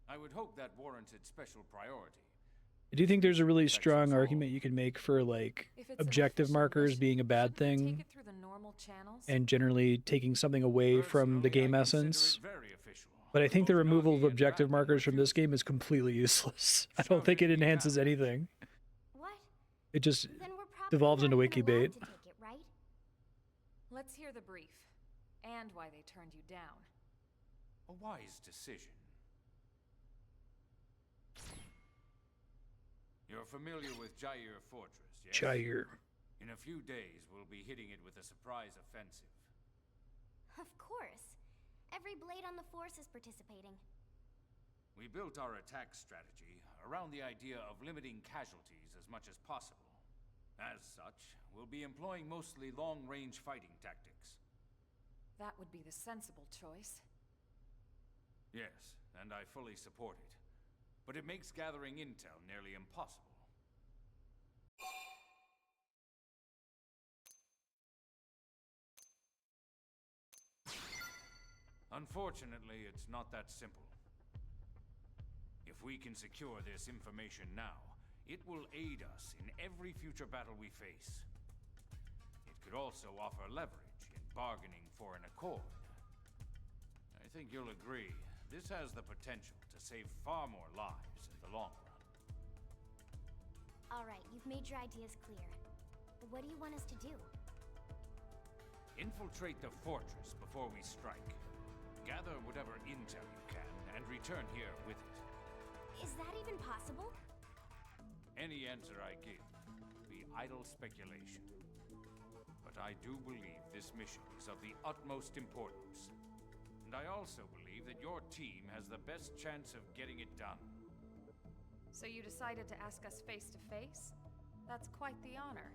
I would hope that warranted special priority. I do think there's a really strong argument you can make for, like, If it's an objective official markers mission, being a bad shouldn't we take thing it through the normal channels? and generally taking something away from the Personally, I game consider it essence. very official. But I think the Both removal of Nagi and objective Ratman markers from this refused. game is completely useless. I So don't think did it we enhances now. anything. What? It just Then we're probably devolves not into even wiki allowed bait. to take it, right? Let's hear the brief, and why they turned you down. A wise decision. You're familiar with Jair Fortress, yes? Jair. In a few days, we'll be hitting it with a surprise offensive. Of course. Every blade on the force is participating. We built our attack strategy around the idea of limiting casualties as much as possible. As such, we'll be employing mostly long-range fighting tactics. That would be the sensible choice. Yes, and I fully support it. But it makes gathering intel nearly impossible. Unfortunately, it's not that simple. If we can secure this information now, It will aid us in every future battle we face. It could also offer leverage in bargaining for an accord. I think you'll agree, this has the potential to save far more lives in the long run. Alright, you've made your ideas clear. What do you want us to do? Infiltrate the fortress before we strike. Gather whatever intel you can, and return here with it. Is that even possible? Any answer I give will be idle speculation. But I do believe this mission is of the utmost importance. And I also believe that your team has the best chance of getting it done. So you decided to ask us face to face? That's quite the honor.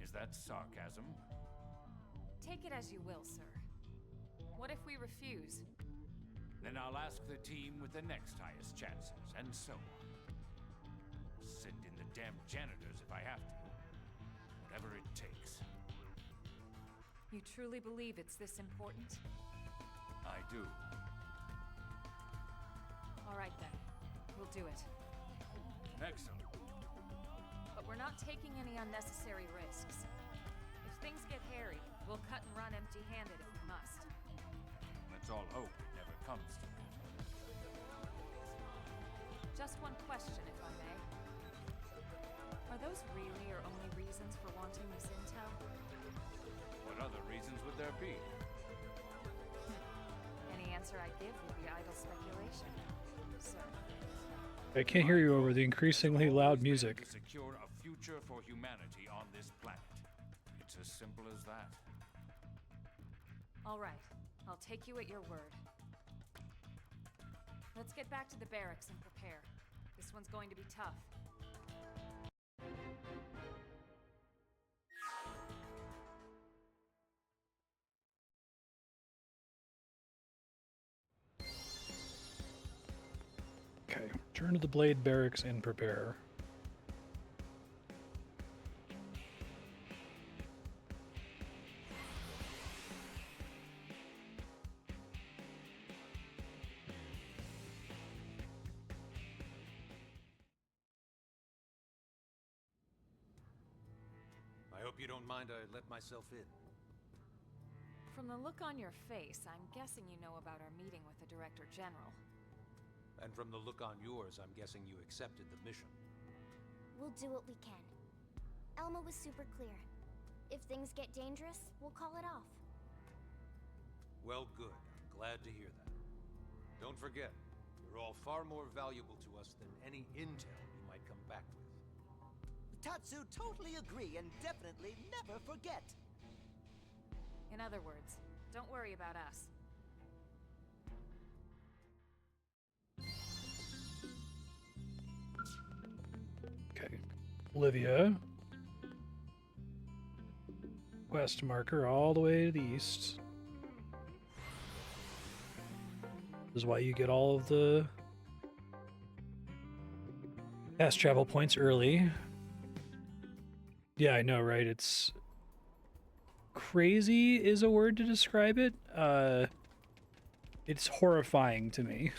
Is that sarcasm? Take it as you will, sir. What if we refuse? Then I'll ask the team with the next highest chances, and so on. Send in the damn janitors if I have to. Whatever it takes. You truly believe it's this important? I do. All right then. We'll do it. Excellent. But we're not taking any unnecessary risks. If things get hairy, we'll cut and run empty-handed if we must. Let's all hope it never comes to that. Just one question, if I may. Are those really your only reasons for wanting this intel? What other reasons would there be? Any answer I give will be idle speculation, sir. I can't hear you over the increasingly loud music. To secure a future for humanity on this planet. It's as simple as that. All right. I'll take you at your word. Let's get back to the barracks and prepare. This one's going to be tough. Okay, return to the Blade Barracks and prepare. I hope you don't mind I let myself in. From the look on your face, I'm guessing you know about our meeting with the Director General. And from the look on yours, I'm guessing you accepted the mission. We'll do what we can. Elma was super clear. If things get dangerous, we'll call it off. Well, good. I'm glad to hear that. Don't forget, you're all far more valuable to us than any intel you might come back with. Tatsu totally agree and definitely never forget. In other words, don't worry about us. Okay. Olivia. West marker all the way to the east. This is why you get all of the fast travel points early. Yeah, I know, right? It's crazy is a word to describe it. It's horrifying to me.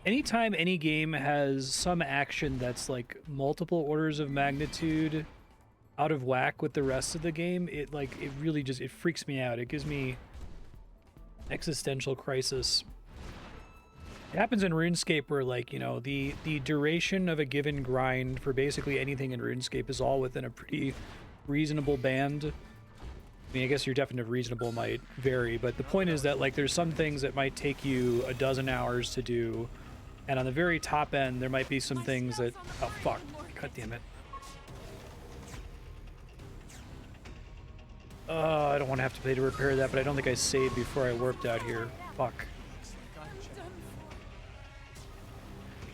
Anytime any game has some action that's like multiple orders of magnitude out of whack with the rest of the game, it really just, it freaks me out. It gives me existential crisis. It happens in RuneScape where, like, you know, the duration of a given grind for basically anything in RuneScape is all within a pretty reasonable band. I mean, I guess your definition of reasonable might vary, but the point is that, like, there's some things that might take you a dozen hours to do, and on the very top end, there might be some things that... Oh, fuck. God damn it. I don't want to have to pay to repair that, but I don't think I saved before I warped out here. Fuck.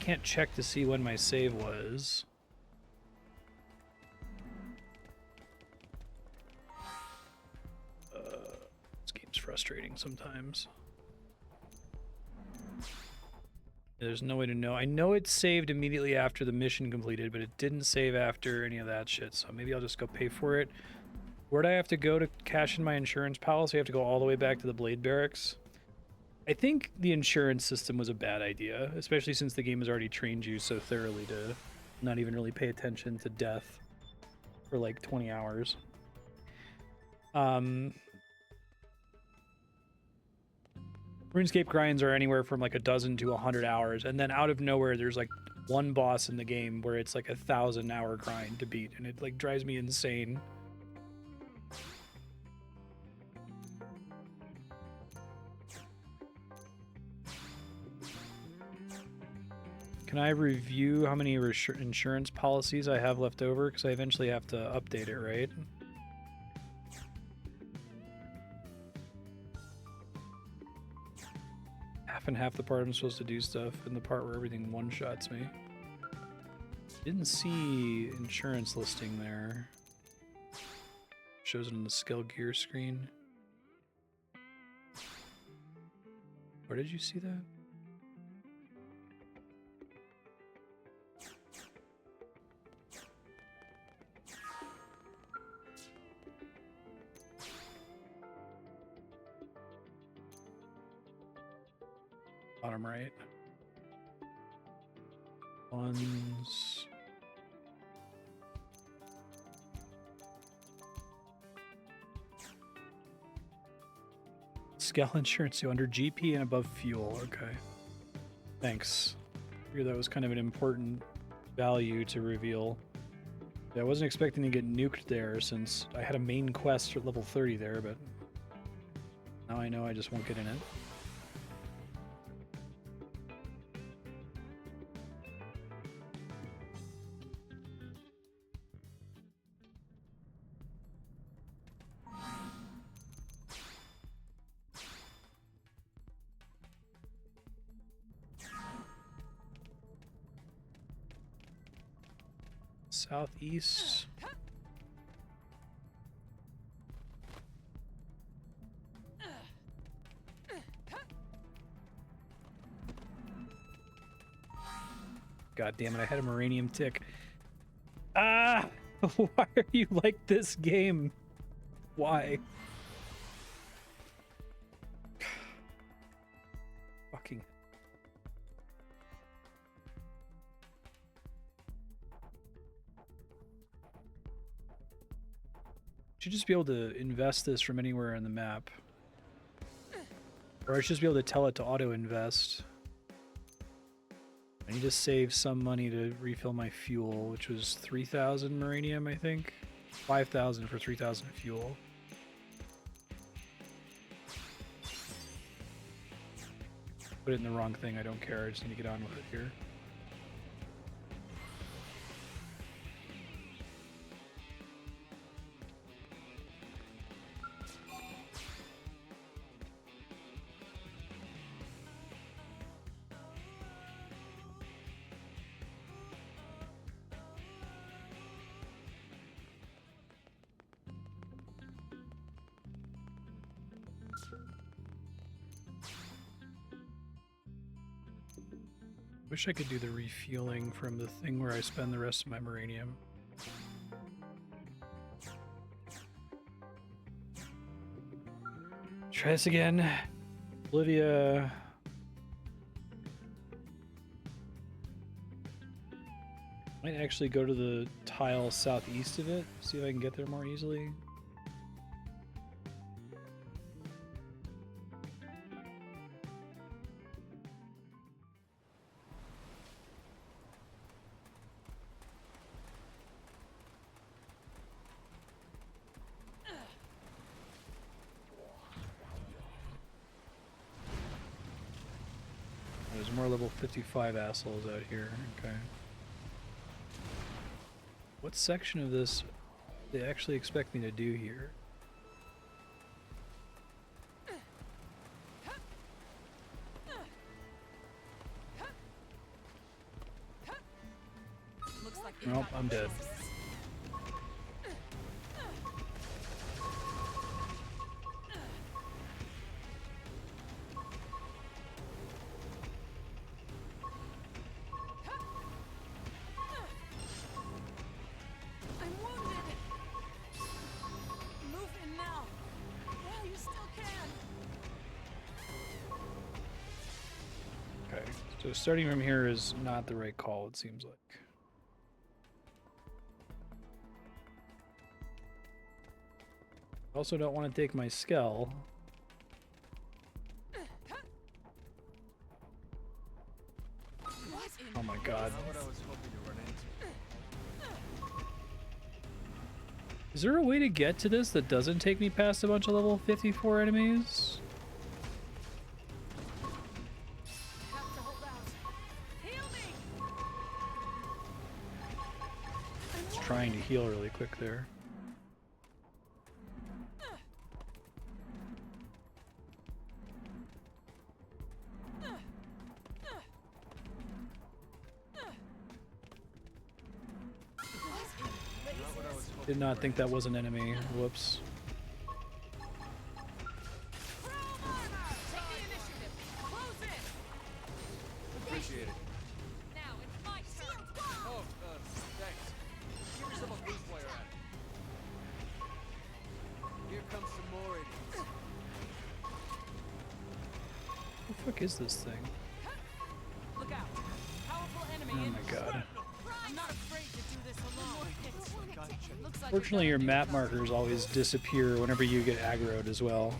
I can't check to see when my save was. This game's frustrating sometimes. There's no way to know. I know it saved immediately after the mission completed, but it didn't save after any of that shit, so maybe I'll just go pay for it. Where'd I have to go to cash in my insurance policy? I have to go all the way back to the Blade Barracks. I think the insurance system was a bad idea, especially since the game has already trained you so thoroughly to not even really pay attention to death for like 20 hours. RuneScape grinds are anywhere from like a dozen to 100 hours, and then out of nowhere there's like one boss in the game where it's like 1,000-hour grind to beat, and it like drives me insane. Can I review how many insurance policies I have left over? Because I eventually have to update it, right? Half and half the part I'm supposed to do stuff, and the part where everything one-shots me. Didn't see insurance listing there. Shows it on the skill gear screen. Where did you see that? Bottom right. Ones. Scale insurance to under GP and above fuel. Okay. Thanks. I figured that was kind of an important value to reveal. Yeah, I wasn't expecting to get nuked there since I had a main quest at level 30 there, but now I know I just won't get in it. Southeast. God damn it, I had a Moranium tick. Ah! Why are you like this game? Why? Fucking. Should just be able to invest this from anywhere on the map. Or I should just be able to tell it to auto-invest. I need to save some money to refill my fuel, which was 3,000 Moranium, I think. 5,000 for 3,000 fuel. Put it in the wrong thing, I don't care, I just need to get on with it here. Wish I could do the refueling from the thing where I spend the rest of my Moranium. Try this again. Olivia. Might actually go to the tile southeast of it, see if I can get there more easily. There's more level 55 assholes out here. Okay. What section of this do they actually expect me to do here? Nope, I'm dead. So starting from here is not the right call, it seems like. Also don't want to take my Skell. Oh my god. Not what I was hoping to run into. Is there a way to get to this that doesn't take me past a bunch of level 54 enemies? Just trying to heal really quick there. Did not think that was an enemy. Whoops. Appreciate it. Now it's my turn. Oh, thanks. Give yourself a boost while you're at it. Here comes some more idiots. What the fuck is this thing? Look out. Powerful enemy Oh in my god. I'm not afraid to do this alone. Looks like Fortunately, your map markers always disappear whenever you get aggroed as well.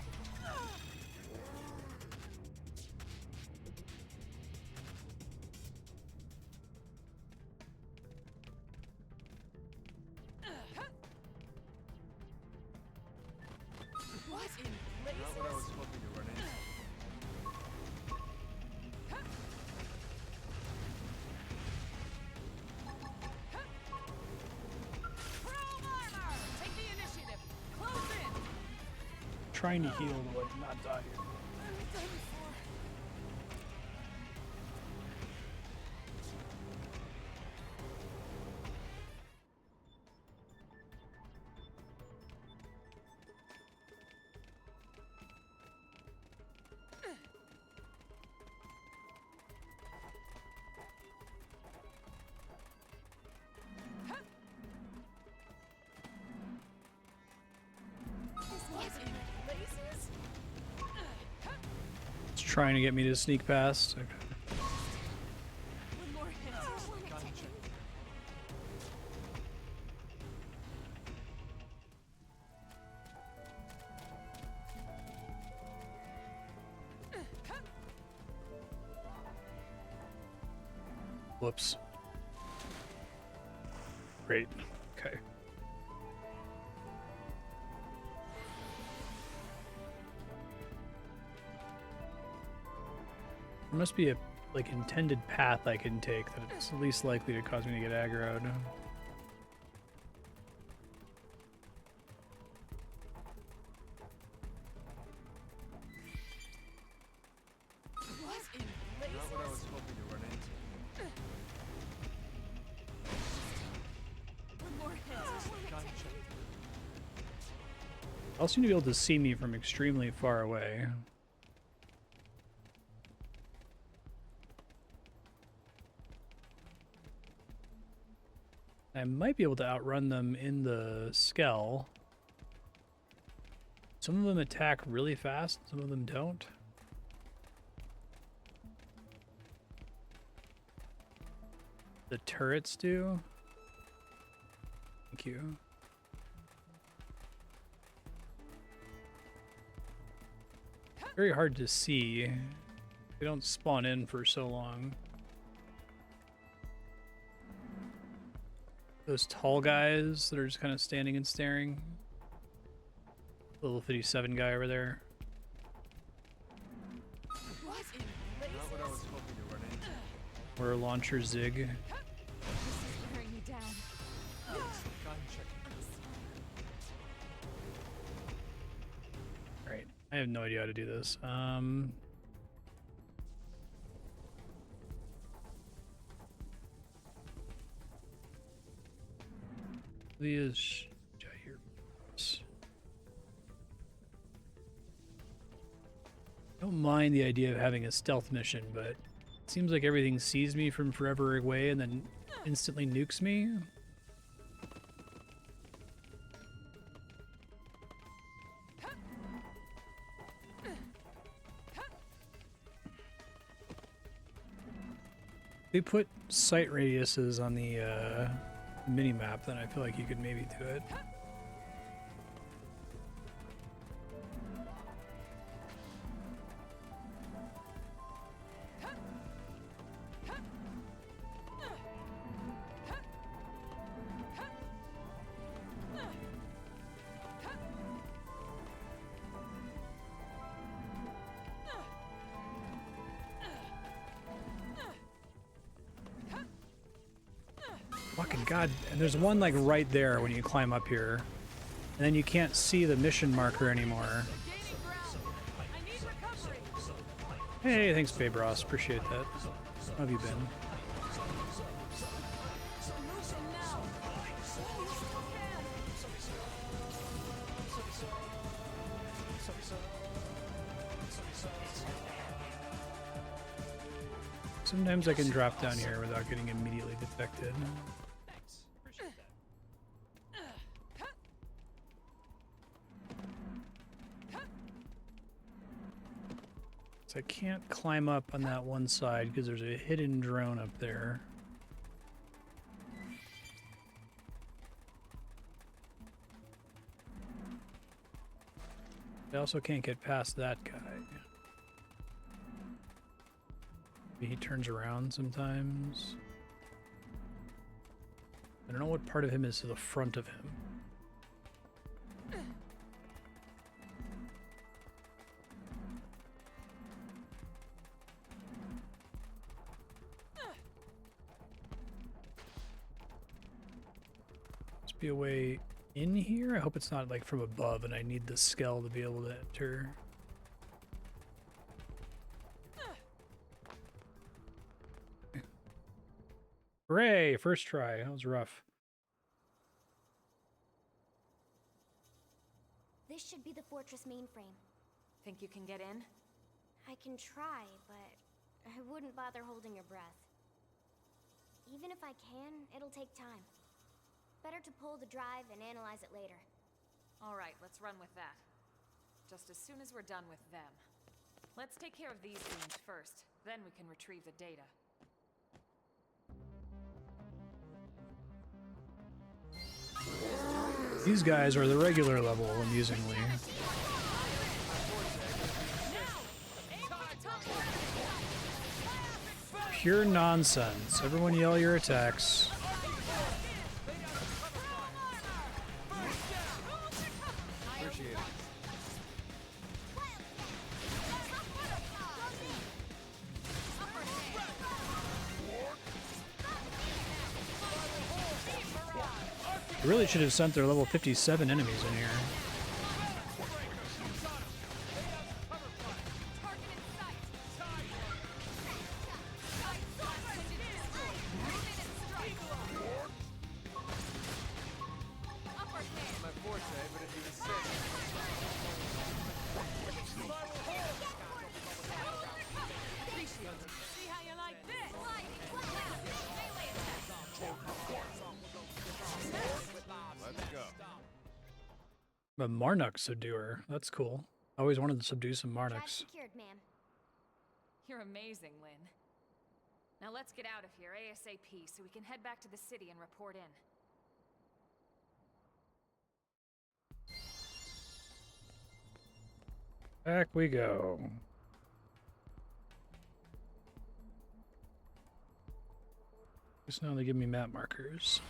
What in Not what I was hoping to run into. Take the initiative. Close in. Trying to heal to like not die. It's trying to get me to sneak past. Okay. One more hit. Whoops. Great. Okay. There must be a like intended path I can take that it's least likely to cause me to get aggroed. What in Not what I was hoping to run into. One more hit. They all seem to be able to see me from extremely far away. I might be able to outrun them in the Skell. Some of them attack really fast, some of them don't. The turrets do. Thank you. Very hard to see. They don't spawn in for so long. Those tall guys that are just kind of standing and staring. Little 57 guy over there. What in Not what I was hoping to run into. Or a launcher zig. This is wearing me down. Right. I have no idea how to do this. Leah's here. Don't mind the idea of having a stealth mission, but it seems like everything sees me from forever away and then instantly nukes me. They put sight radiuses on the mini map, then I feel like you could maybe do it. Fucking god, and there's one like right there when you climb up here. And then you can't see the mission marker anymore. Hey, thanks Babe Ross, appreciate that. How have you been? Sometimes I can drop down here without getting immediately detected. Thanks. Appreciate that. So I can't climb up on that one side because there's a hidden drone up there. I also can't get past that guy. Maybe he turns around sometimes. I don't know what part of him is to the front of him. Must be a way in here? I hope it's not like from above and I need the skull to be able to enter. Hooray! First try. That was rough. This should be the fortress mainframe. Think you can get in? I can try, but I wouldn't bother holding your breath. Even if I can, it'll take time. Better to pull the drive and analyze it later. All right, let's run with that. Just as soon as we're done with them. Let's take care of these beams first, then we can retrieve the data. These guys are the regular level, amusingly. Pure nonsense. Everyone yell your attacks. Appreciate it. They really should have sent their level 57 enemies in here. A Marnuk subduer. That's cool. I always wanted to subdue some Drive Marnuks. secured, ma'am. You're amazing, Lynn. Now let's get out of here ASAP so we can head back to the city and report in. Back we go. Just now they give me map markers.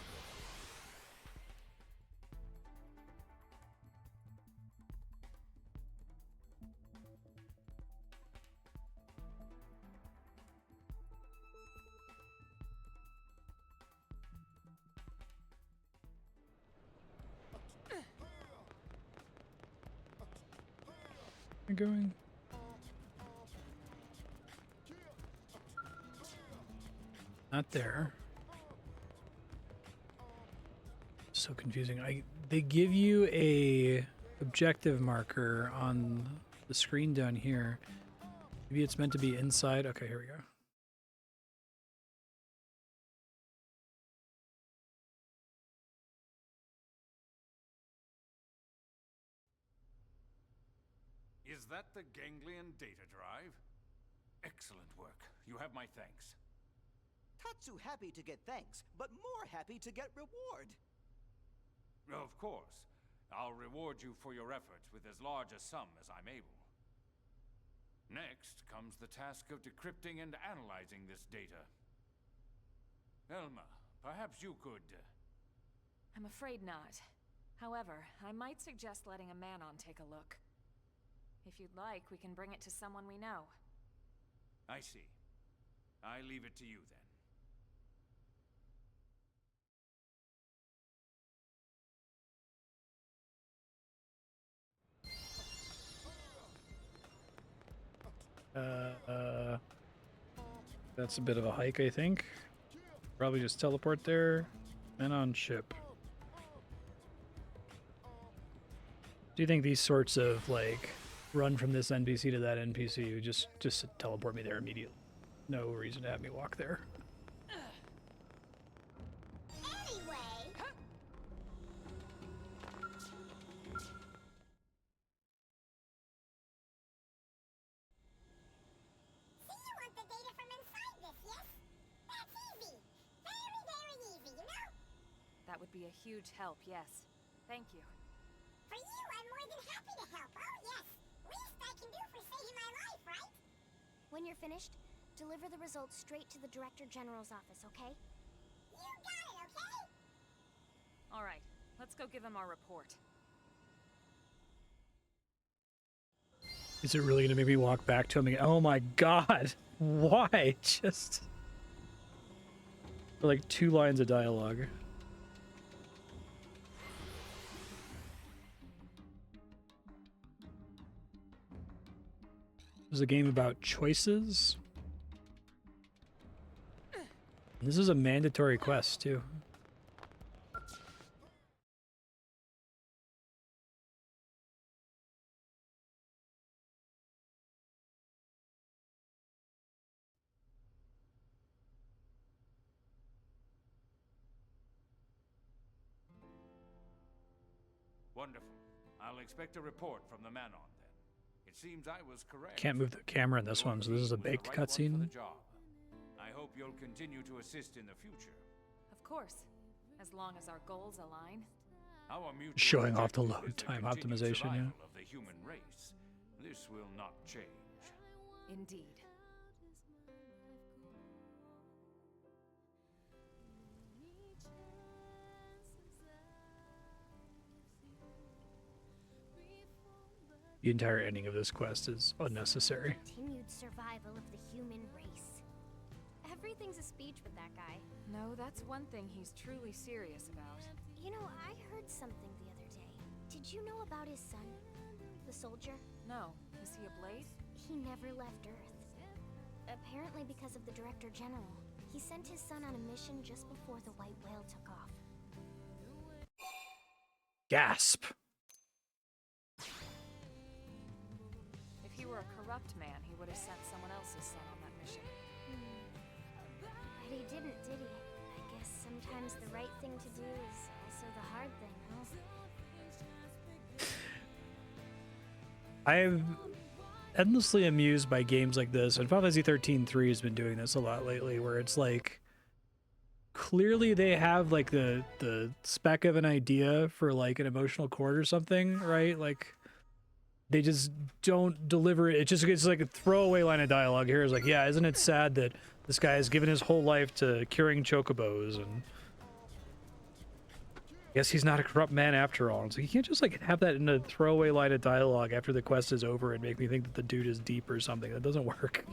Going. Not there. So confusing. They give you a objective marker on the screen down here. Maybe it's meant to be inside. Okay, here we go. Is that the ganglion data drive? Excellent work. You have my thanks. Tatsu happy to get thanks, but more happy to get reward. Of course. I'll reward you for your efforts with as large a sum as I'm able. Next comes the task of decrypting and analyzing this data. Elma, perhaps you could... I'm afraid not. However, I might suggest letting a Manon take a look. If you'd like, we can bring it to someone we know. I see. I leave it to you then. That's a bit of a hike, I think. Probably just teleport there and on ship. Do you think these sorts of like run from this NPC to that NPC would just teleport me there immediately? No reason to have me walk there. That would be a huge help, yes. Thank you. For you, I'm more than happy to help. Oh, yes. Least I can do for saving my life, right? When you're finished, deliver the results straight to the Director General's office, okay? You got it, okay? All right, let's go give him our report. Is it really gonna make me walk back to him again? Oh my god! Why? Just for like 2 lines of dialogue. This is a game about choices. This is a mandatory quest too. Wonderful. I'll expect a report from the Manon then. It seems I was correct. Can't move the camera in this one, so this is a baked cutscene. I hope you'll continue to assist in the future. Of course, as long as our goals align. Our mutual Showing off the objective load is the time continued optimization, survival yeah. of the human race. This will not change. Indeed. The entire ending of this quest is unnecessary. Continued survival of the human race. Everything's a speech with that guy. No, that's one thing he's truly serious about. You know, I heard something the other day. Did you know about his son? The soldier? No. Is he a Blade? He never left Earth. Apparently because of the Director General. He sent his son on a mission just before the White Whale took off. Gasp! If he were a corrupt man, he would have sent someone else's son on that mission. But he didn't, did he? I guess sometimes the right thing to do is also the hard thing, huh? I'm endlessly amused by games like this, and Final Fantasy 13-3 has been doing this a lot lately, where it's like clearly they have like the spec of an idea for like an emotional chord or something, right? Like they just don't deliver it. It's like a throwaway line of dialogue here. Is like, yeah, isn't it sad that this guy has given his whole life to curing chocobos, and I guess he's not a corrupt man after all. It's like, you can't just like have that in a throwaway line of dialogue after the quest is over and make me think that the dude is deep or something. That doesn't work.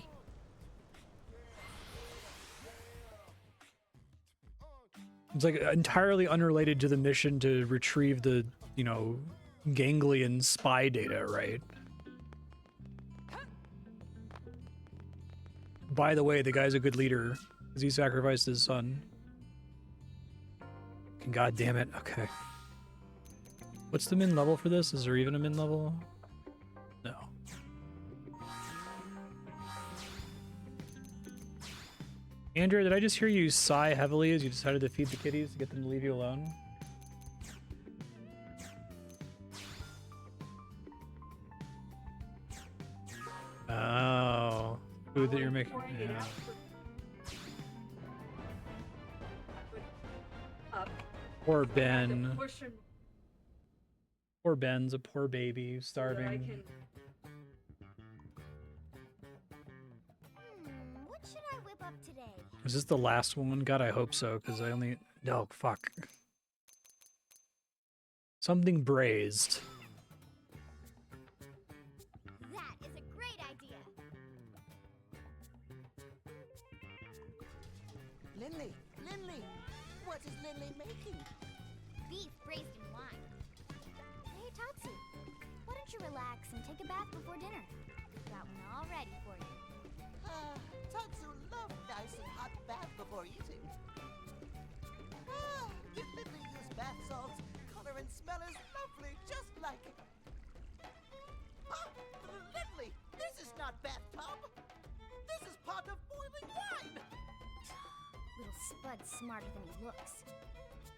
It's like entirely unrelated to the mission to retrieve the, you know, ganglion spy data, right? By the way, the guy's a good leader because he sacrificed his son. God damn it. Okay. What's the min level for this? Is there even a min level? No. Andrew, did I just hear you sigh heavily as you decided to feed the kitties to get them to leave you alone? Oh. Food that you're making. Yeah. Poor So I had to Ben. push him Poor Ben's a poor baby, so that I starving. can. What should I whip up today? Is this the last one? God, I hope so, because I only... No, fuck. Something braised. That is a great idea. Lindley, Lindley, what is Lindley making? Beef braised in wine. Hey, Tatsu, why don't you relax and take a bath before dinner? Got one all ready for you. Tatsu love nice and hot bath before eating. Did Lindley use bath salts? Color and smell is lovely, just like it. Lindley, this is not bathtub. This is pot of boiling wine. Little Spud's smarter than he looks.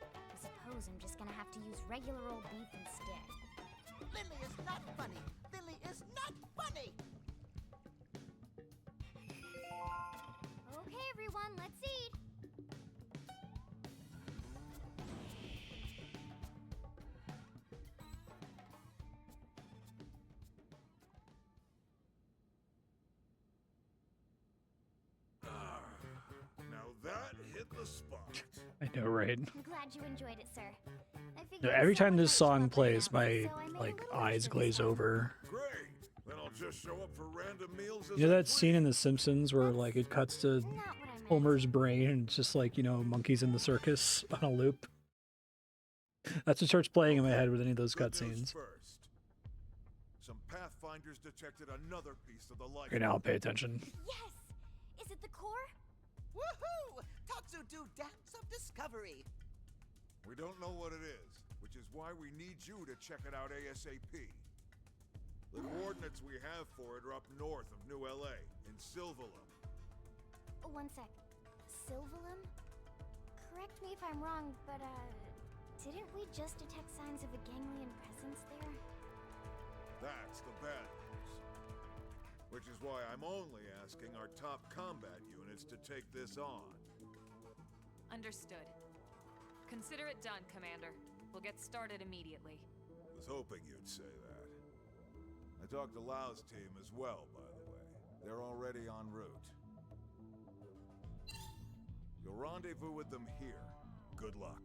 I suppose I'm just gonna have to use regular old beef instead. Lindley is not funny. Lindley is not funny. Okay, everyone, let's eat. Now that hit the spot. I know, right? I'm glad you enjoyed it, sir. I No, figured every so time much this fun song like plays, that, my, so I made a like, little eyes extra glaze this time. over. Great. Then I'll just show up for random meals as You know I that scene in The Simpsons where, like, it cuts to Not what I meant. Homer's brain and it's just like, you know, monkeys in the circus on a loop? That's what starts playing in my head with any of those Good news cutscenes. first. Some pathfinders detected another piece of the life. Okay, now I'll pay attention. Yes! Is it the core? Woohoo! Tatsu do dance of discovery. We don't know what it is, which is why we need you to check it out ASAP. The coordinates we have for it are up north of New LA, in Silvalum. One sec. Silvalum? Correct me if I'm wrong, but, didn't we just detect signs of a ganglion presence there? That's the bad news. Which is why I'm only asking our top combat units to take this on. Understood. Consider it done, Commander. We'll get started immediately. Was hoping you'd say that. I talked to Lau's team as well, by the way. They're already en route. You'll rendezvous with them here. Good luck.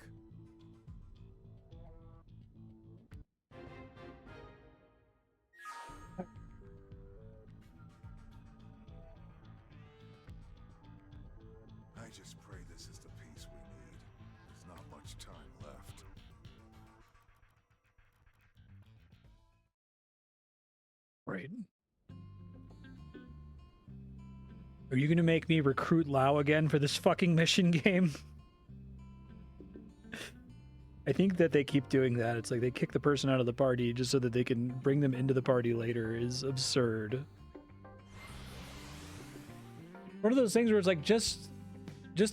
I just pray this is the peace we need. There's not much time left. Right. Are you gonna make me recruit Lau again for this fucking mission game? I think that they keep doing that. It's like they kick the person out of the party just so that they can bring them into the party later is absurd. One of those things where it's like just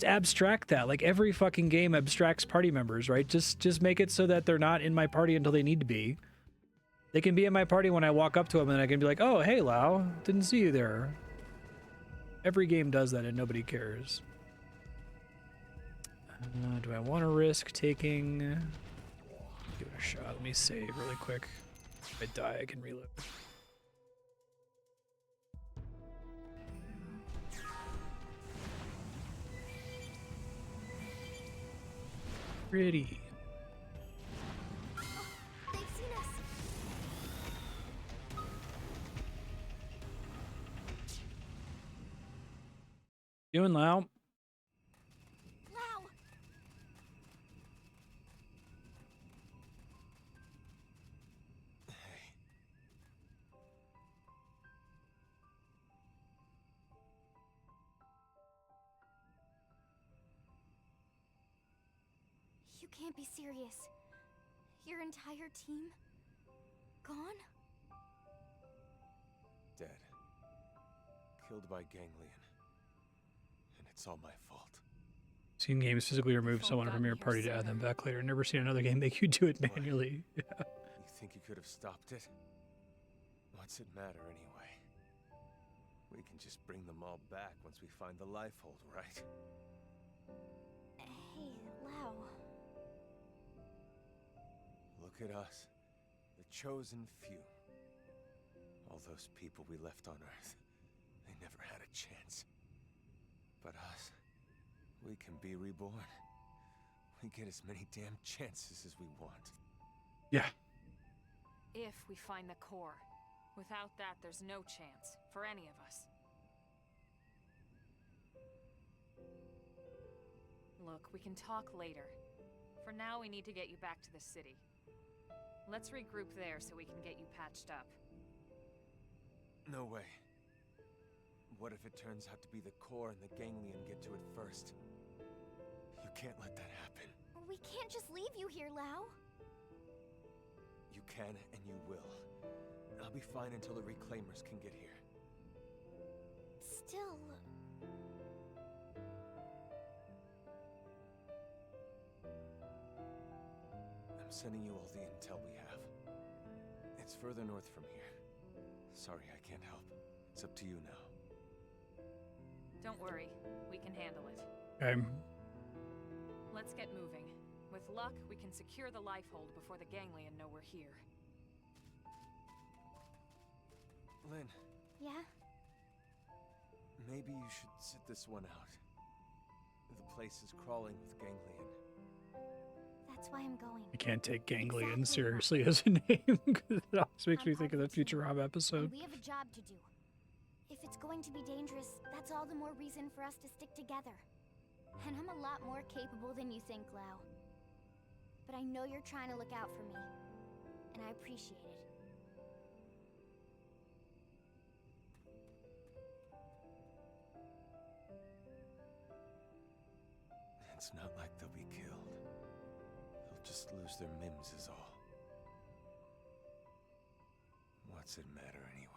abstract that. Like every fucking game abstracts party members, right? Just make it so that they're not in my party until they need to be. They can be in my party when I walk up to them and I can be like, "Oh, hey Lau, didn't see you there." Every game does that and nobody cares. Do I want to risk taking... Give it a shot. Let me save really quick. If I die, I can reload. Pretty. They've seen us. Doing Lau? Wow. You can't be serious. Your entire team? Gone? Dead. Killed by ganglion. And it's all my fault. Seen games physically remove someone from your party to add them back later. Never seen another game make you do it manually. Yeah. You think you could have stopped it? What's it matter anyway? We can just bring them all back once we find the lifehold, right? Hey, Lau. Look at us, the chosen few. All those people we left on Earth, they never had a chance. But us, we can be reborn. We get as many damn chances as we want. Yeah. If we find the core. Without that, there's no chance for any of us. Look, we can talk later. For now, we need to get you back to the city. Let's regroup there so we can get you patched up. No way. What if it turns out to be the core and the ganglion get to it first? You can't let that happen. We can't just leave you here, Lau. You can and you will. I'll be fine until the Reclaimers can get here. Still... I'm sending you all the intel we have. It's further north from here. Sorry, I can't help. It's up to you now. Don't worry, we can handle it. Okay. Let's get moving. With luck, we can secure the lifehold before the ganglion know we're here. Lynn. Yeah? Maybe you should sit this one out. The place is crawling with ganglion. That's why I'm going. I can't take ganglion seriously as a name because it always makes me think of that Futurama episode. And we have a job to do. If it's going to be dangerous, that's all the more reason for us to stick together. And I'm a lot more capable than you think, Lau. But I know you're trying to look out for me. And I appreciate it. It's not like they'll be killed. They'll just lose their mims is all. What's it matter anyway?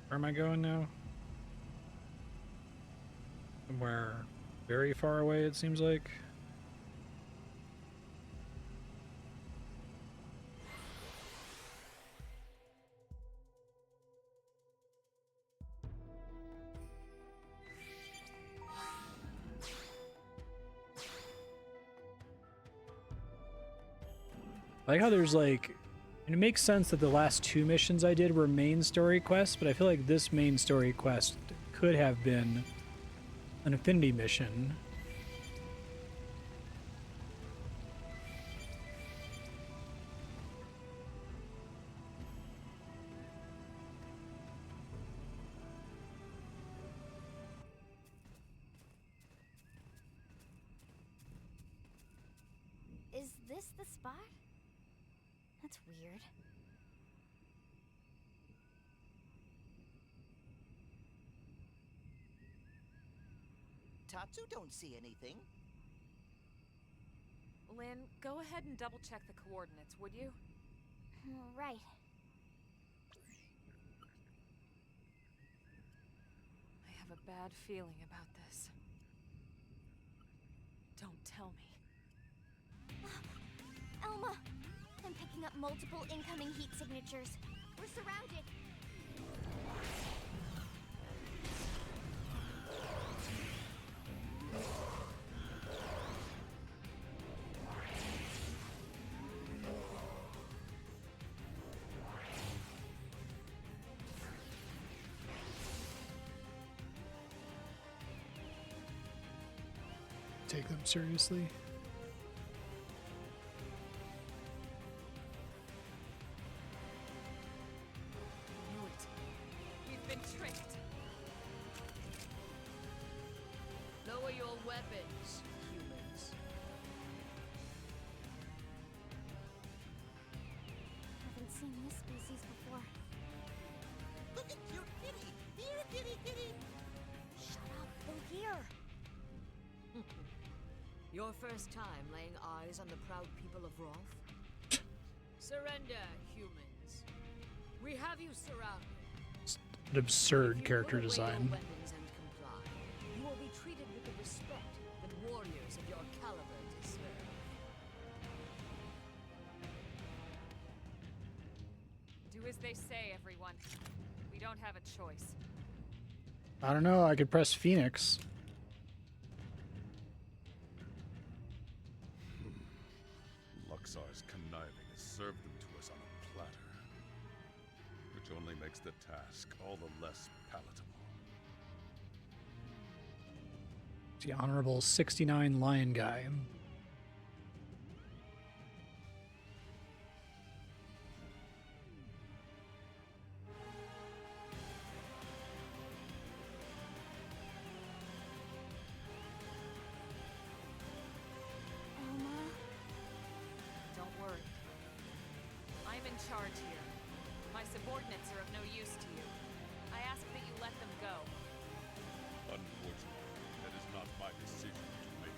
Where am I going now? Somewhere very far away, it seems like. I like how there's like, and it makes sense that the last two missions I did were main story quests, but I feel like this main story quest could have been an affinity mission. Is this the spot? That's weird. Tatsu don't see anything. Lynn, go ahead and double-check the coordinates, would you? Right. I have a bad feeling about this. Don't tell me. Elma! I'm picking up multiple incoming heat signatures. We're surrounded. Take them seriously. We've been tricked. Lower your weapons, humans. Haven't seen this species before. Look at cute kitty. Here, kitty, kitty. Shut up, they're here. Your first time laying eyes on the proud people of Rolf? Surrender, humans. We have you surrounded. An absurd If you character put away design. your weapons and comply, you will be treated with the respect that warriors of your caliber deserve. Do as they say, everyone. We don't have a choice. I don't know. I could press Phoenix. Luxar's conniving has served them to us on a platter, which only makes the task all the less palatable. The Honorable 69 Lion Guy. Don't worry. I'm in charge here. My subordinates are of no use to you. I ask that you let them go. Unfortunately, that is not my decision to make.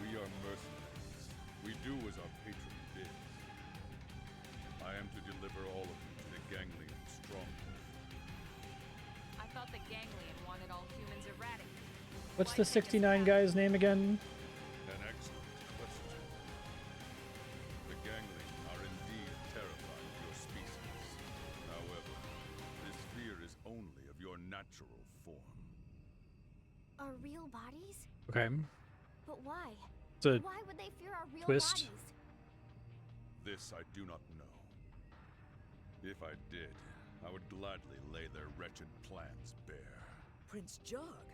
We are mercenaries. We do as our patron bids. I am to deliver all of you to the Ganglion stronghold. I thought the Ganglion wanted all humans eradicated. What's the 69 guy's name again? An excellent question. The Ganglion are indeed terrified of your species. However, this fear is only of your natural form. Our real bodies? Okay. But why? It's a Why would they fear our real twist. bodies? This I do not know. If I did, I would gladly lay their wretched plans bare. Prince Jog.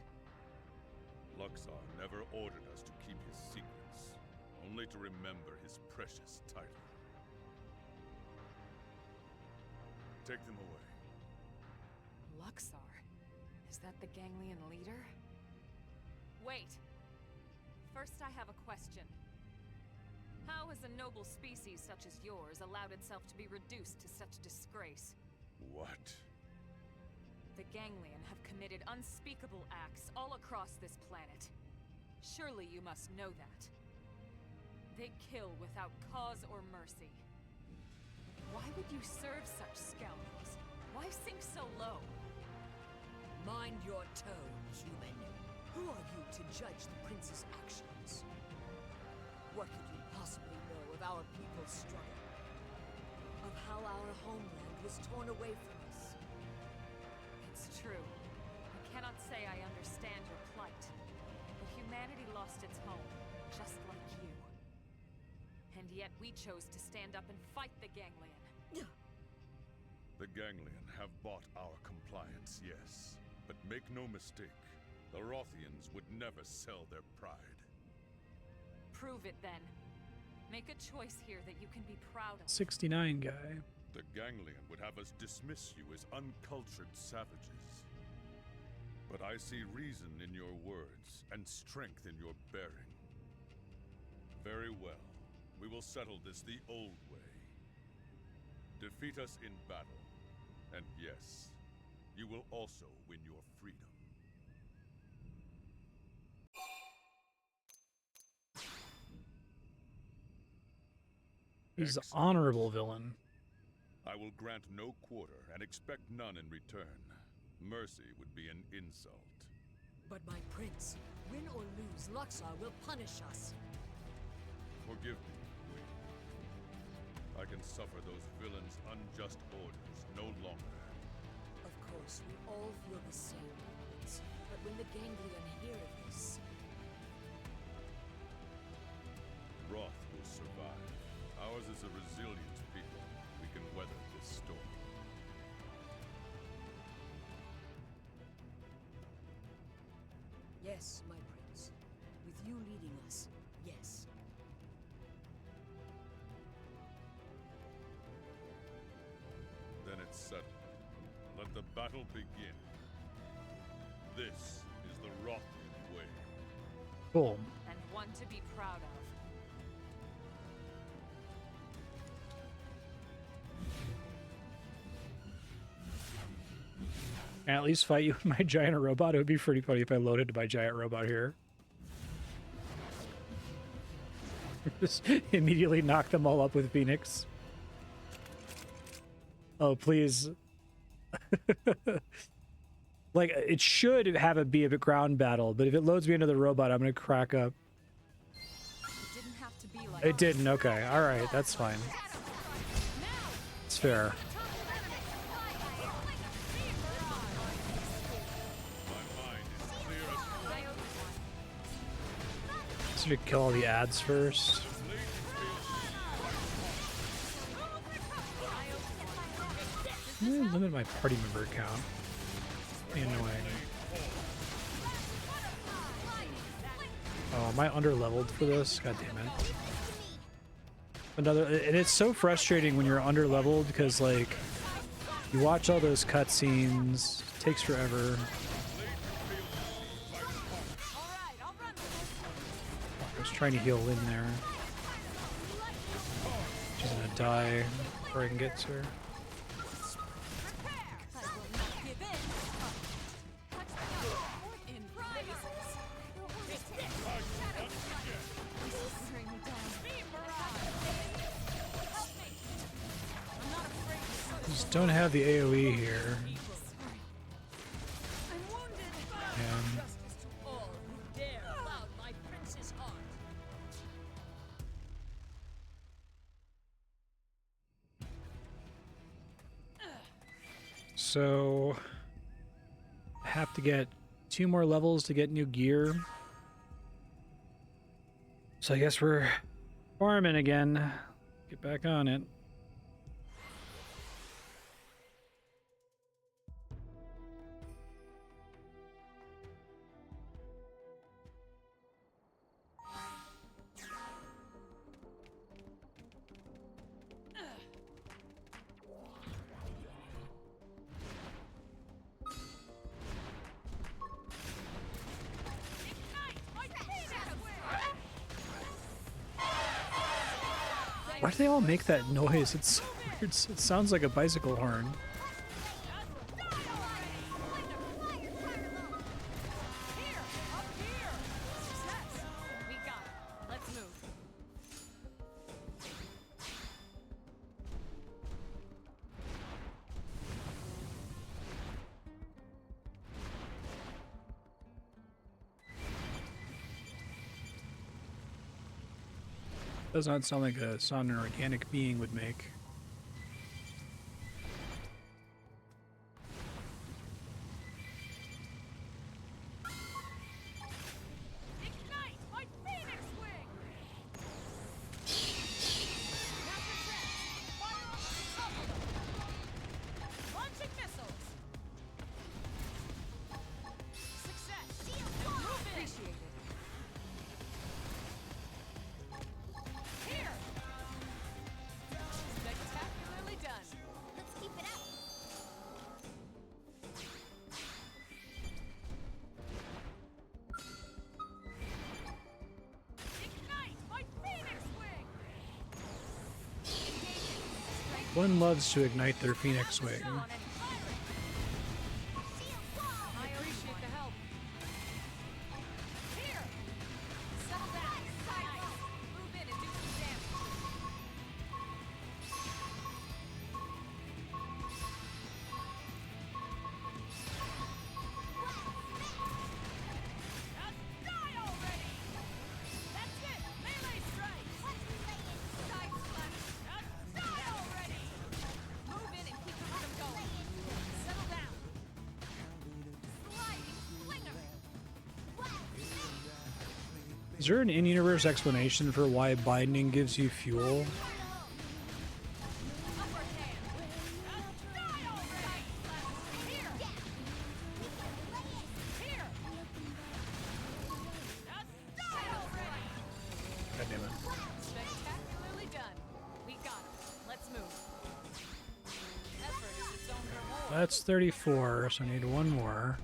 Luxar never ordered us to keep his secrets, only to remember his precious title. Take them away. Luxar? Is that the Ganglion leader? Wait. First, I have a question. How has a noble species such as yours allowed itself to be reduced to such disgrace? What? The Ganglion have committed unspeakable acts all across this planet. Surely you must know that. They kill without cause or mercy. Why would you serve such scoundrels? Why sink so low? Mind your tone, human. Who are you to judge the prince's actions? What could you possibly know of our people's struggle? Of how our homeland was torn away from us? It's true. I cannot say I understand your plight. But humanity lost its home, just like you. And yet we chose to stand up and fight the Ganglion. The Ganglion have bought our compliance, yes. But make no mistake, the Rothians would never sell their pride. Prove it then. Make a choice here that you can be proud of. 69 guy. The Ganglion would have us dismiss you as uncultured savages. But I see reason in your words and strength in your bearing. Very well. We will settle this the old way. Defeat us in battle, and yes, you will also win your freedom. He's the honorable villain. I will grant no quarter and expect none in return. Mercy would be an insult. But my prince, win or lose, Luxar will punish us. Forgive me, Queen. I can suffer those villains' unjust orders no longer. Of course, we all feel the same, Prince. But when the Ganglion hear of this... Wrath will survive. Ours is a resilient people. We can weather this storm. Yes, my prince. With you leading us, yes. Then it's settled. Let the battle begin. This is the Rothian way. Cool. And one to be proud of. Can I at least fight you with my giant robot? It would be pretty funny if I loaded my giant robot here. Just immediately knock them all up with Phoenix. Oh, please. Like, it should have it be a ground battle, but if it loads me into the robot, I'm going to crack up. It didn't have to be like It didn't. Okay. All right. That's fine. It's fair. My mind Guess I should kill all the ads first. I'm gonna limit my party member count. Pretty annoying. Oh, am I underleveled for this? God damn it. And it's so frustrating when you're underleveled because, like, you watch all those cutscenes, it takes forever. I was trying to heal in there. She's gonna die before I can get to her. Just don't have the AoE here. And so I have to get 2 more levels to get new gear. So I guess we're farming again. Get back on it. Why do they all make that noise? It's so weird. It sounds like a bicycle horn. Does not sound like a sound an organic being would make. One loves to ignite their Phoenix Wing. Is there an in-universe explanation for why binding gives you fuel? God damn it. Spectacularly done. We got him. Let's move. Effort is its own reward. That's 34, so I need one more.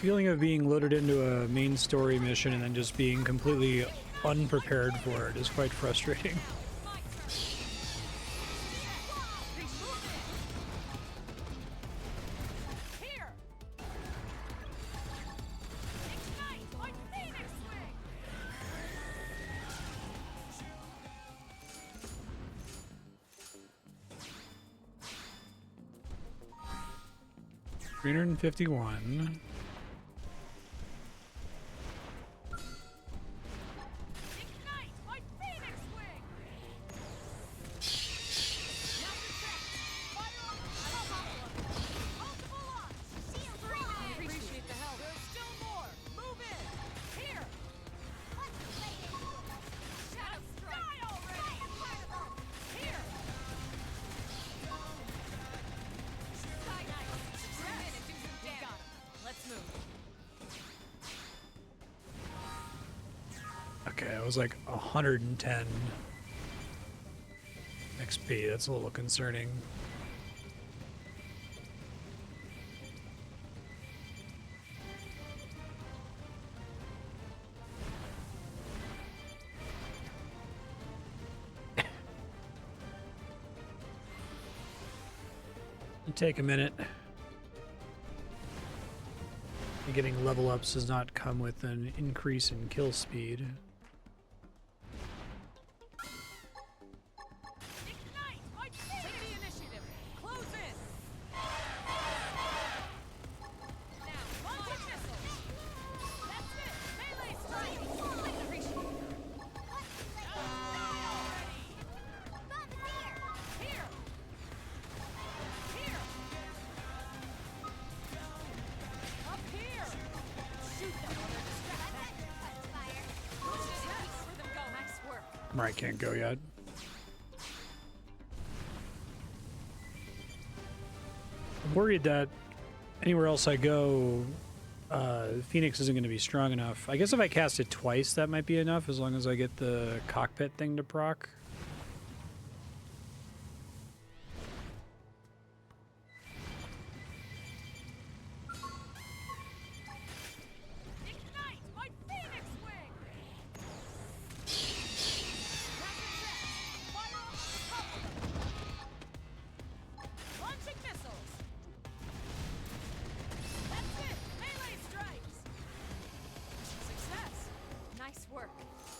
Feeling of being loaded into a main story mission and then just being completely unprepared for it is quite frustrating. $351. Okay, I was like 110 XP. That's a little concerning. Take a minute. Getting level ups does not come with an increase in kill speed. I can't go yet. I'm worried that anywhere else I go, Phoenix isn't going to be strong enough. I guess if I cast it twice, that might be enough, as long as I get the cockpit thing to proc.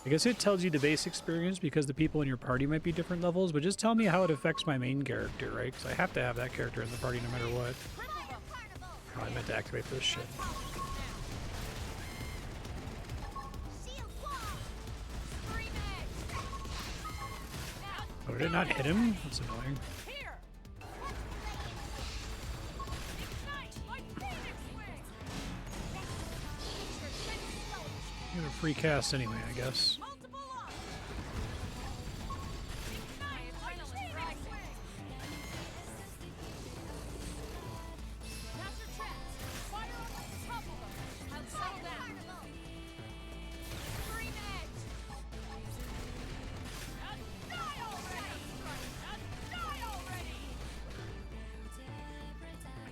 I guess it tells you the base experience because the people in your party might be different levels, but just tell me how it affects my main character, right? Because I have to have that character in the party no matter what. Oh, I meant to activate this shit. Oh, did it not hit him? That's annoying. I'm gonna free cast anyway, I guess.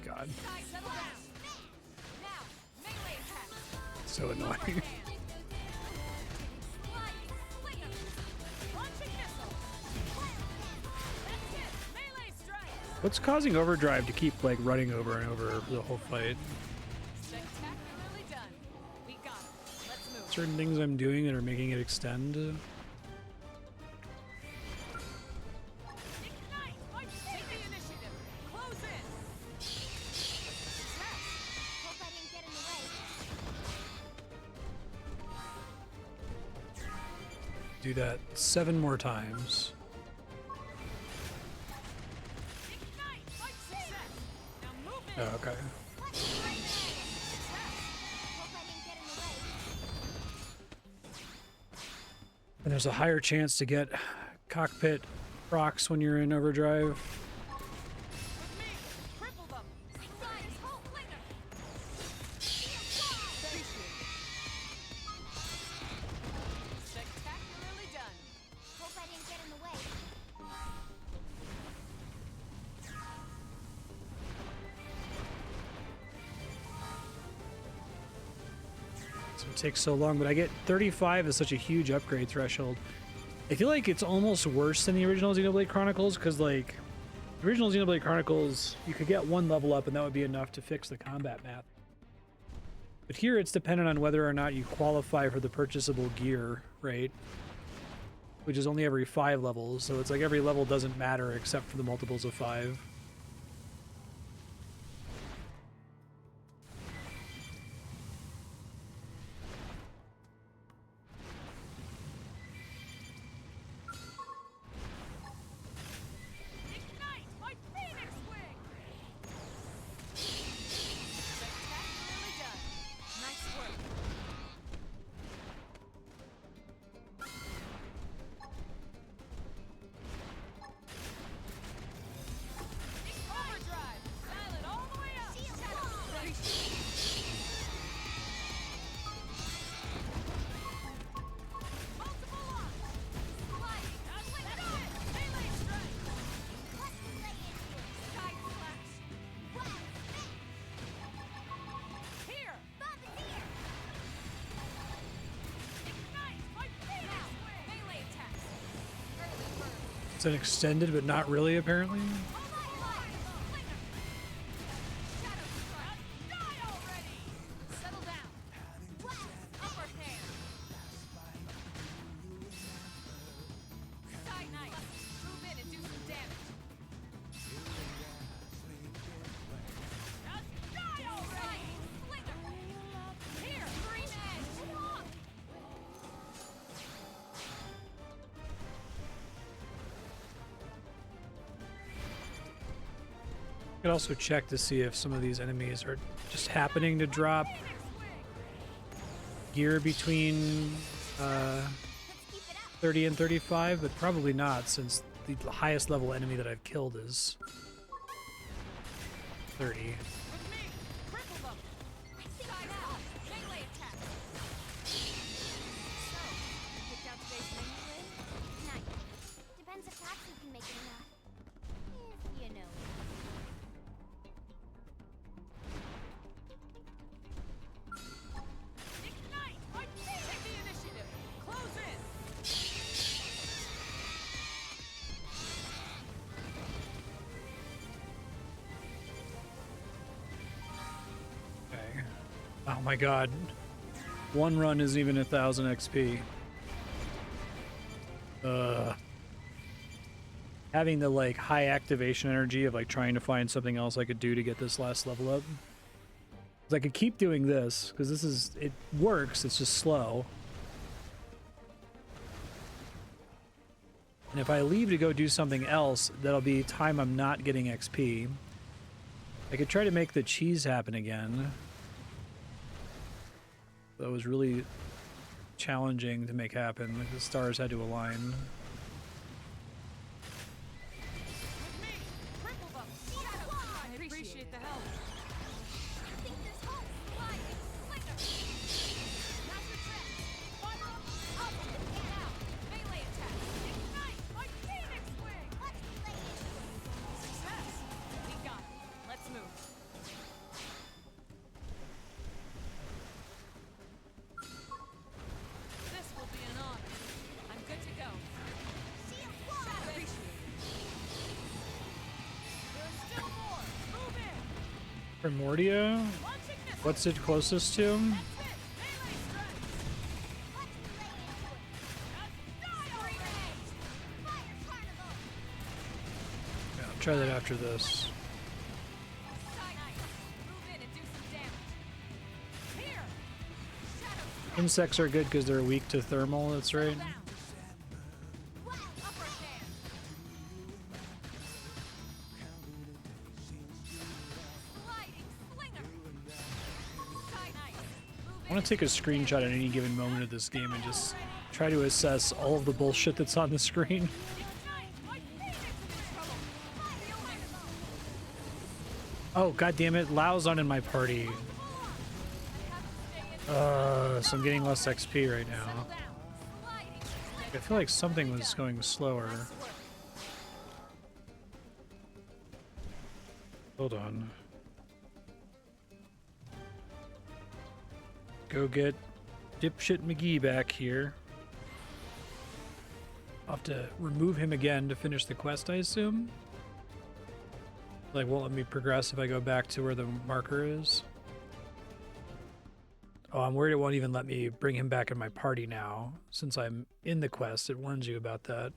God. So annoying. What's causing Overdrive to keep like running over and over the whole fight? Certain things I'm doing that are making it extend. Do that 7 more times. Oh, okay. And there's a higher chance to get cockpit procs when you're in overdrive. Takes so long, but I get 35 is such a huge upgrade threshold. I feel like it's almost worse than the original Xenoblade Chronicles because, like, the original Xenoblade Chronicles, you could get 1 level up and that would be enough to fix the combat math. But here it's dependent on whether or not you qualify for the purchasable gear, right? Which is only every 5 levels, so it's like every level doesn't matter except for the multiples of 5. It's an extended, but not really, apparently. Settle down. Upper hand. Side knife. Move in and do some damage. Just die already! Slinger. Here, green edge. Walk. I could also check to see if some of these enemies are just happening to drop gear between 30 and 35, but probably not, since the highest level enemy that I've killed is 30. With me. Cripple them. Side out. Melee attack. So, picked out today's menu list? Not yet. Depends if Taxi can make it or not. If you know. Ignite! Take the initiative. Close in. Okay. Oh my god. One run isn't even 1,000 XP. Having the like high activation energy of like trying to find something else I could do to get this last level up. 'Cause I could keep doing this, because it works, it's just slow. And if I leave to go do something else, that'll be time I'm not getting XP. I could try to make the cheese happen again. That was really challenging to make happen. Like the stars had to align. Cripple them. I appreciate the help. Think this whole sliding slinger. Master trap. Fire up. Up. Down. Melee attack. Ignite. My phoenix wing. Let's play it. Success. We got it. Let's move. This will be an honor. I'm good to go. Shield wall. Appreciate it. There's still more. Move in. Primordia? Launching missile. What's it closest to? That's it. Melee strike. Let's play it. Just die already. Fire carnival. Yeah, I'll try that after this. Side knife. Move in and do some damage. Here. Shadow strike. Insects are good because they're weak to thermal, that's right. Down. Upper hand. Sliding slinger. Side knife. Move I want to take a screenshot at any given moment of this game and just try to assess all of the bullshit that's on the screen. Oh, god damn it, Lao's on in my party. So I'm getting less XP right now. I feel like something was going slower. Hold on. Go get dipshit McGee back here. I'll have to remove him again to finish the quest, I assume. Like, won't let me progress if I go back to where the marker is. Oh, I'm worried it won't even let me bring him back in my party now. Since I'm in the quest, it warns you about that.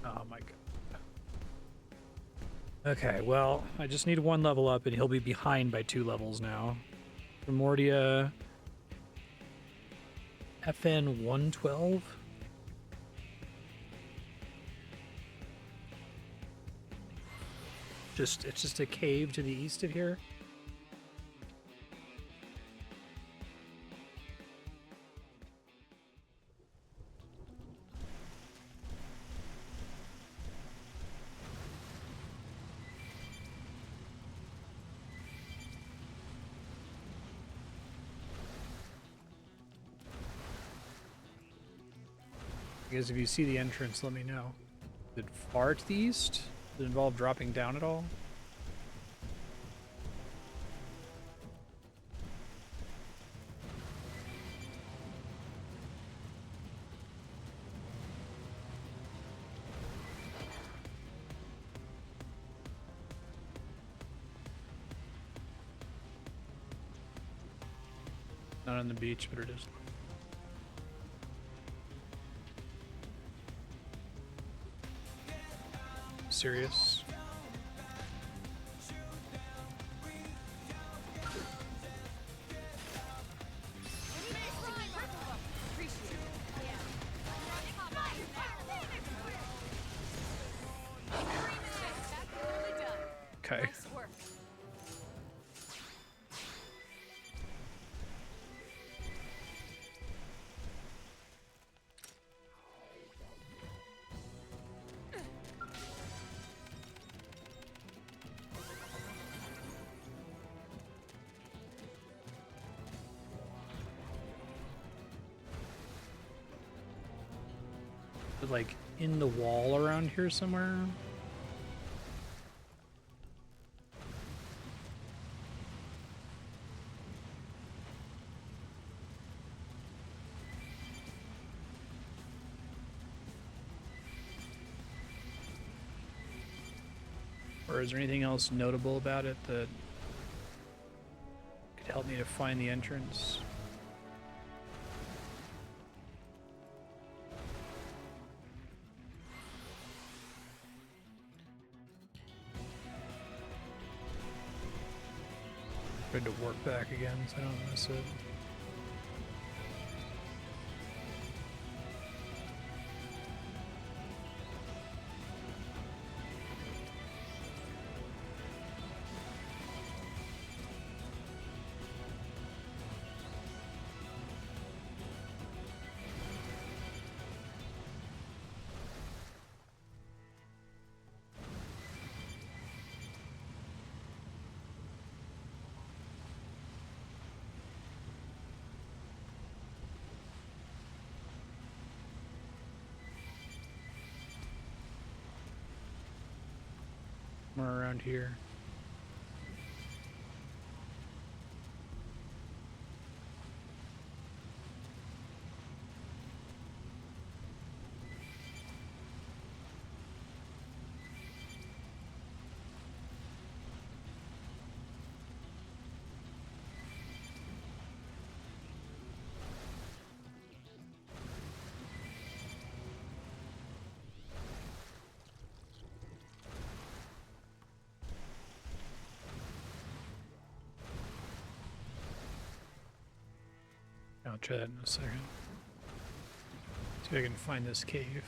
Oh my god. Okay, well, I just need one level up and he'll be behind by 2 levels now. Primordia... FN 112? It's just a cave to the east of here. Because if you see the entrance, let me know. Is it far to the east? Does it involve dropping down at all? Not on the beach, but it is. Serious. Okay. Nice work. Like in the wall around here somewhere. Or is there anything else notable about it that could help me to find the entrance? Tried to warp back again, so I don't miss it. Somewhere around here. I'll try that in a second. See if I can find this cave.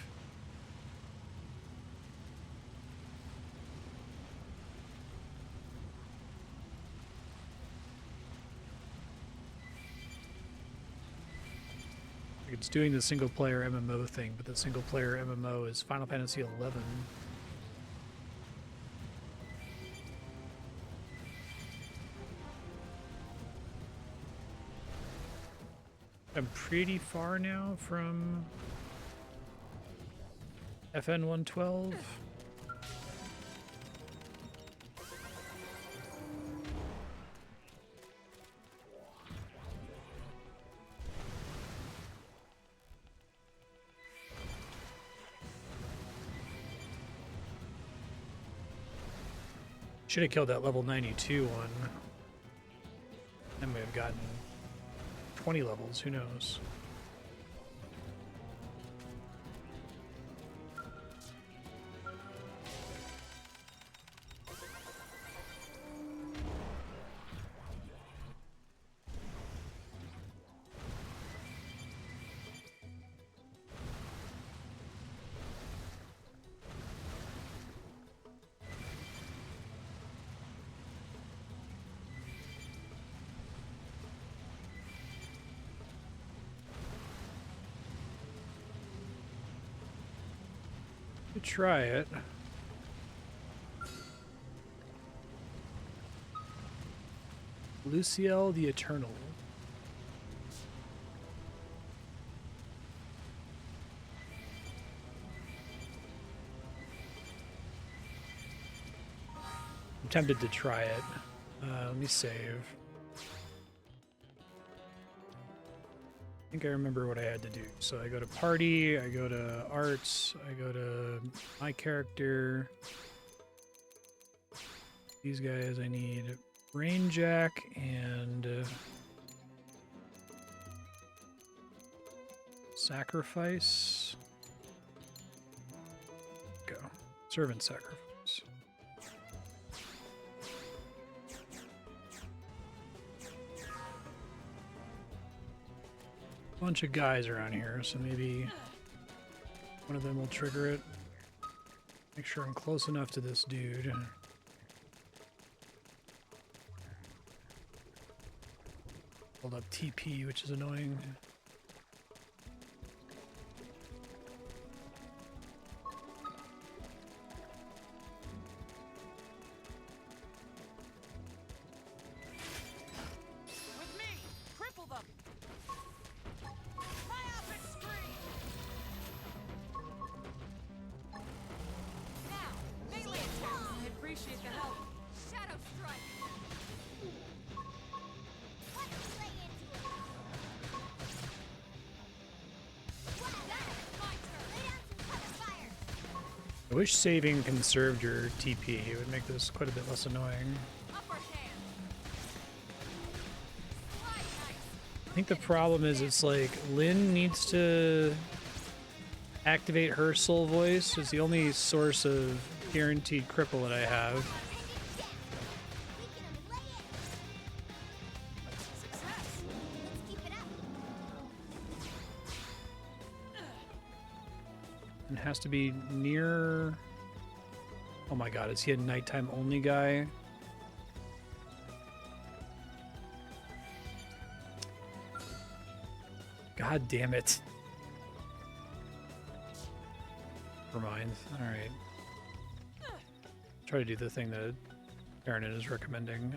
It's doing the single player MMO thing, but the single player MMO is Final Fantasy XI. I'm pretty far now from FN 112. Should have killed that level 92 one. Then we have gotten 20 levels, who knows? Try it. Luciel the Eternal. I'm tempted to try it. Let me save. I think I remember what I had to do. So I go to party, I go to arts, I go to my character. These guys I need Rain Jack and Sacrifice. Go. Servant sacrifice. Bunch of guys around here, so maybe one of them will trigger it. Make sure I'm close enough to this dude. Hold up TP, which is annoying. With me! Cripple them! Myopic screen! Now, melee attacks! I appreciate the help. Shadow strike! Let's lay into it. My turn! Lay down some cover fire. I wish saving conserved your TP. It would make this quite a bit less annoying. Upper hand! Slide knife! I think the problem is it's like Lynn needs to activate her soul voice. It's the only source of guaranteed cripple that I have. We can lay it. Success! Let's keep it up. It has to be near... Oh my god, is he a nighttime only guy? God damn it. Never mind. Alright. Try to do the thing that Aaron is recommending.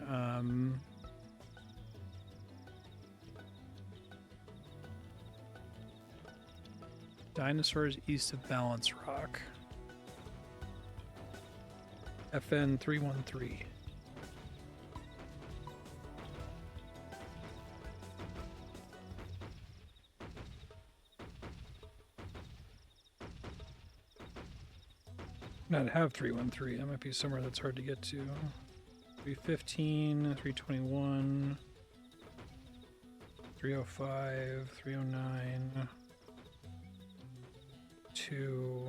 Dinosaurs east of Balance Rock. FN 313. Not have 313. That might be somewhere that's hard to get to. 315, 321, 305, 309, 2,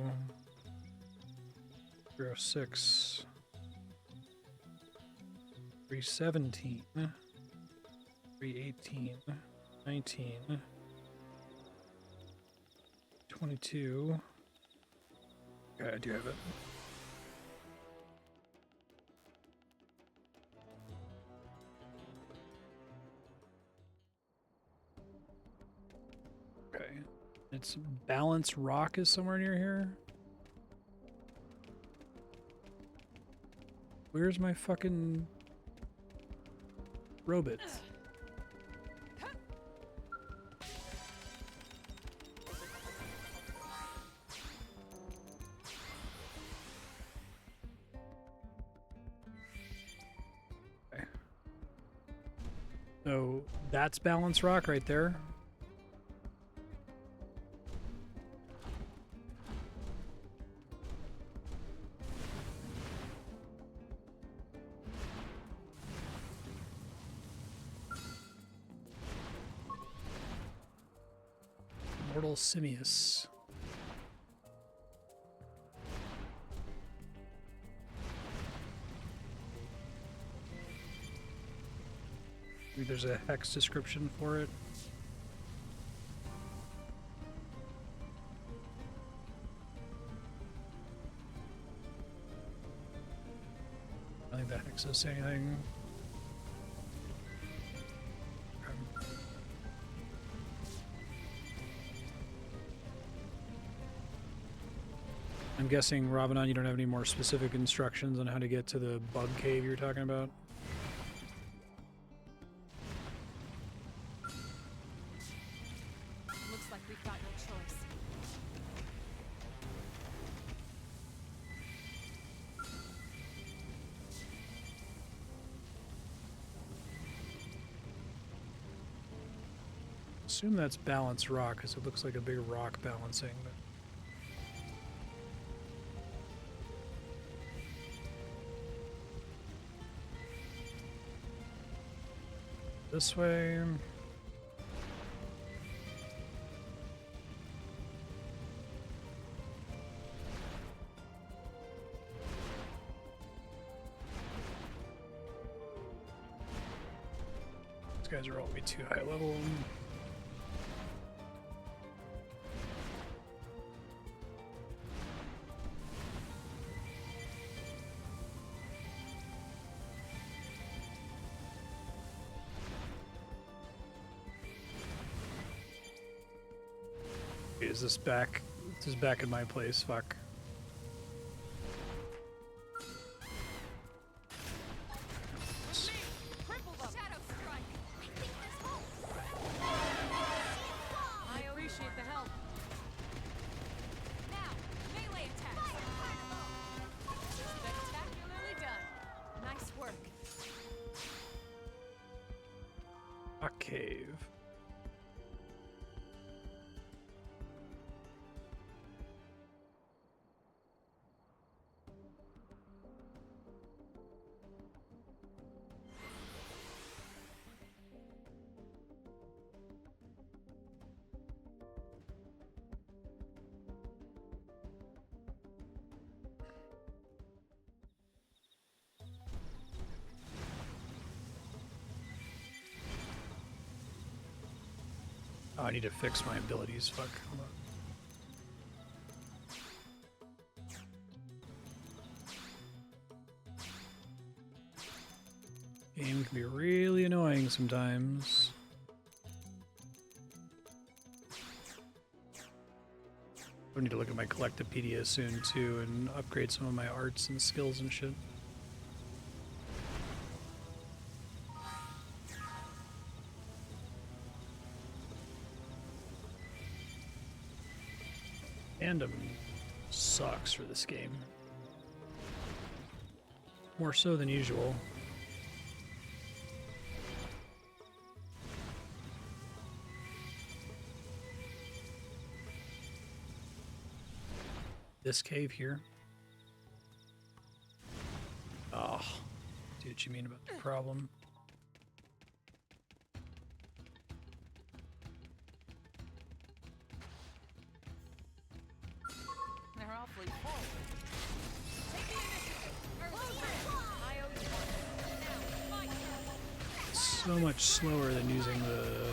306, 317, 318, 19, 22. Okay, I do have it. Okay. It's Balance Rock is somewhere near here. Where's my fucking robot? Okay. So that's Balance Rock right there. Mortal Simius. Maybe there's a hex description for it. I think the hex doesn't say anything. I'm guessing, Ravanon, you don't have any more specific instructions on how to get to the bug cave you're talking about? Looks like we've got no choice. Assume that's Balance Rock, because it looks like a big rock balancing. But... this way. guys are all way too high level. Is this back? This is back in my place. Fuck. I appreciate the help. Now, melee attack. Spectacularly done. Nice work. A cave. Oh, I need to fix my abilities. Fuck. Hold on. Game can be really annoying sometimes. I need to look at my Collectopedia soon too and upgrade some of my arts and skills and shit. Fandom sucks for this game. More so than usual. This cave here. Oh, see what you mean about the problem. They're awfully forward. Take the initiative. I owe you one. Now, fight. So much slower than using the...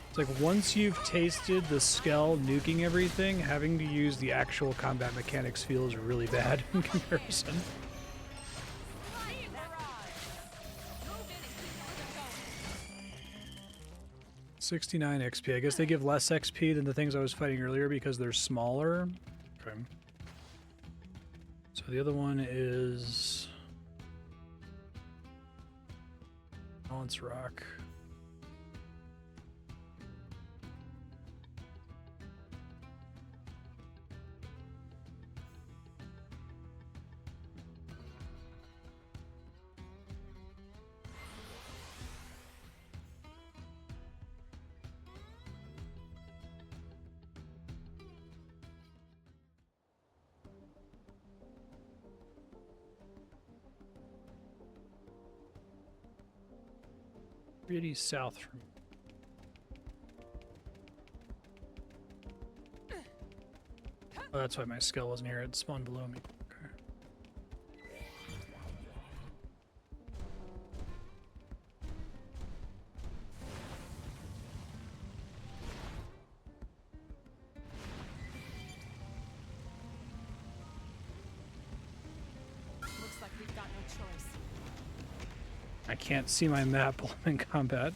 It's like once you've tasted the Skell nuking everything, having to use the actual combat mechanics feels really bad in comparison. 69 XP. I guess they give less XP than the things I was fighting earlier because they're smaller. Okay. So the other one is Balance Rock. Pretty south from. Oh, that's why my Skell wasn't here. It spawned below me. Okay. Looks like we've got no choice. I can't see my map while I'm in combat.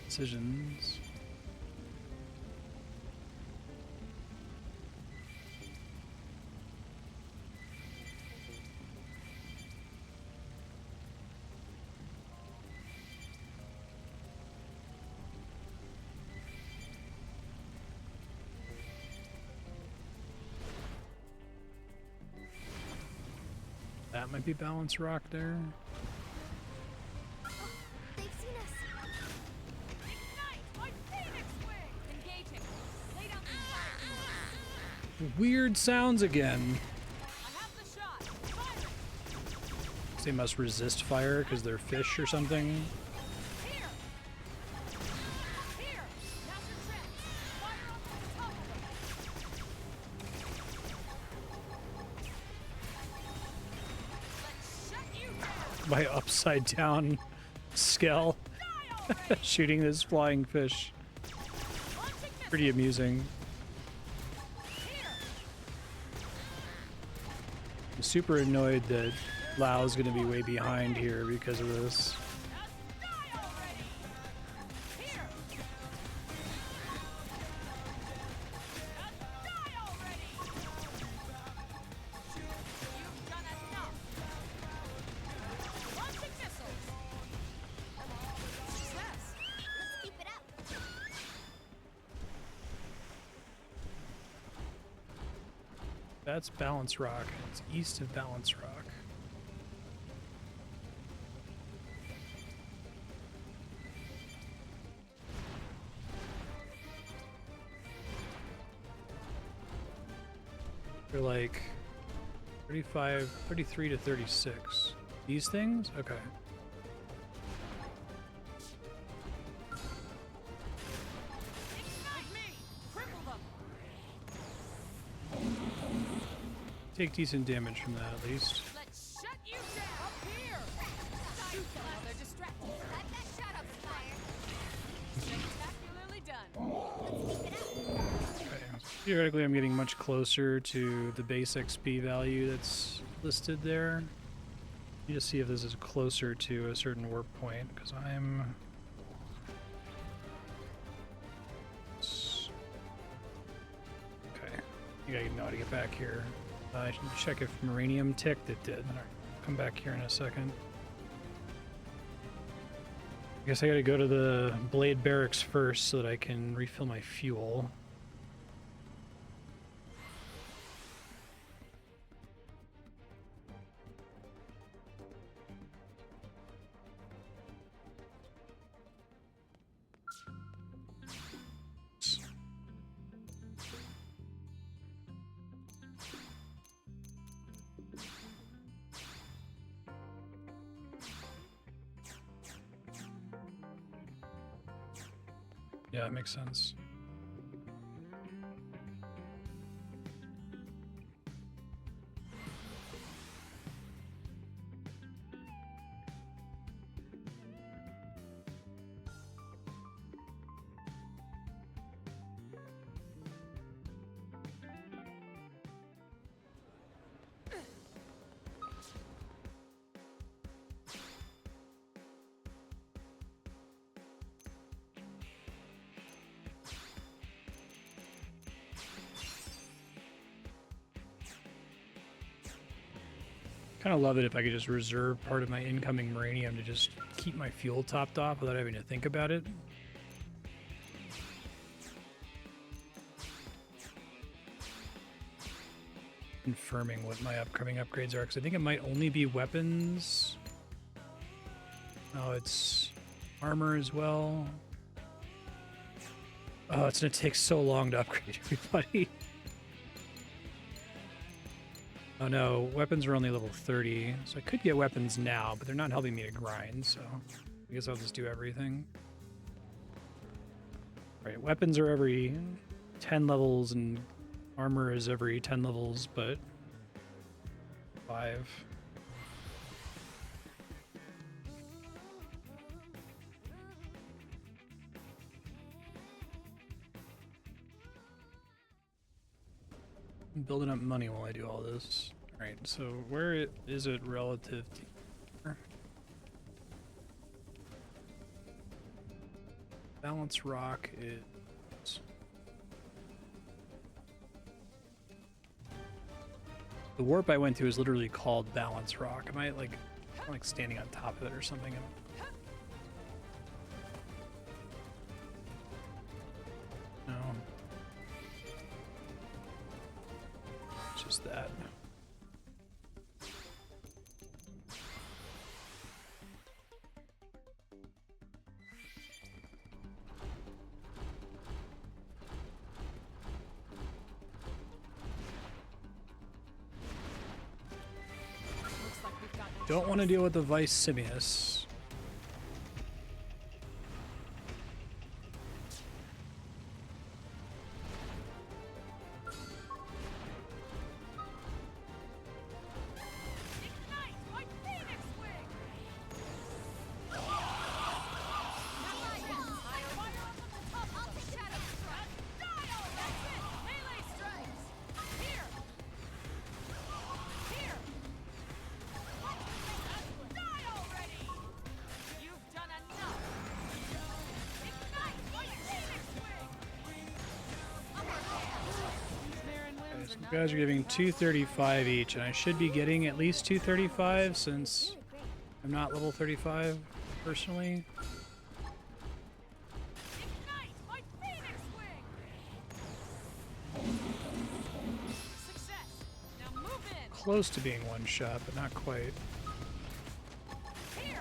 Decisions. That might be Balance Rock there. Oh, they've seen us. Ignite my Phoenix Wing! Engaging. Lay down the fire. Weird sounds again. I have the shot. Fire! They must resist fire because they're fish or something. Here! Here! Now's your chance. Fire up on the top of them. my upside down Skell shooting this flying fish. Pretty amusing. I'm super annoyed that Lao's gonna be way behind here because of this. That's Balance Rock. It's east of Balance Rock. They're like 35, 33 to 36. These things? Okay. Take decent damage from that at least. Let's shut you down up here. They're distracted. Let that shadow fire. Spectacularly done. Okay. Theoretically, I'm getting much closer to the base XP value that's listed there. Need to see if this is closer to a certain warp point, because I'm... Okay. I think I know how to get back here. I should check if Maranium ticked. It did. I'll come back here in a second. I guess I gotta go to the Blade Barracks first so that I can refill my fuel. Yeah, that makes sense. Kind of love it if I could just reserve part of my incoming Maranium to just keep my fuel topped off without having to think about it. Confirming what my upcoming upgrades are, because I think it might only be weapons. Oh, it's armor as well. Oh, it's gonna take so long to upgrade everybody. Oh no, weapons are only level 30, so I could get weapons now, but they're not helping me to grind, so I guess I'll just do everything. Right, weapons are every 10 levels and armor is every 10 levels, but 5. I'm building up money while I do all this. Alright, so where is it relative to here? Balance Rock is... The warp I went to is literally called Balance Rock. Am I like standing on top of it or something? No. It's just that. Don't want to deal with the Vice Simius. You guys are giving 235 each, and I should be getting at least 235 since I'm not level 35 personally. Ignite my Phoenix Wing! Success! Now move in! Close to being one shot, but not quite. Here!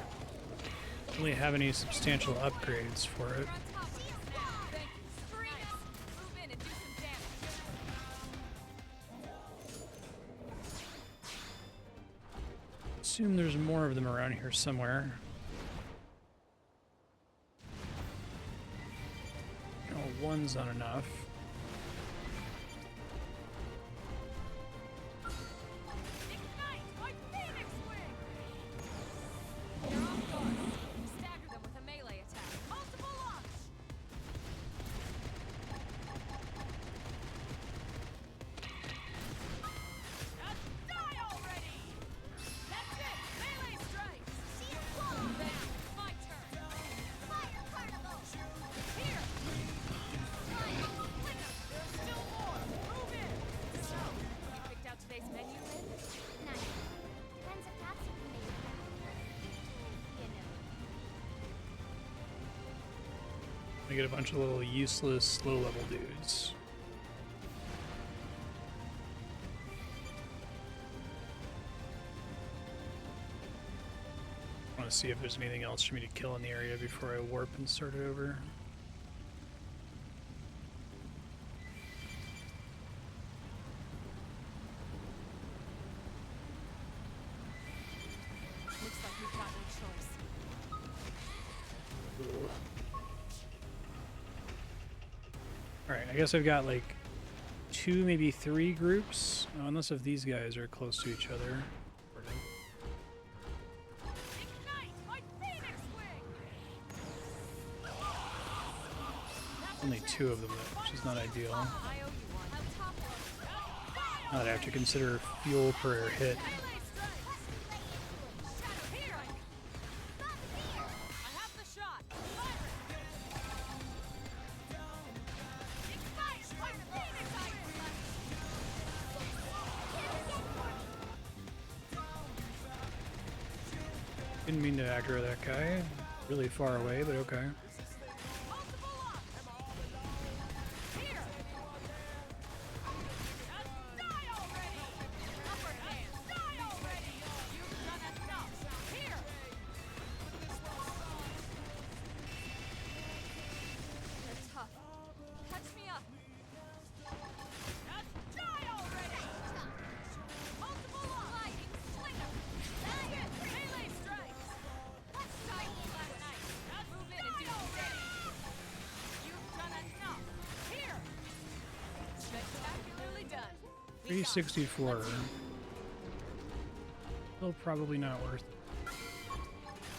Don't really have any substantial upgrades for it. Thank you. Scream it! Move in and do some damage. Assume there's more of them around here somewhere. Oh, one's not enough. Ignite my Phoenix Wing! You're on guard. Stagger them with a melee attack. Multiple launch! Just die already! That's it! Melee strikes! Then it's my turn! Fire Carnival! Here! Fire! Fling 'em! There's still more! Move in! So, you picked out today's menu, Lynn? Nice. Depends if that's what you made it now. You know. We get a bunch of little useless low-level dudes. I want to see if there's anything else for me to kill in the area before I warp and start it over. Looks like we've got no choice. Alright, I guess I've got like 2, maybe 3 groups. Unless if these guys are close to each other. Ignite my Phoenix Wing! Only 2 of them, which is not ideal. I owe you one. I'll top one. I'd have to consider fuel per hit. Melee strike! Shadow here! I have the shot! Fire it! Ignite my Phoenix Wing! Didn't mean to aggro that guy. Really far away, but okay. Multiple launch! Here! Just die already! Upper hand! Die already! You've done enough! Here! They're tough. Catch me up! Just die already! Multiple launch! Sling 'em! That's it! Melee strikes! Let's die last night! Just move in and do some damage! You've done enough! Here! Spectacularly done! 364. Still probably not worth it.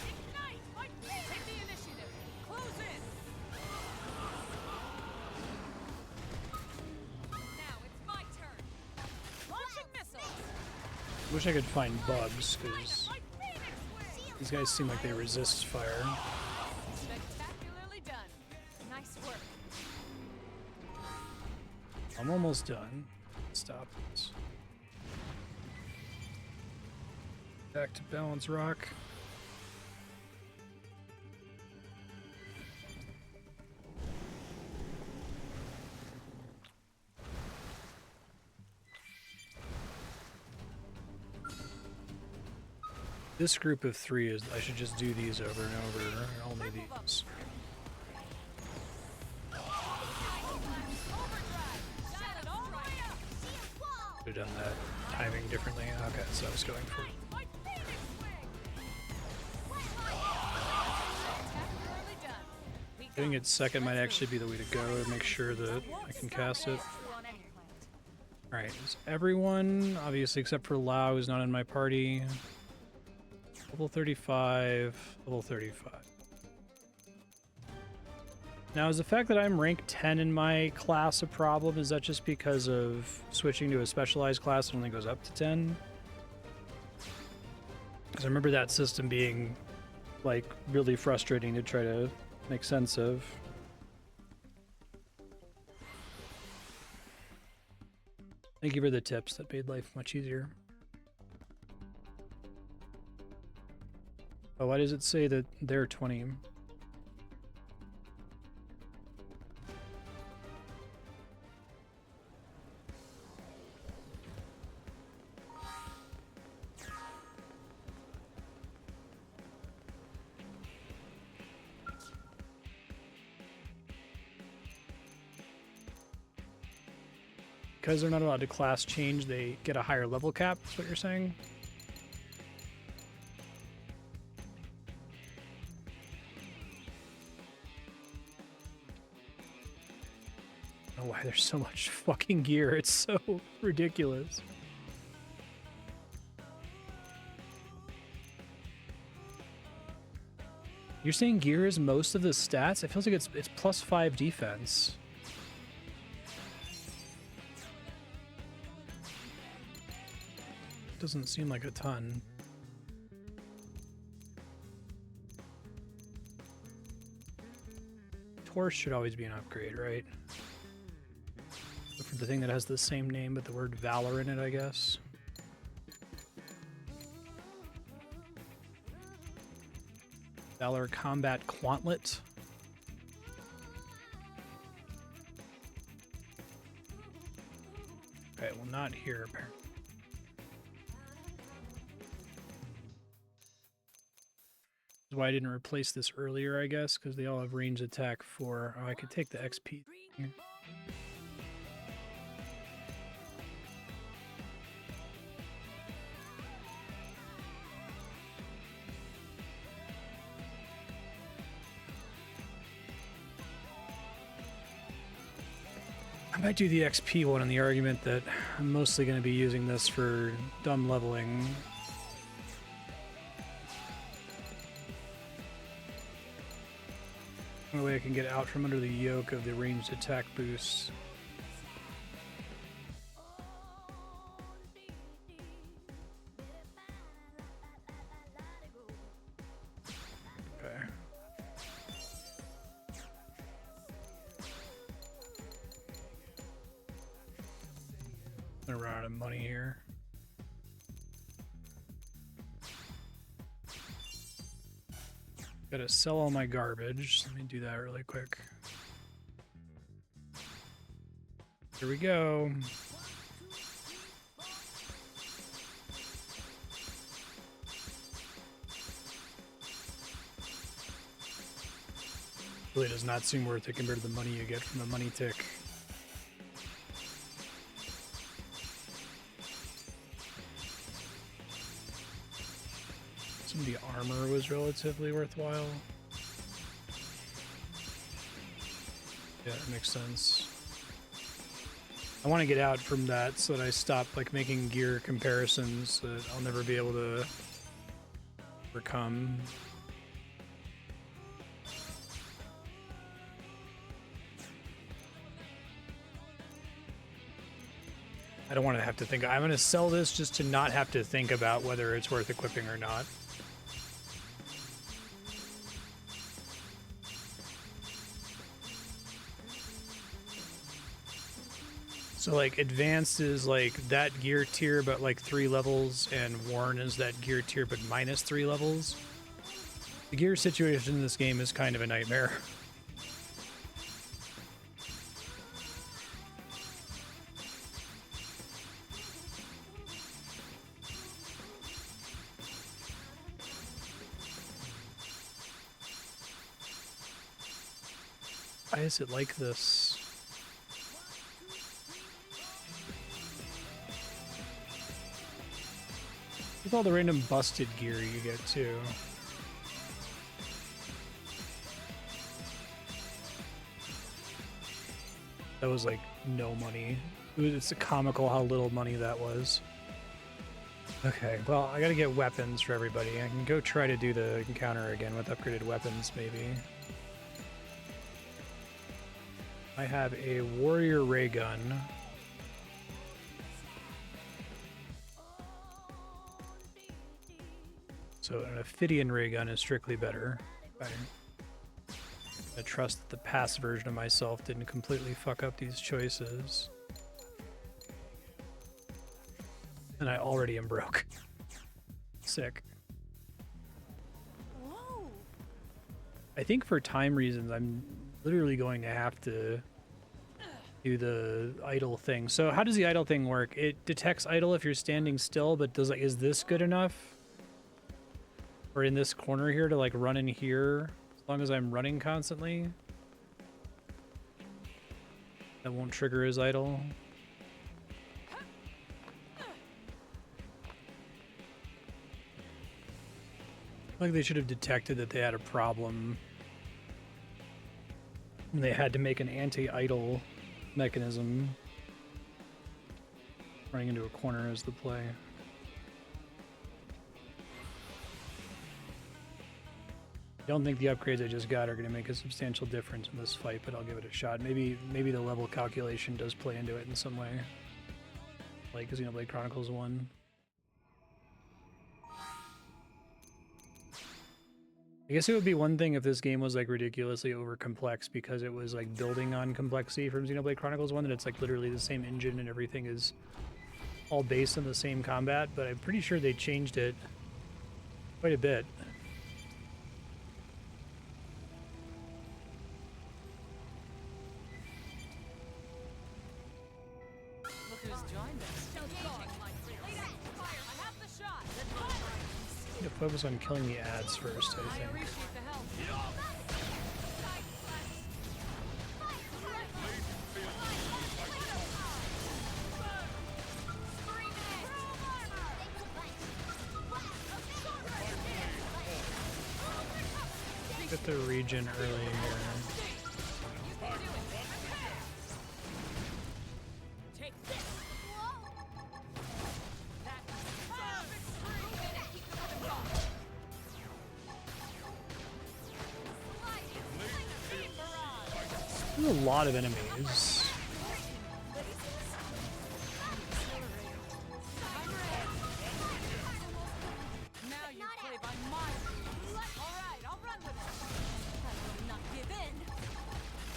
Ignite! Take the initiative! Close in! Now it's my turn! Launching missiles! Wish I could find bugs, because My Phoenix Wing! these guys seem like they resist fire. Spectacularly done! Nice work! I'm almost done. Stop this. Back to Balance Rock. This group of 3 is, I should just do these over and over, only these. Could have done that timing differently. Okay, so I was going for Doing it second might actually be the way to go to make sure that I can cast it. Alright, is everyone, obviously except for Lao, who's not in my party. Level 35, level 35. Now, is the fact that I'm rank 10 in my class a problem? Is that just because of switching to a specialized class that only goes up to 10? Because I remember that system being, like, really frustrating to try to make sense of. I Thank you for the tips. That made life much easier. Oh, why does it say that they're 20? Because they're not allowed to class change, they get a higher level cap, is what you're saying? I don't know why there's so much fucking gear. It's so ridiculous. You're saying gear is most of the stats? It feels like it's +5 defense. Doesn't seem like a ton. Torch should always be an upgrade, right? For the thing that has the same name but the word Valor in it, I guess. Valor Combat Quantlet. Okay, well, not here, apparently. That's why I didn't replace this earlier, I guess, because they all have range attack for... Oh, I could take the XP. I might do the XP one on the argument that I'm mostly going to be using this for dumb leveling. The way I can get out from under the yoke of the ranged attack boost. Okay. I'm gonna run out of money here. Gotta sell all my garbage. Let me do that really quick. Here we go. Really does not seem worth it compared to the money you get from a money tick. Some of the armor was relatively worthwhile. Yeah, that makes sense. I want to get out from that so that I stop like making gear comparisons that I'll never be able to overcome. I don't want to have to think. I'm going to sell this just to not have to think about whether it's worth equipping or not. So like advanced is like that gear tier but like 3 levels, and worn is that gear tier but -3 levels. The gear situation in this game is kind of a nightmare. Why is it like this? With all the random busted gear you get too. That was like no money. It's comical how little money that was. Okay, well, I gotta get weapons for everybody. I can go try to do the encounter again with upgraded weapons, maybe. I have a warrior ray gun. So an Ophidian ray gun is strictly better. I trust that the past version of myself didn't completely fuck up these choices. And I already am broke. Sick. Whoa! I think for time reasons, I'm literally going to have to do the idle thing. So how does the idle thing work? It detects idle if you're standing still, but does like is this good enough? Or in this corner here to like run in here as long as I'm running constantly? That won't trigger his idle. Like they should have detected that they had a problem. And they had to make an anti-idle mechanism. Running into a corner is the play. I don't think the upgrades I just got are going to make a substantial difference in this fight, but I'll give it a shot. Maybe the level calculation does play into it in some way. Like Xenoblade Chronicles 1. I guess it would be one thing if this game was like ridiculously over complex because it was like building on complexity from Xenoblade Chronicles 1, that it's like literally the same engine and everything is all based on the same combat, but I'm pretty sure they changed it quite a bit. Look who's joined us. I have the shot. I need to focus on killing the ads first, I think. Appreciate the help. Get the region earlier. There's a lot of enemies. Now you play by my rules. All right, I'll run with it. I will not give in.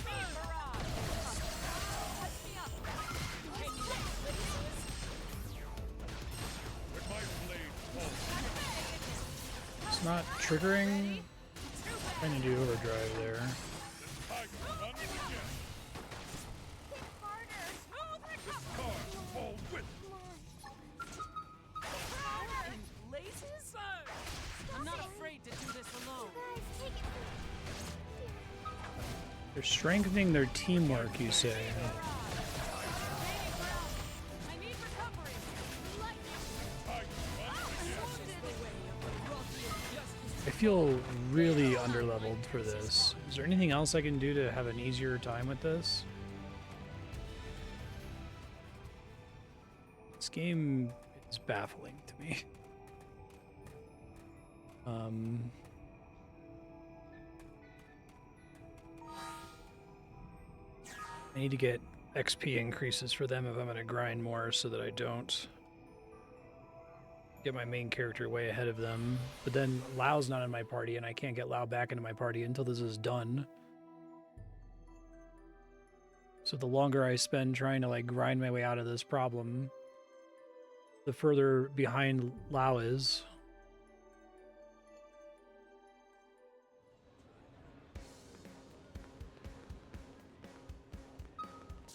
Beam barrage. Touch me up. Take this, lasers. With my blade fall. It's not triggering. Trying to do overdrive there. I'm not afraid to do this alone. They're strengthening their teamwork, you say. I need recovery. I feel really underleveled for this. Is there anything else I can do to have an easier time with this? This game is baffling to me. I need to get XP increases for them if I'm going to grind more so that I don't get my main character way ahead of them. But then Lau's not in my party and I can't get Lau back into my party until this is done. So the longer I spend trying to like grind my way out of this problem, the further behind Lau is.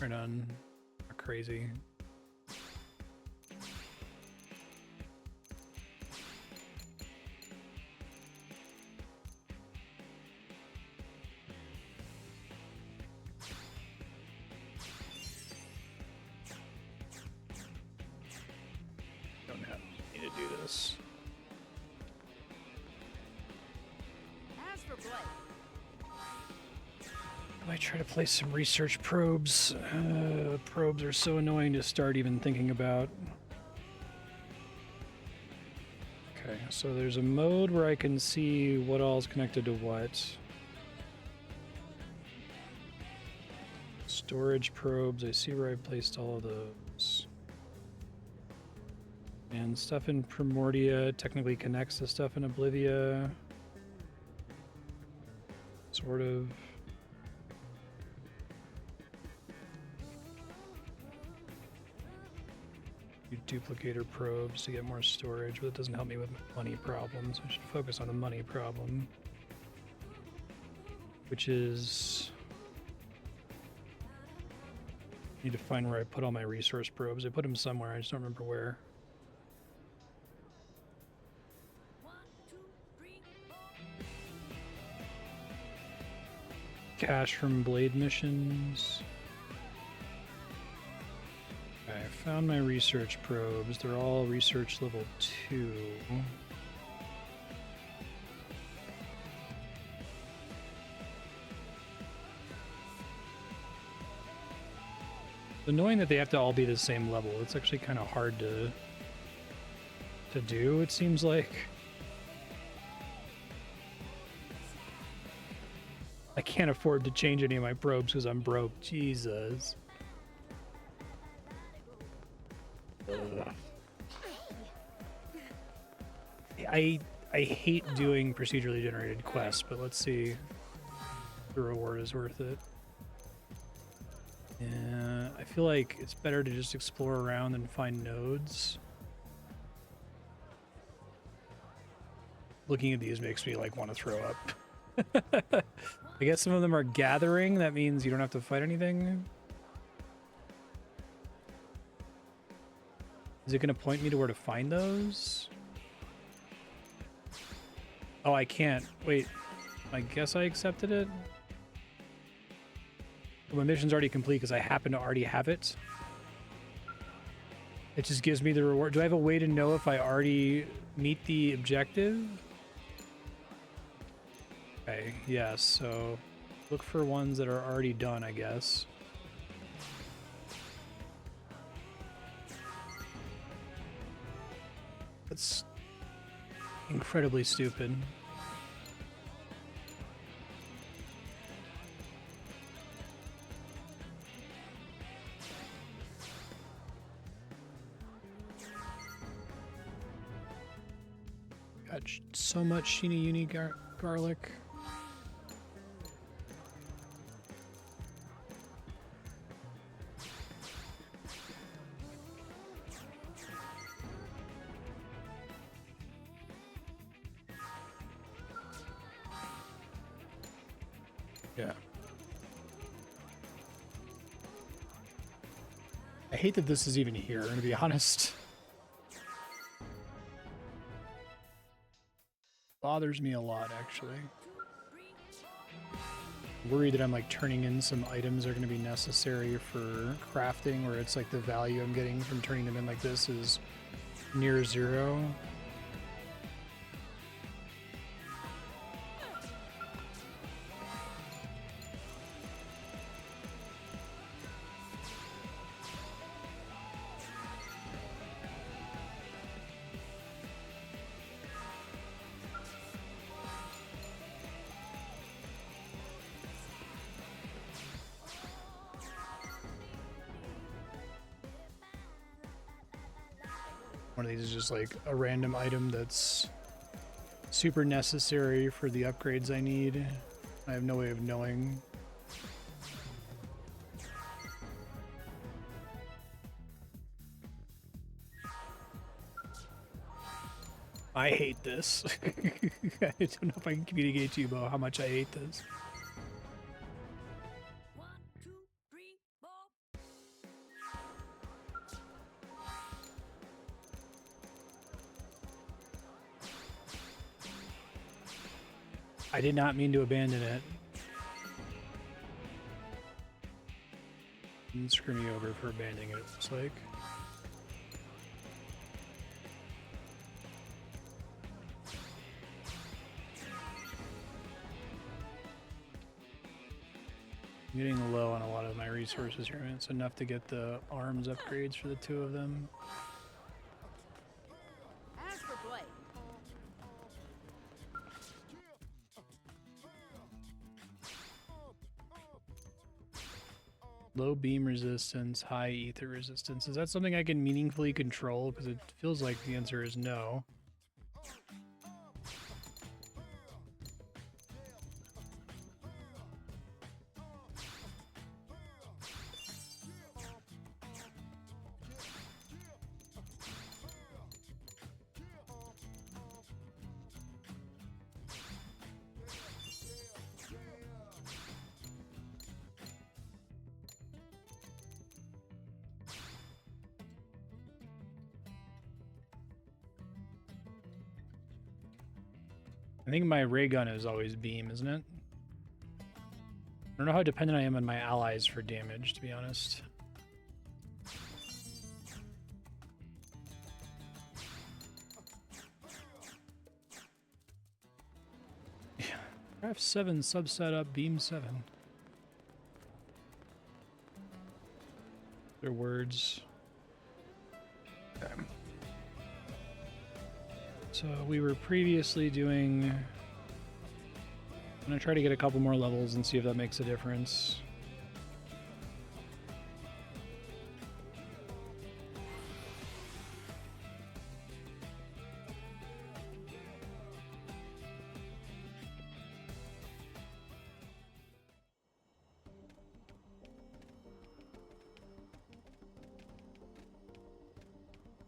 Right on. Crazy. Don't have need to do this. As for Blake, I might try to place some research probes. Probes are so annoying to start even thinking about. Okay, so there's a mode where I can see what all is connected to what. Storage probes, I see where I placed all of those. And stuff in Primordia technically connects to stuff in Oblivia. Sort of. Do duplicator probes to get more storage, but it doesn't help me with money problems. I should focus on the money problem, which is need to find where I put all my resource probes. I put them somewhere, I just don't remember where. Cash from Blade missions. Okay, I found my research probes. They're all research level 2. It's annoying that they have to all be the same level. It's actually kind of hard to do, it seems like. I can't afford to change any of my probes because I'm broke. Jesus. Ugh. I hate doing procedurally generated quests, but let's see if the reward is worth it. Yeah, I feel like it's better to just explore around and find nodes. Looking at these makes me like want to throw up. I guess some of them are gathering. That means you don't have to fight anything. Is it going to point me to where to find those? Oh, I can't. Wait. I guess I accepted it. Well, my mission's already complete because I happen to already have it. It just gives me the reward. Do I have a way to know if I already meet the objective? Okay, yes, so look for ones that are already done, I guess. That's incredibly stupid. Got so much Sheena Uni garlic. Yeah. I hate that this is even here, to be honest. Bothers me a lot, actually. Worried that I'm like turning in some items that are going to be necessary for crafting, where it's like the value I'm getting from turning them in like this is near zero. One of these is just like a random item that's super necessary for the upgrades I need. I have no way of knowing. I hate this. I don't know if I can communicate to you about how much I hate this. I did not mean to abandon it. Didn't screw me over for abandoning it, it looks like. I'm getting low on a lot of my resources here, and it's enough to get the arms upgrades for the two of them. As for Blade, Low beam resistance, high ether resistance. Is that something I can meaningfully control? Because it feels like the answer is no. I think my ray gun is always beam, isn't it? I don't know how dependent I am on my allies for damage, to be honest. Yeah, Craft 7 subset up beam 7. Their words. Okay. So we were previously doing... I'm gonna try to get a couple more levels and see if that makes a difference.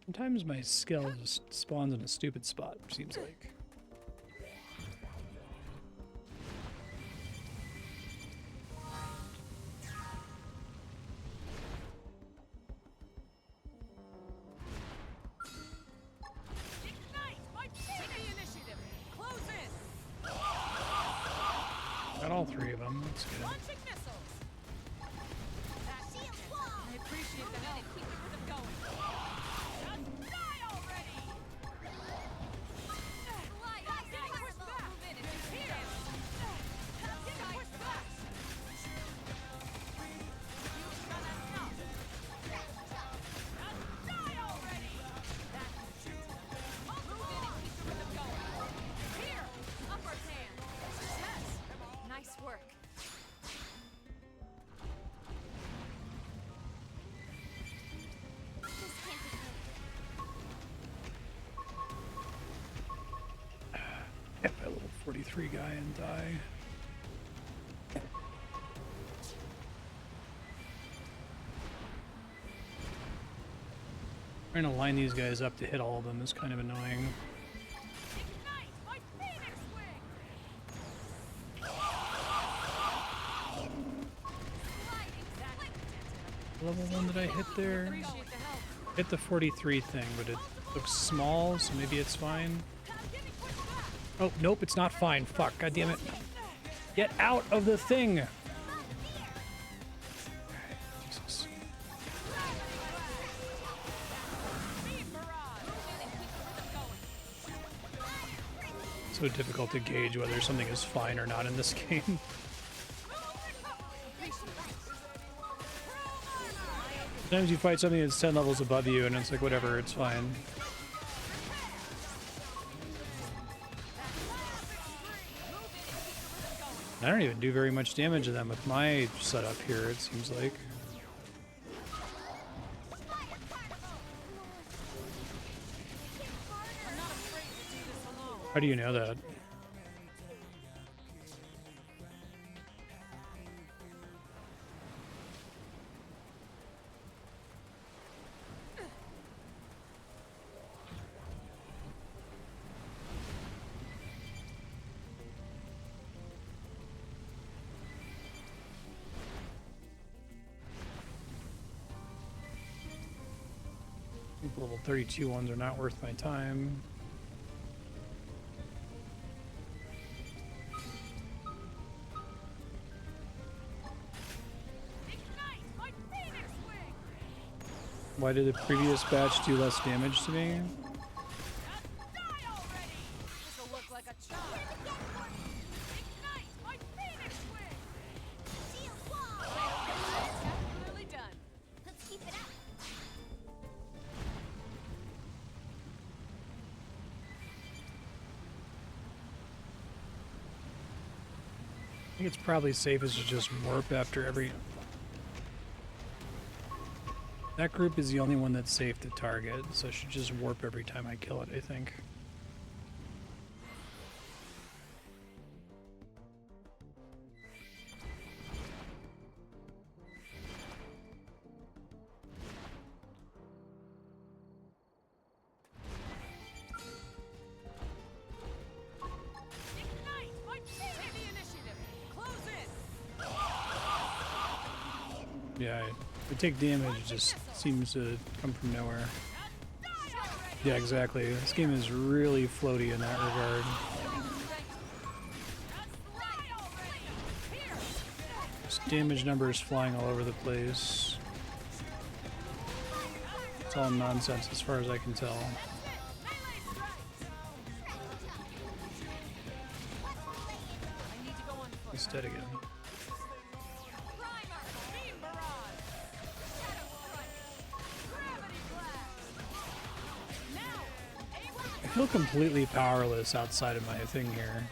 Sometimes my skill just spawns in a stupid spot, seems like. Got all three of them, that's good. I appreciate the help. Keep them going. Just die already! Push back! Move in if you can. Push back! You've done enough. Just die already! Move in and keep the rhythm going. Here! Upper hand. Yes! Nice work. Hit by a little 43 guy and die. Trying to line these guys up to hit all of them is kind of annoying. Ignite my phoenix wing! Level 1 did I hit there? Appreciate the help. Hit the 43 thing, but it looks small, so maybe it's fine. Oh, nope, it's not fine. Fuck, god damn it. Get out of the thing! Jesus. So difficult to gauge whether something is fine or not in this game. Sometimes you fight something that's 10 levels above you and it's like, whatever, it's fine. I don't even do very much damage to them with my setup here, it seems like. How do you know that? I think level 32 ones are not worth my time. Why did the previous batch do less damage to me? This'll look like a charm. Ignite my phoenix wing! Definitely done. Let's keep it up. I think it's probably safest to just warp after every... That group is the only one that's safe to target, so I should just warp every time I kill it, I think. Ignite my take the initiative. Close in. Yeah, if I take damage, it just seems to come from nowhere. Yeah, exactly. This game is really floaty in that regard. damage numbers flying all over the place. It's all nonsense as far as I can tell. He's dead again. I feel completely powerless outside of my thing here.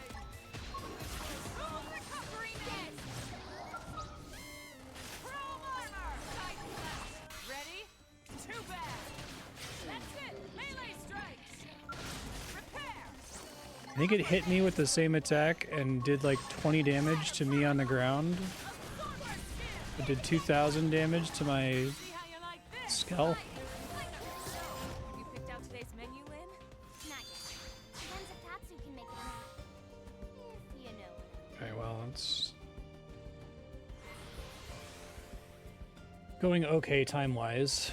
I think it hit me with the same attack and did like 20 damage to me on the ground. It did 2,000 damage to my skull. You picked out today's menu, Lynn? Not yet. Depends if Tatsu can make it or not. If you know. Okay, well, it's going okay time-wise.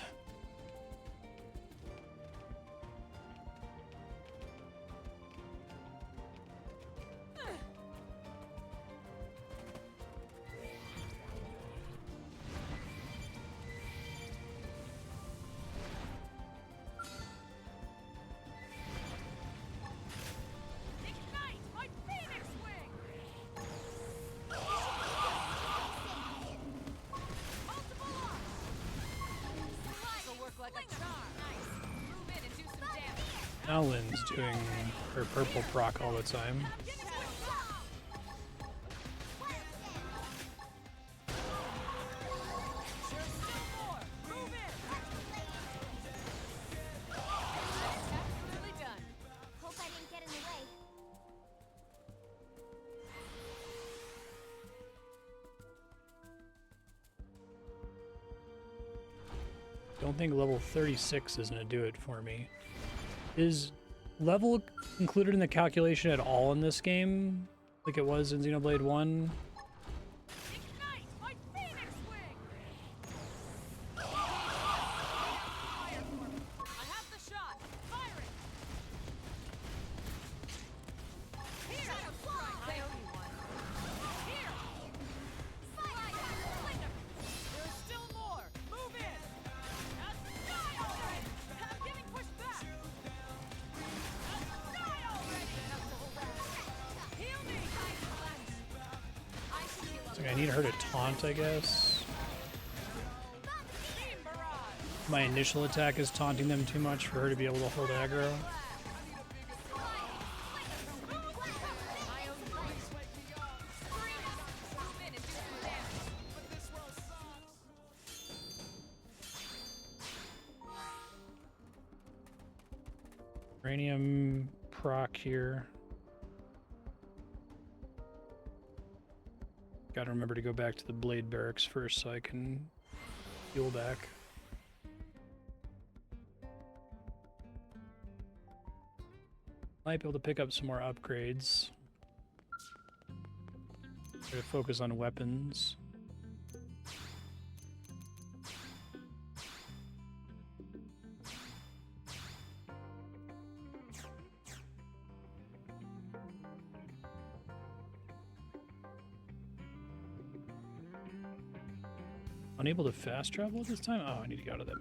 Now Lynn's doing her purple proc all the time. Hope I didn't get in the way. Don't think level 36 is going to do it for me. Is level included in the calculation at all in this game? Like it was in Xenoblade 1? I need her to taunt, I guess. My initial attack is taunting them too much for her to be able to hold aggro. Uranium proc here. Gotta remember to go back to the blade barracks first so I can heal back. Might be able to pick up some more upgrades. Try to focus on weapons. Unable to fast travel this time? Oh, I need to go to that.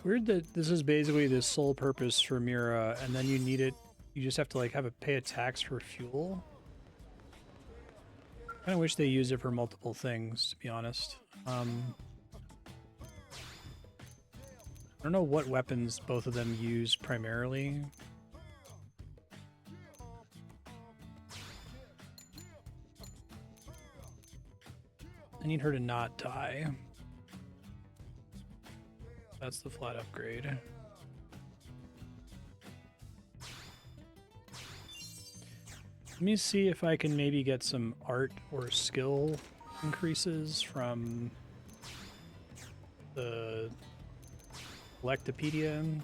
Weird that this is basically the sole purpose for Mira, and then you need it. You just have to like have it pay a tax for fuel. I kind of wish they used it for multiple things, to be honest. I don't know what weapons both of them use primarily. I need her to not die. That's the flat upgrade. Let me see if I can maybe get some art or skill increases from the Electopedia.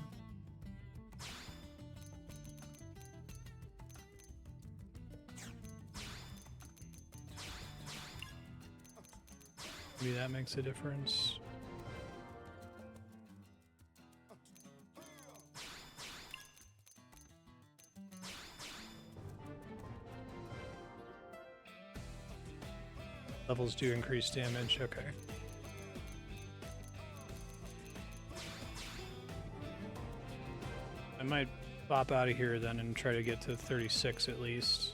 Maybe that makes a difference. Levels do increase damage, okay. I might pop out of here then and try to get to 36 at least.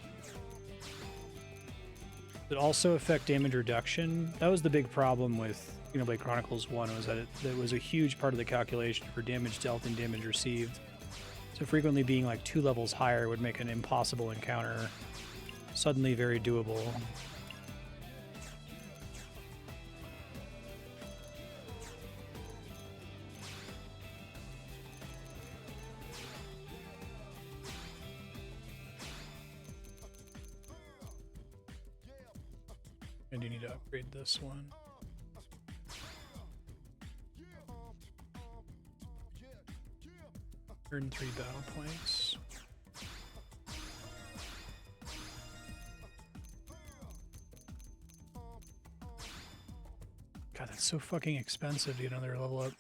Did it also affect damage reduction? That was the big problem with Xenoblade Chronicles 1, was that it was a huge part of the calculation for damage dealt and damage received. So frequently being like 2 levels higher would make an impossible encounter suddenly very doable. I do need to upgrade this one. 103 battle points. God, that's so fucking expensive to get another level up.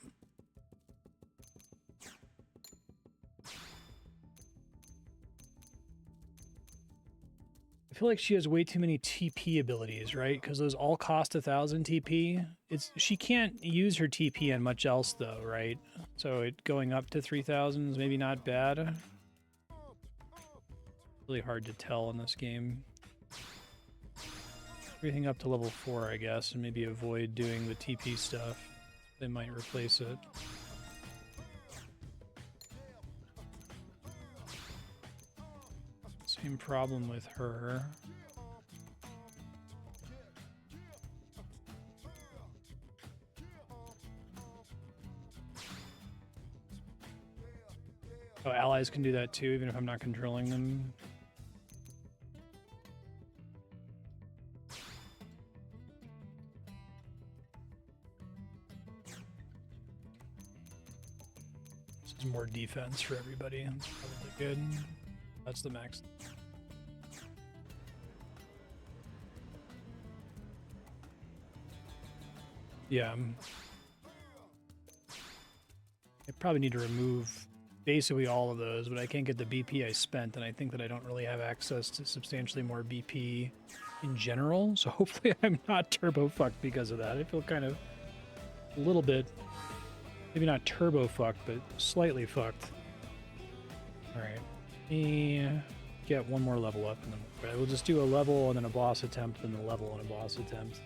I feel like she has way too many TP abilities, right? Because those all cost 1,000 TP. She can't use her TP on much else though, right? So it going up to 3,000 is maybe not bad. Really hard to tell in this game. Everything up to level 4, I guess, and maybe avoid doing the TP stuff. They might replace it. Same problem with her. Oh, allies can do that too, even if I'm not controlling them. This is more defense for everybody. That's probably good. That's the max. Yeah. I probably need to remove basically all of those, but I can't get the BP I spent, and I think that I don't really have access to substantially more BP in general, so hopefully I'm not turbo fucked because of that. I feel kind of a little bit, maybe not turbo fucked, but slightly fucked. Alright. Get one more level up, and then we'll just do a level and then a boss attempt, and then a level and a boss attempt.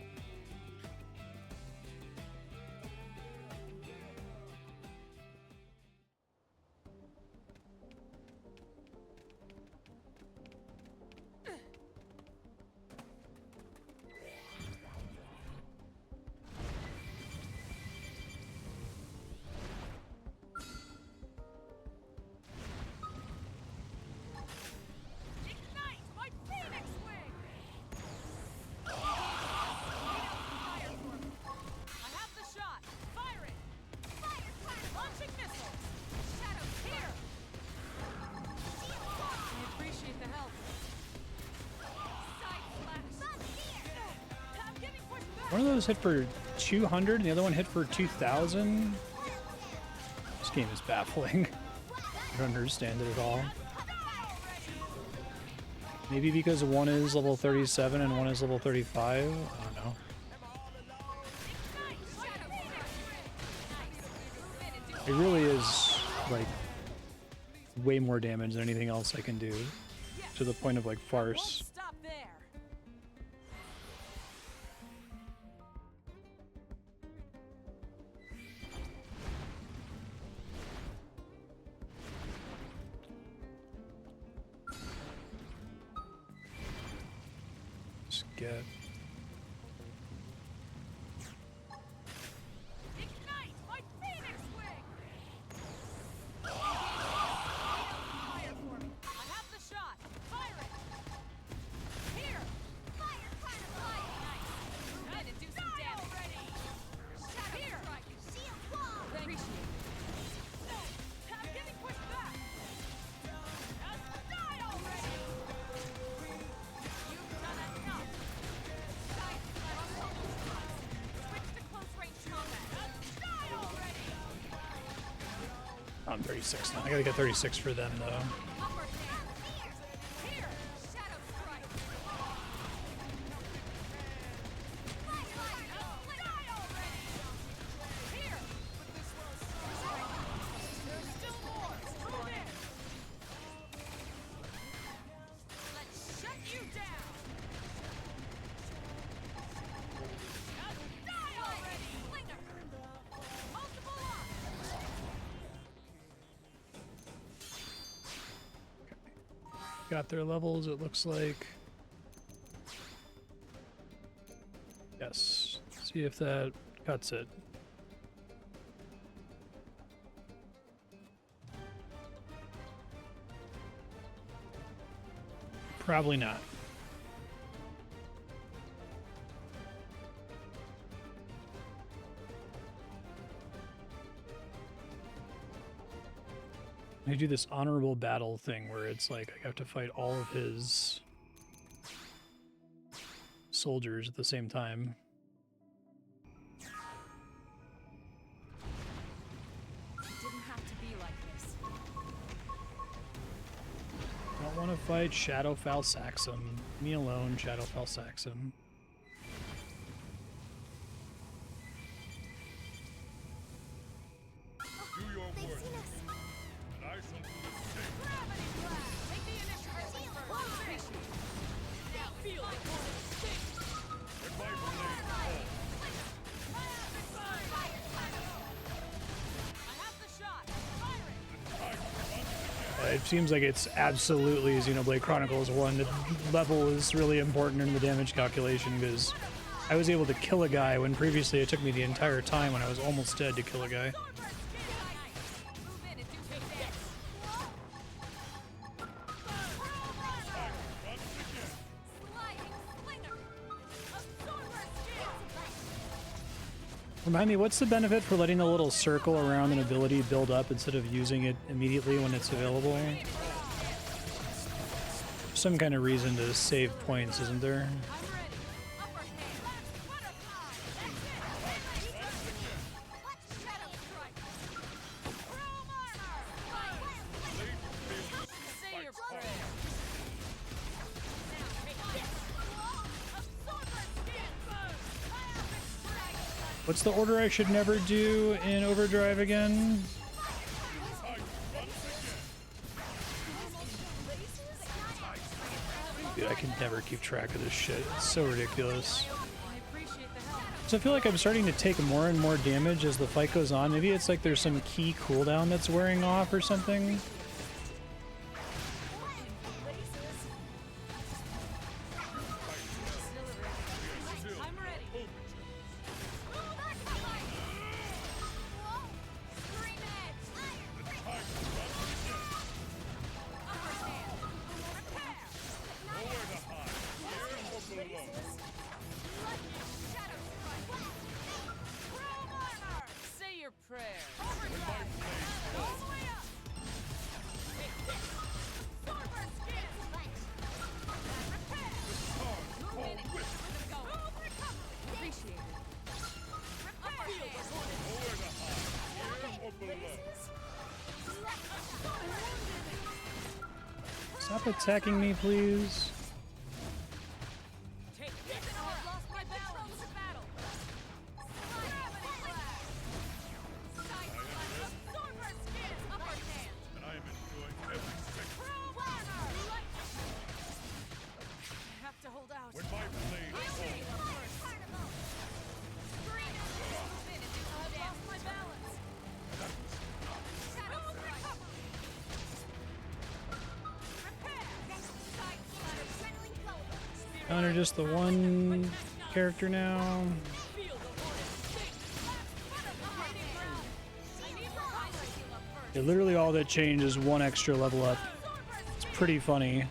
One of those hit for 200 and the other one hit for 2,000. This game is baffling. I don't understand it at all. Maybe because one is level 37 and one is level 35? I don't know. It really is, like, way more damage than anything else I can do. To the point of, like, farce. Get I'm 36 now. I gotta get 36 for them though. Got their levels, it looks like. Yes. See if that cuts it. Probably not. I do this honorable battle thing where it's like I have to fight all of his soldiers at the same time. It didn't have to be like this. Don't want to fight Shadowfell Saxum. Leave me alone, Shadowfell Saxum. Do your work, and I shall do the same. Gravity blast! Take the initiative first. Now feel the corner stick! When my blade falls, I have the shot! Fire it! It seems like it's absolutely Xenoblade Chronicles 1. The level is really important in the damage calculation because I was able to kill a guy when previously it took me the entire time when I was almost dead to kill a guy. Move in and do big dance. Sliding slinger. Absorber skin. Remind me, what's the benefit for letting the little circle around an ability build up instead of using it immediately when it's available? Some kind of reason to save points, isn't there? I'm ready. Upper hand. Butterfly. That's it. Shadow strike. Chrome armor. Say your prayer. Now take this. Absorber skin. Ionic strike. What's the order I should never do in Overdrive again? Dude, I can never keep track of this shit. It's so ridiculous. I appreciate the help. So I feel like I'm starting to take more and more damage as the fight goes on. Maybe it's like there's some key cooldown that's wearing off or something. I'm ready. Scream edge. Upper hand. Repair. Shadow strike. Chrome armor. Say your prayer. Overdrive. All the way up. Take this. Absorber skin. Repair. Move in it. Go. Move recovery. Appreciate it. Repair. Stop attacking me, please. Take this. I've lost my balance. Battle. Gravity blast. Side slash. Absorber skin. Upper hand. and I am enjoying every second. Chrome armor. I have to hold out. When my blade falls, Scream it. Move in and do some damage. I've lost my balance. Shadow recovery. Repair. Side slash. Honor just the one character now. Feel the hornet sting. Upgrading ground. I need revival heal up first. Yeah, literally all that changed is one extra level up. It's pretty funny.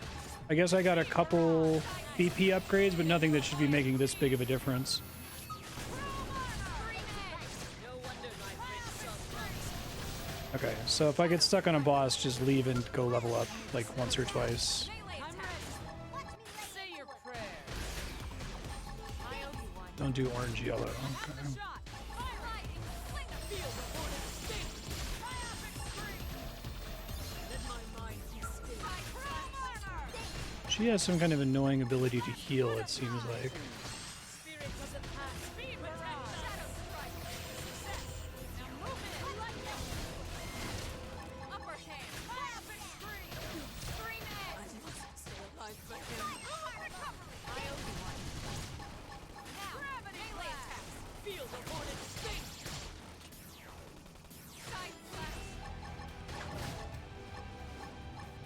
I guess I got a couple BP upgrades, but nothing that should be making this big of a difference. Okay, so if I get stuck on a boss, just leave and go level up like once or twice. I'm ready. Say your prayer. Don't do orange yellow. Okay. Shot. Fire lightning. Fling the field of hornet sting. Ionic scream. She has some kind of annoying ability to heal, it seems like. Spirit doesn't have speed barrage. Shadow strike. Success. Now move it. Upper hand. Rapid scream. Scream edge. I must stay alive for him. I owe you one. Now, gravity blast. Feel the hornet sting. Side blast.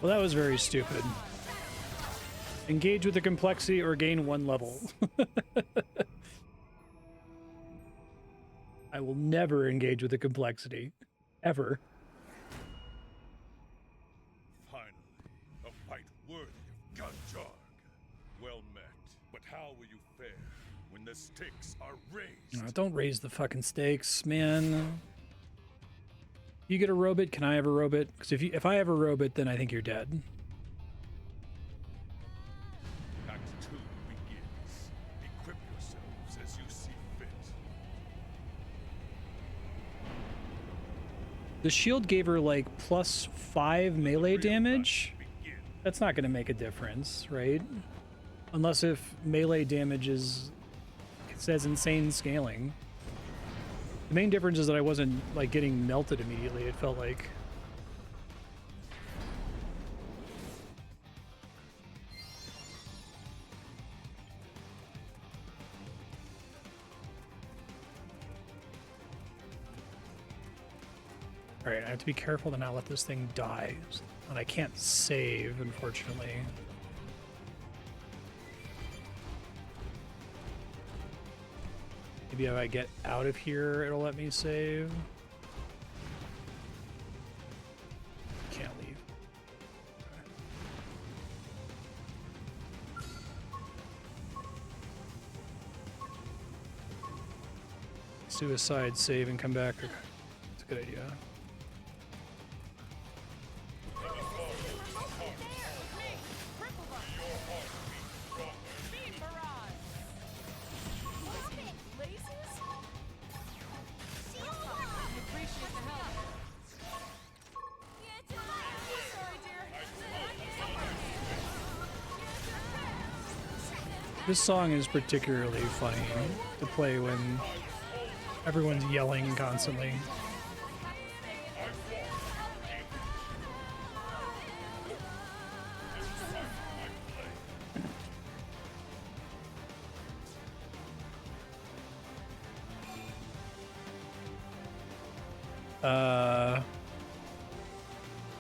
Well, that was very stupid. Engage with the complexity or gain 1 level. I will never engage with the complexity. Ever. Finally, a fight worthy of Gunjarg. Well met, but how will you fare when the stakes are raised? No, don't raise the fucking stakes, man. You get a robot, can I have a robot? Because if I have a robot, then I think you're dead. Act 2 begins. Equip yourselves as you see fit. The shield gave her like +5 melee damage. That's not going to make a difference, right? Unless if melee damage is, it says insane scaling. The main difference is that I wasn't like getting melted immediately. It felt like. All right, I have to be careful to not let this thing die. And I can't save, unfortunately. Maybe if I get out of here, it'll let me save. Can't leave. Suicide, save, and come back. It's a good idea. This song is particularly funny to play when everyone's yelling constantly.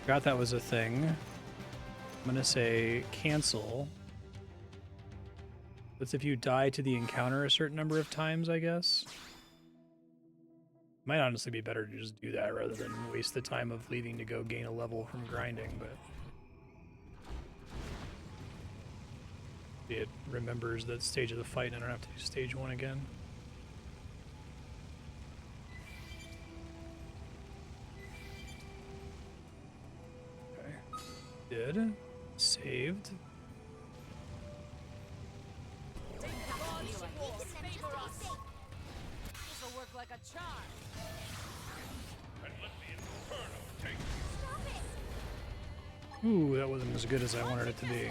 Forgot that was a thing. I'm gonna say cancel. That's if you die to the encounter a certain number of times, I guess. Might honestly be better to just do that rather than waste the time of leaving to go gain a level from grinding, but it remembers that stage of the fight and I don't have to do stage 1 again. Okay. Did. Saved. This'll work like a charm. And let the inferno take Ooh, that wasn't as good as I wanted it to be.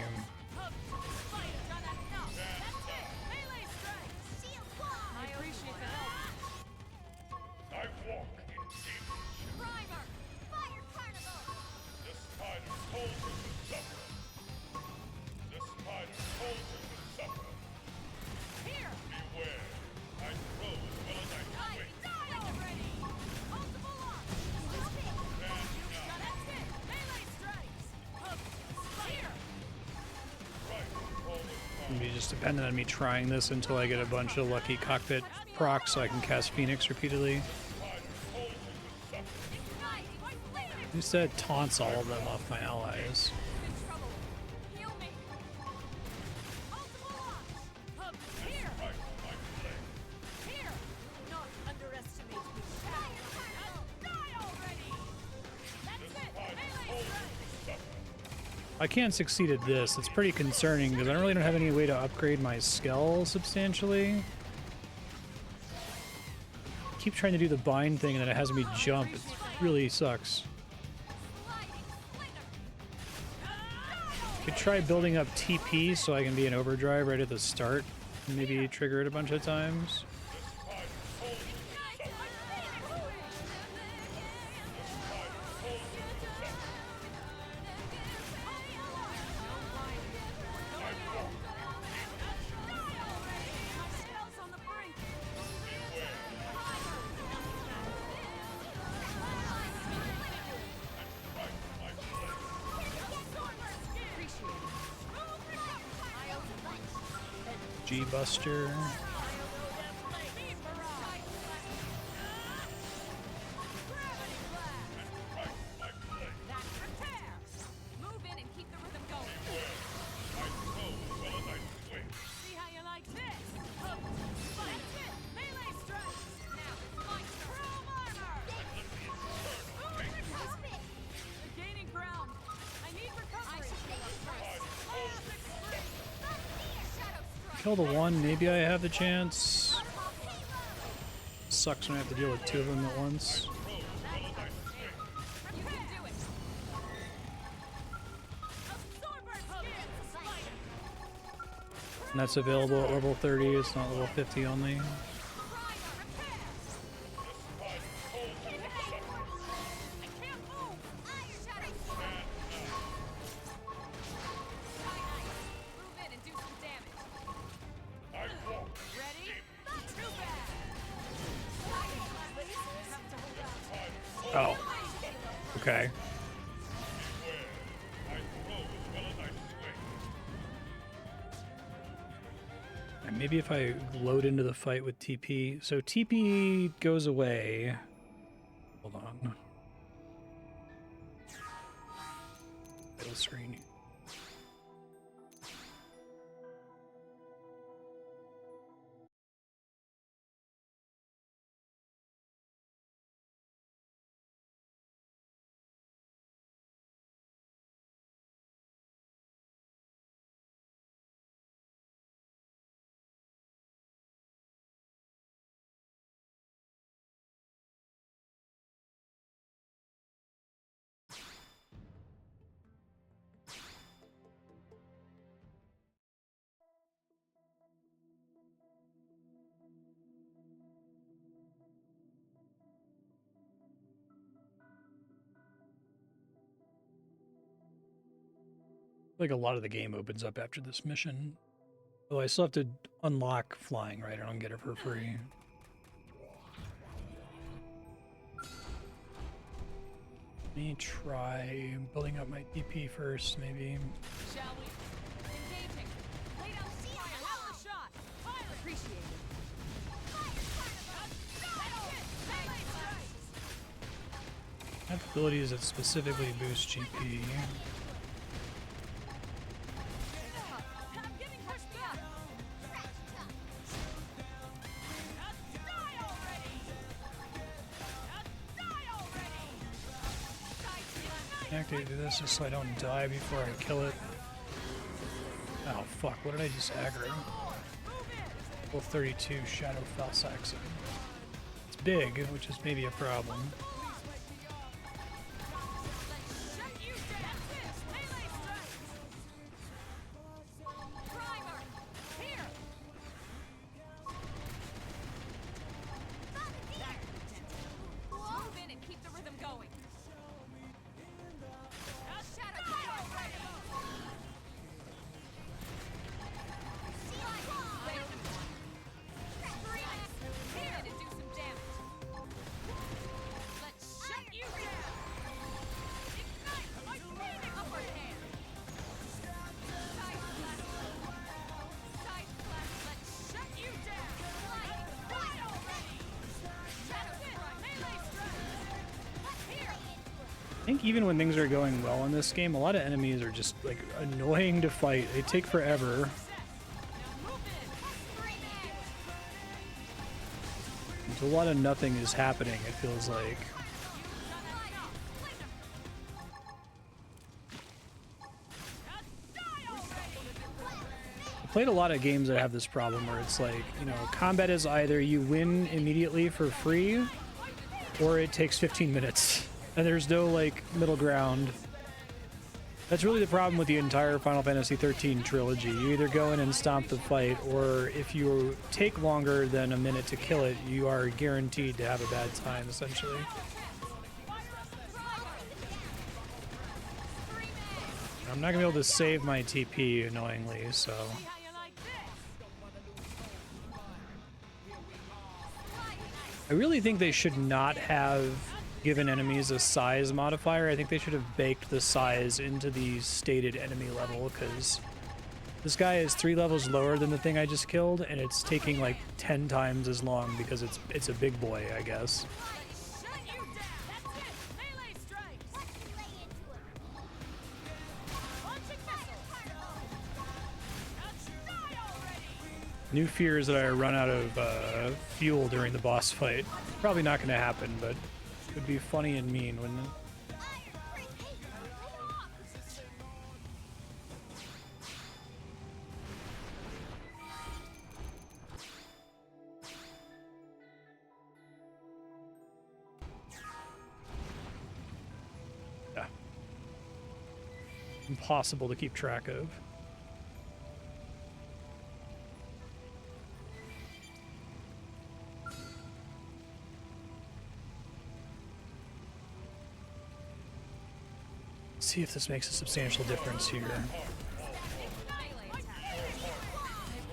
I walk in demons. Primer! Fire Carnival! The spider told you to suffer. The spider told you to suffer. Here! Beware. I throw as well as I swing. Die already! Multiple locks! Stop it! That's it! Melee strikes! Here! It'll be just dependent on me trying this until I get a bunch of lucky cockpit procs so I can cast Phoenix repeatedly. You said taunts all of them off my allies. Heal me! Multiple locks! Here! Here! Not underestimate me. Die already! That's it! Melee strikes! I can't succeed at this. It's pretty concerning because I really don't have any way to upgrade my skull substantially. I keep trying to do the bind thing and then it has me jump. It really sucks. Sliding splinter! Could try building up TP so I can be in overdrive right at the start. And maybe trigger it a bunch of times. G-Buster. Kill the one, maybe I have the chance. Sucks when I have to deal with two of them at once. And that's available at level 30, it's not level 50 only. Oh. Okay. And maybe if I load into the fight with TP. So TP goes away. Hold on. Middle screen. Like a lot of the game opens up after this mission. Though I still have to unlock flying, right? I don't get it for free. Let me try building up my DP first, maybe. Shall we? Engaging. Lay down fire. Power shot. Fire. Appreciate it. I have abilities that specifically boost GP. Activate this just so I don't die before I kill it. Oh fuck, what did I just aggro? Level 32 Shadow Fell Saxon. It's big, which is maybe a problem. I think even when things are going well in this game, a lot of enemies are just like annoying to fight. They take forever. There's a lot of nothing is happening, it feels like. I played a lot of games that have this problem where it's like, you know, combat is either you win immediately for free or it takes 15 minutes. And there's no, like, middle ground. That's really the problem with the entire Final Fantasy XIII trilogy. You either go in and stomp the fight, or if you take longer than a minute to kill it, you are guaranteed to have a bad time, essentially. I'm not gonna be able to save my TP, annoyingly, so... I really think they should not have given enemies a size modifier. I think they should have baked the size into the stated enemy level, because this guy is 3 levels lower than the thing I just killed, and it's taking like 10 times as long because it's a big boy, I guess. New fear is that I run out of fuel during the boss fight. Probably not going to happen, but it would be funny and mean, wouldn't it? Yeah. Impossible to keep track of. See if this makes a substantial difference here.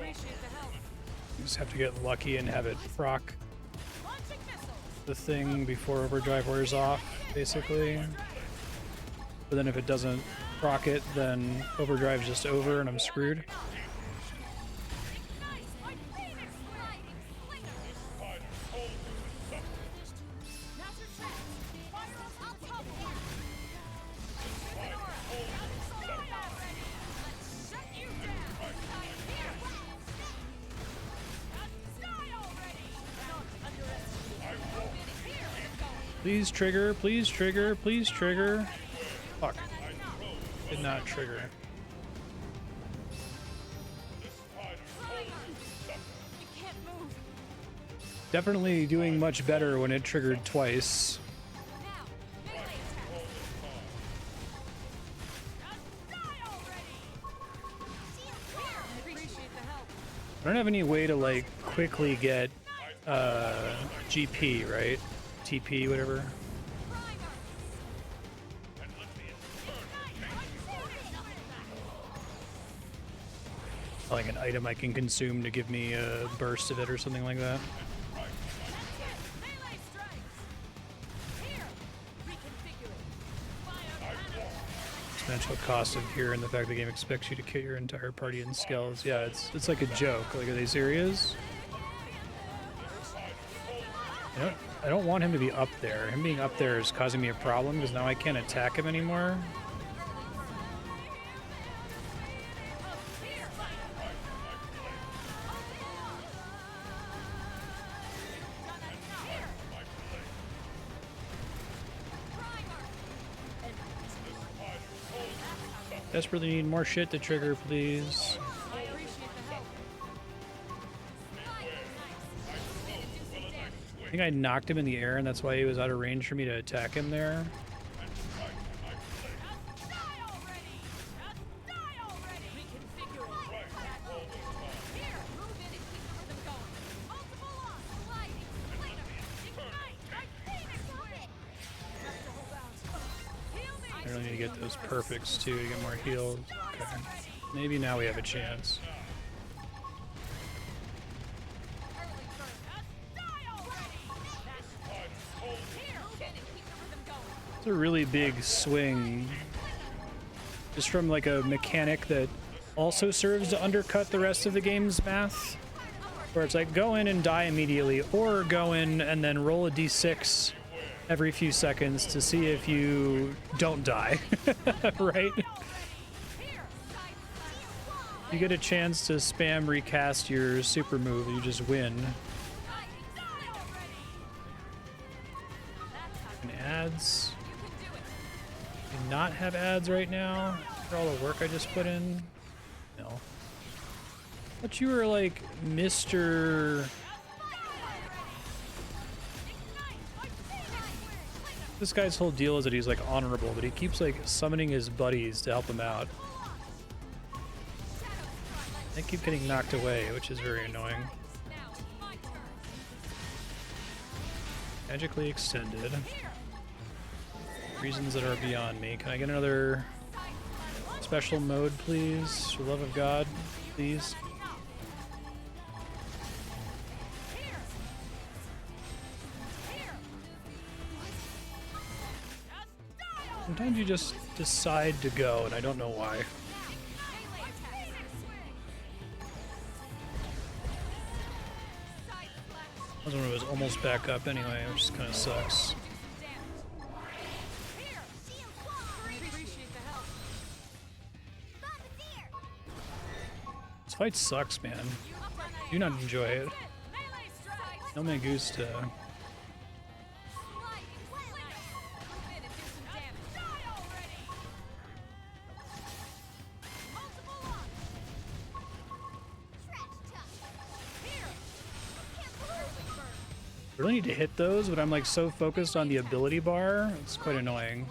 You just have to get lucky and have it proc the thing before overdrive wears off, basically. But then if it doesn't proc it, then overdrive's just over and I'm screwed. Please trigger, please trigger, please trigger. Fuck. Did not trigger. Definitely doing much better when it triggered twice. I don't have any way to like quickly get GP, right? TP, whatever. Like an item I can consume to give me a burst of it or something like that. Exponential cost of here and the fact the game expects you to kill your entire party in skulls. Yeah, it's like a joke. Like, are they serious? You know, I don't want him to be up there. Him being up there is causing me a problem because now I can't attack him anymore. Desperately need more shit to trigger, please. I think I knocked him in the air and that's why he was out of range for me to attack him there. I really need to get those perfects too to get more healed. Okay. Maybe now we have a chance. It's a really big swing, just from like a mechanic that also serves to undercut the rest of the game's math, where it's like go in and die immediately, or go in and then roll a d6 every few seconds to see if you don't die, right? You get a chance to spam recast your super move, you just win. And ads. Do not have ads right now for all the work I just put in. No. But you were like Mr. This guy's whole deal is that he's like honorable, but he keeps like summoning his buddies to help him out. They keep getting knocked away, which is very annoying. Magically extended. Reasons that are beyond me. Can I get another special mode, please? For the love of God, please. Sometimes you just decide to go, and I don't know why. That was when it was almost back up anyway, which kind of sucks. This fight sucks, man. Do not enjoy it. No me gusta. I really need to hit those, but I'm like so focused on the ability bar, it's quite annoying.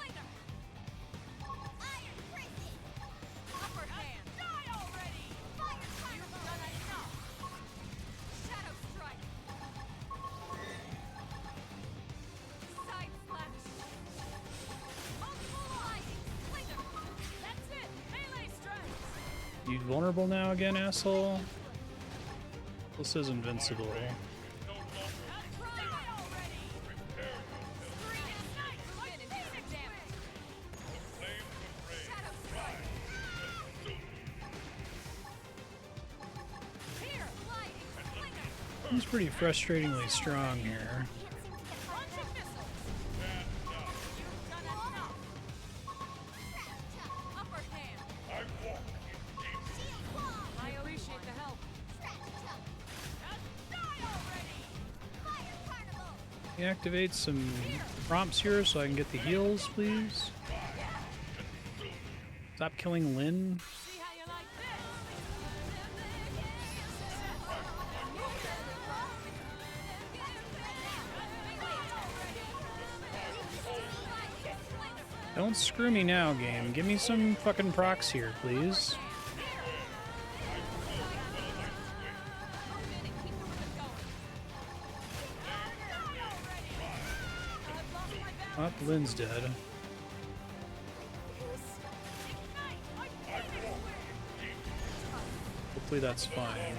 You vulnerable now again, asshole? This is invincible. He's pretty frustratingly strong here. Activate some prompts here so I can get the heals, please. Stop killing Lynn. Don't screw me now, game. Give me some fucking procs here, please. Oh, Lynn's dead. Hopefully that's fine.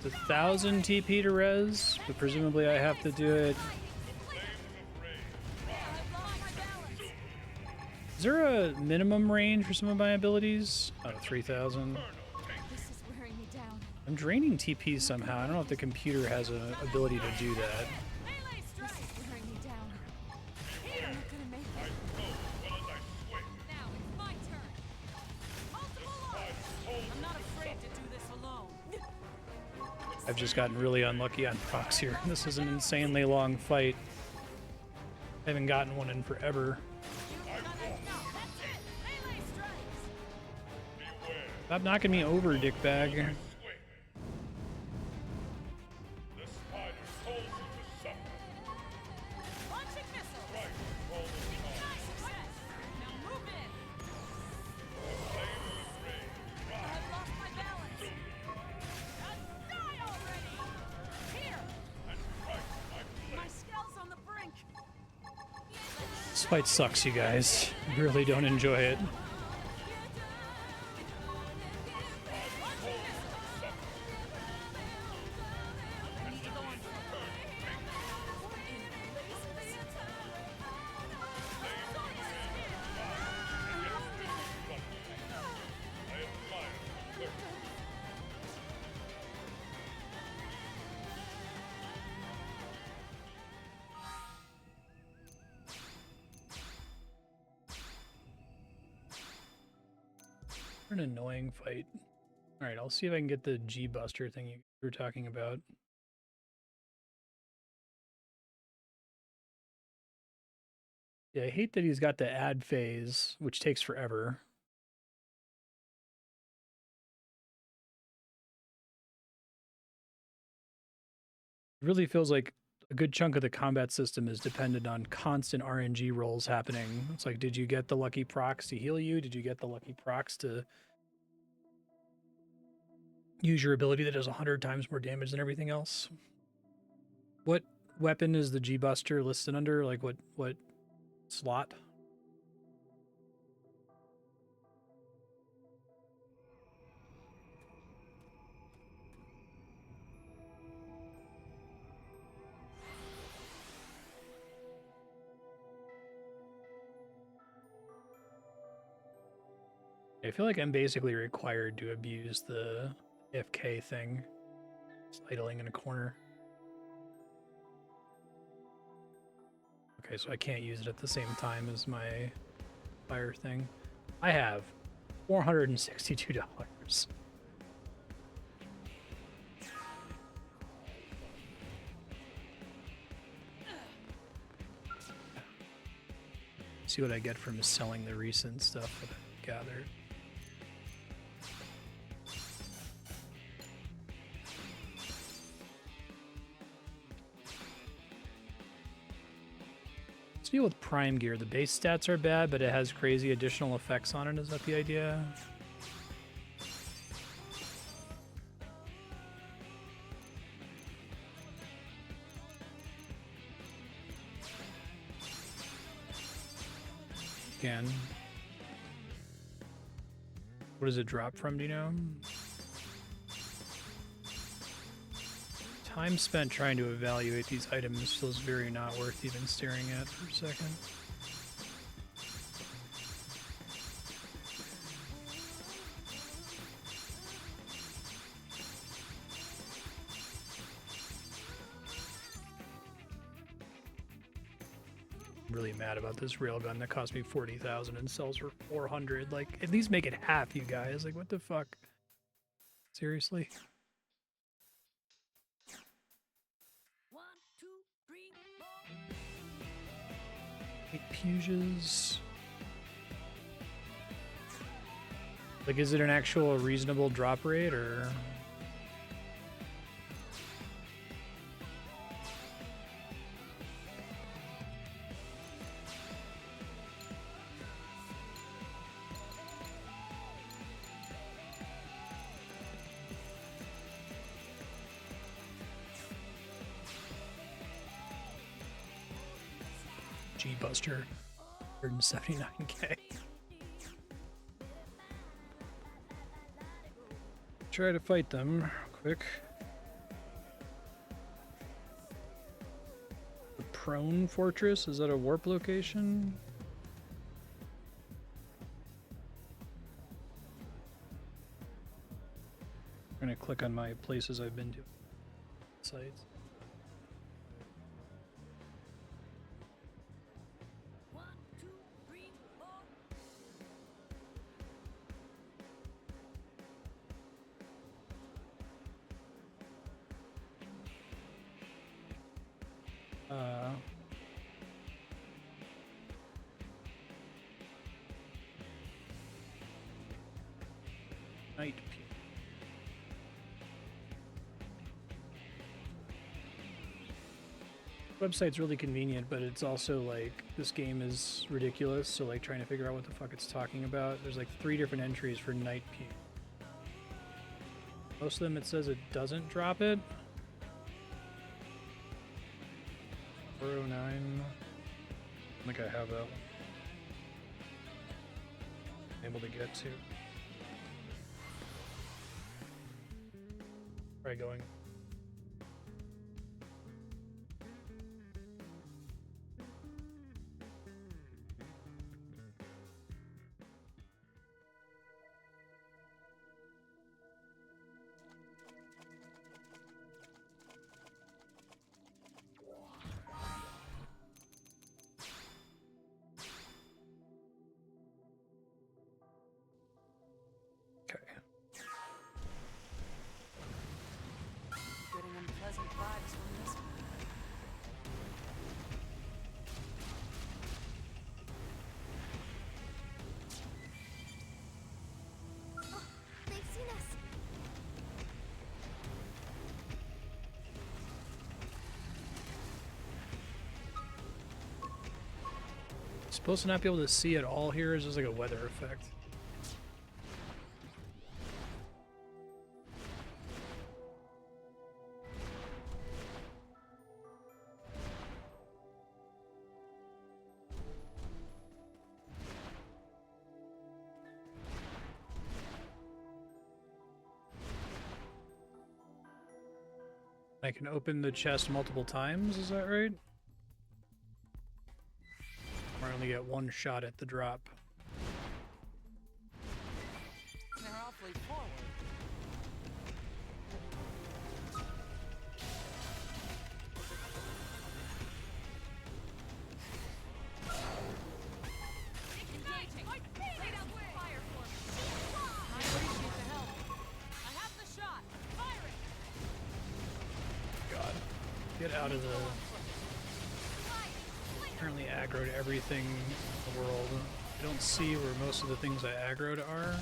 It's 1,000 TP to res, but presumably I have to do it. Is there a minimum range for some of my abilities? Oh, 3,000. I'm draining TP somehow. I don't know if the computer has an ability to do that. I've just gotten really unlucky on procs here. This is an insanely long fight. I haven't gotten one in forever. Stop knocking me over, dickbag. This fight sucks, you guys. I really don't enjoy it. An annoying fight. Alright, I'll see if I can get the G Buster thing you were talking about. Yeah, I hate that he's got the ad phase, which takes forever. It really feels like a good chunk of the combat system is dependent on constant RNG rolls happening. It's like, did you get the lucky procs to heal you? Did you get the lucky procs to use your ability that does 100 times more damage than everything else? What weapon is the G-Buster listed under? Like, what slot? I feel like I'm basically required to abuse the FK thing. It's idling in a corner. Okay, so I can't use it at the same time as my fire thing. I have $462. See what I get from selling the recent stuff that I gathered. Let's deal with Prime Gear. The base stats are bad, but it has crazy additional effects on it. Is that the idea? Again. What does it drop from, do you know? Time spent trying to evaluate these items feels very not worth even staring at for a second. I'm really mad about this railgun that cost me 40,000 and sells for 400. Like, at least make it half, you guys. Like, what the fuck? Seriously? 1, 2, 3, 4. 8 Puges. Like, is it an actual reasonable drop rate, or... G-Buster, 179k. Try to fight them real quick. The Prone Fortress, is that a warp location? I'm gonna click on my places I've been to. Sites. 1, 2, 3, 4. Night Pew. Website's really convenient, but it's also like, this game is ridiculous, so like trying to figure out what the fuck it's talking about. There's like 3 different entries for Night Pew. Most of them it says it doesn't drop it. 409. I think I have that one. Able to get to. Try going. Okay. Supposed to not be able to see at all here. Is just like a weather effect. I can open the chest multiple times, is that right? Or I only get one shot at the drop. They're awfully forward. Engaging. Lay down some fire for me. I appreciate the help. I have the shot. Firing. God. Get out of the... Apparently aggroed everything in the world. I don't see where most of the things I aggroed are.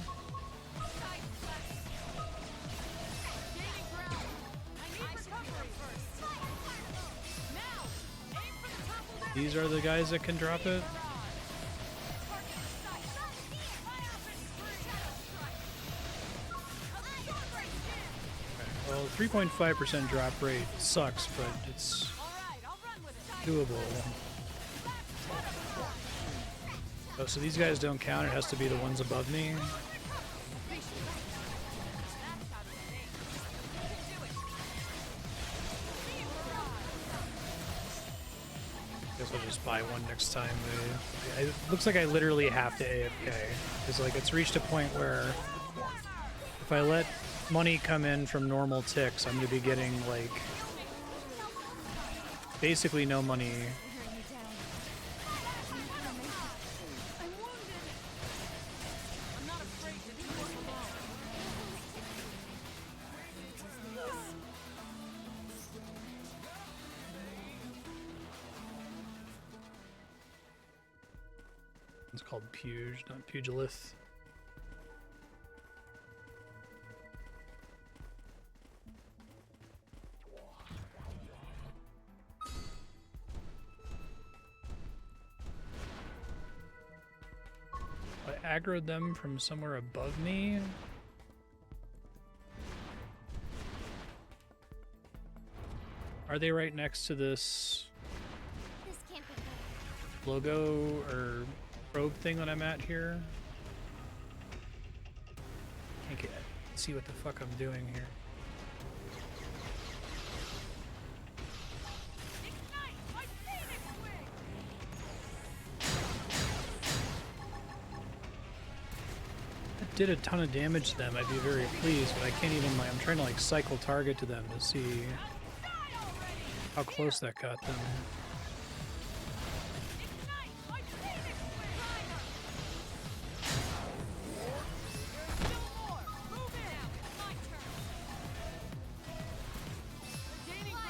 These are the guys that can drop it? Well, 3.5% drop rate sucks, but it's doable. Oh, so these guys don't count, it has to be the ones above me. Guess I'll just buy one next time. It looks like I literally have to AFK. It's like it's reached a point where if I let money come in from normal ticks, I'm gonna be getting like basically no money. It's called Puge, not Pugilith. I aggroed them from somewhere above me. Are they right next to this logo or probe thing that I'm at here? Can't see what the fuck I'm doing here. Did a ton of damage to them, I'd be very pleased, but I can't even, like, I'm trying to like cycle target to them to see how close that got them.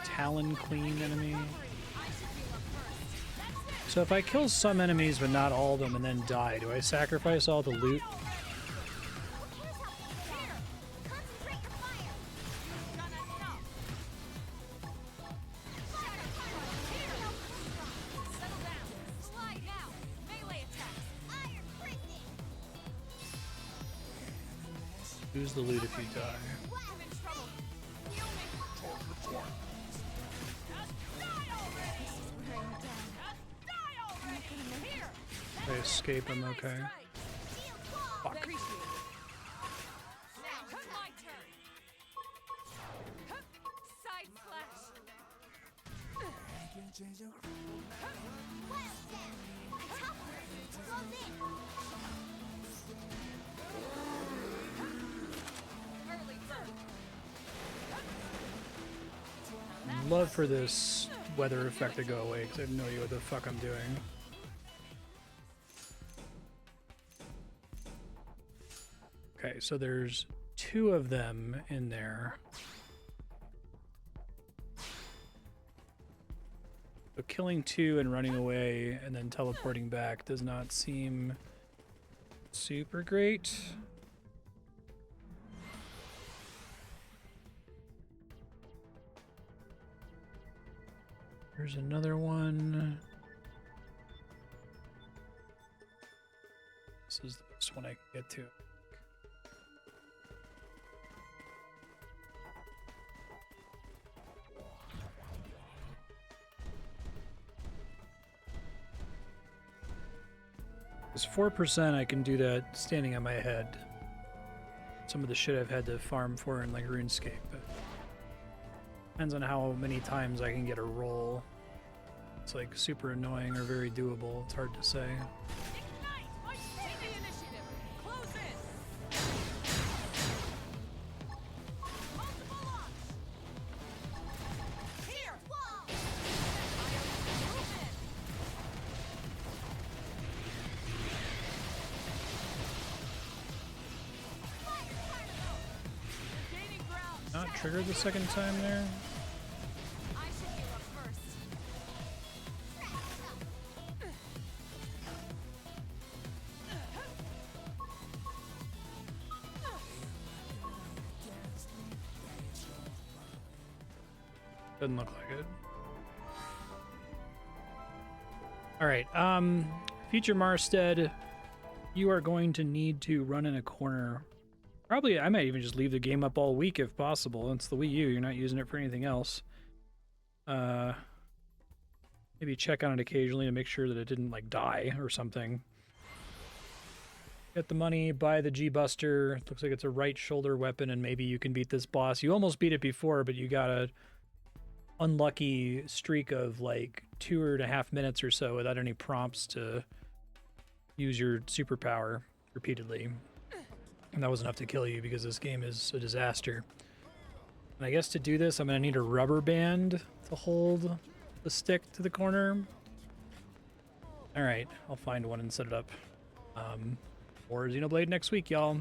Talon Queen enemy. So if I kill some enemies but not all of them and then die, do I sacrifice all the loot? Lose the loot if you die. If I escape, I'm okay. Fuck. I'd love for this weather effect to go away because I have no idea what the fuck I'm doing. Okay, so there's 2 of them in there. So killing 2 and running away and then teleporting back does not seem super great. There's another one. This is the best one I can get to. It's 4%. I can do that standing on my head. Some of the shit I've had to farm for in like RuneScape, but depends on how many times I can get a roll. It's like super annoying or very doable. It's hard to say. Take the initiative. Close in. Multiple locks. Here. Move in. You're gaining ground. Not triggered the second time there. I should heal up first. Doesn't look like it. All right. Future Marstead, you are going to need to run in a corner. Probably, I might even just leave the game up all week if possible. It's the Wii U. You're not using it for anything else. Maybe check on it occasionally to make sure that it didn't like die or something. Get the money, buy the G-Buster. Looks like it's a right shoulder weapon, and maybe you can beat this boss. You almost beat it before, but you got a unlucky streak of like 2.5 minutes or so without any prompts to use your superpower repeatedly. And that was enough to kill you because this game is a disaster. And I guess to do this, I'm going to need a rubber band to hold the stick to the corner. Alright, I'll find one and set it up. More Xenoblade next week, y'all.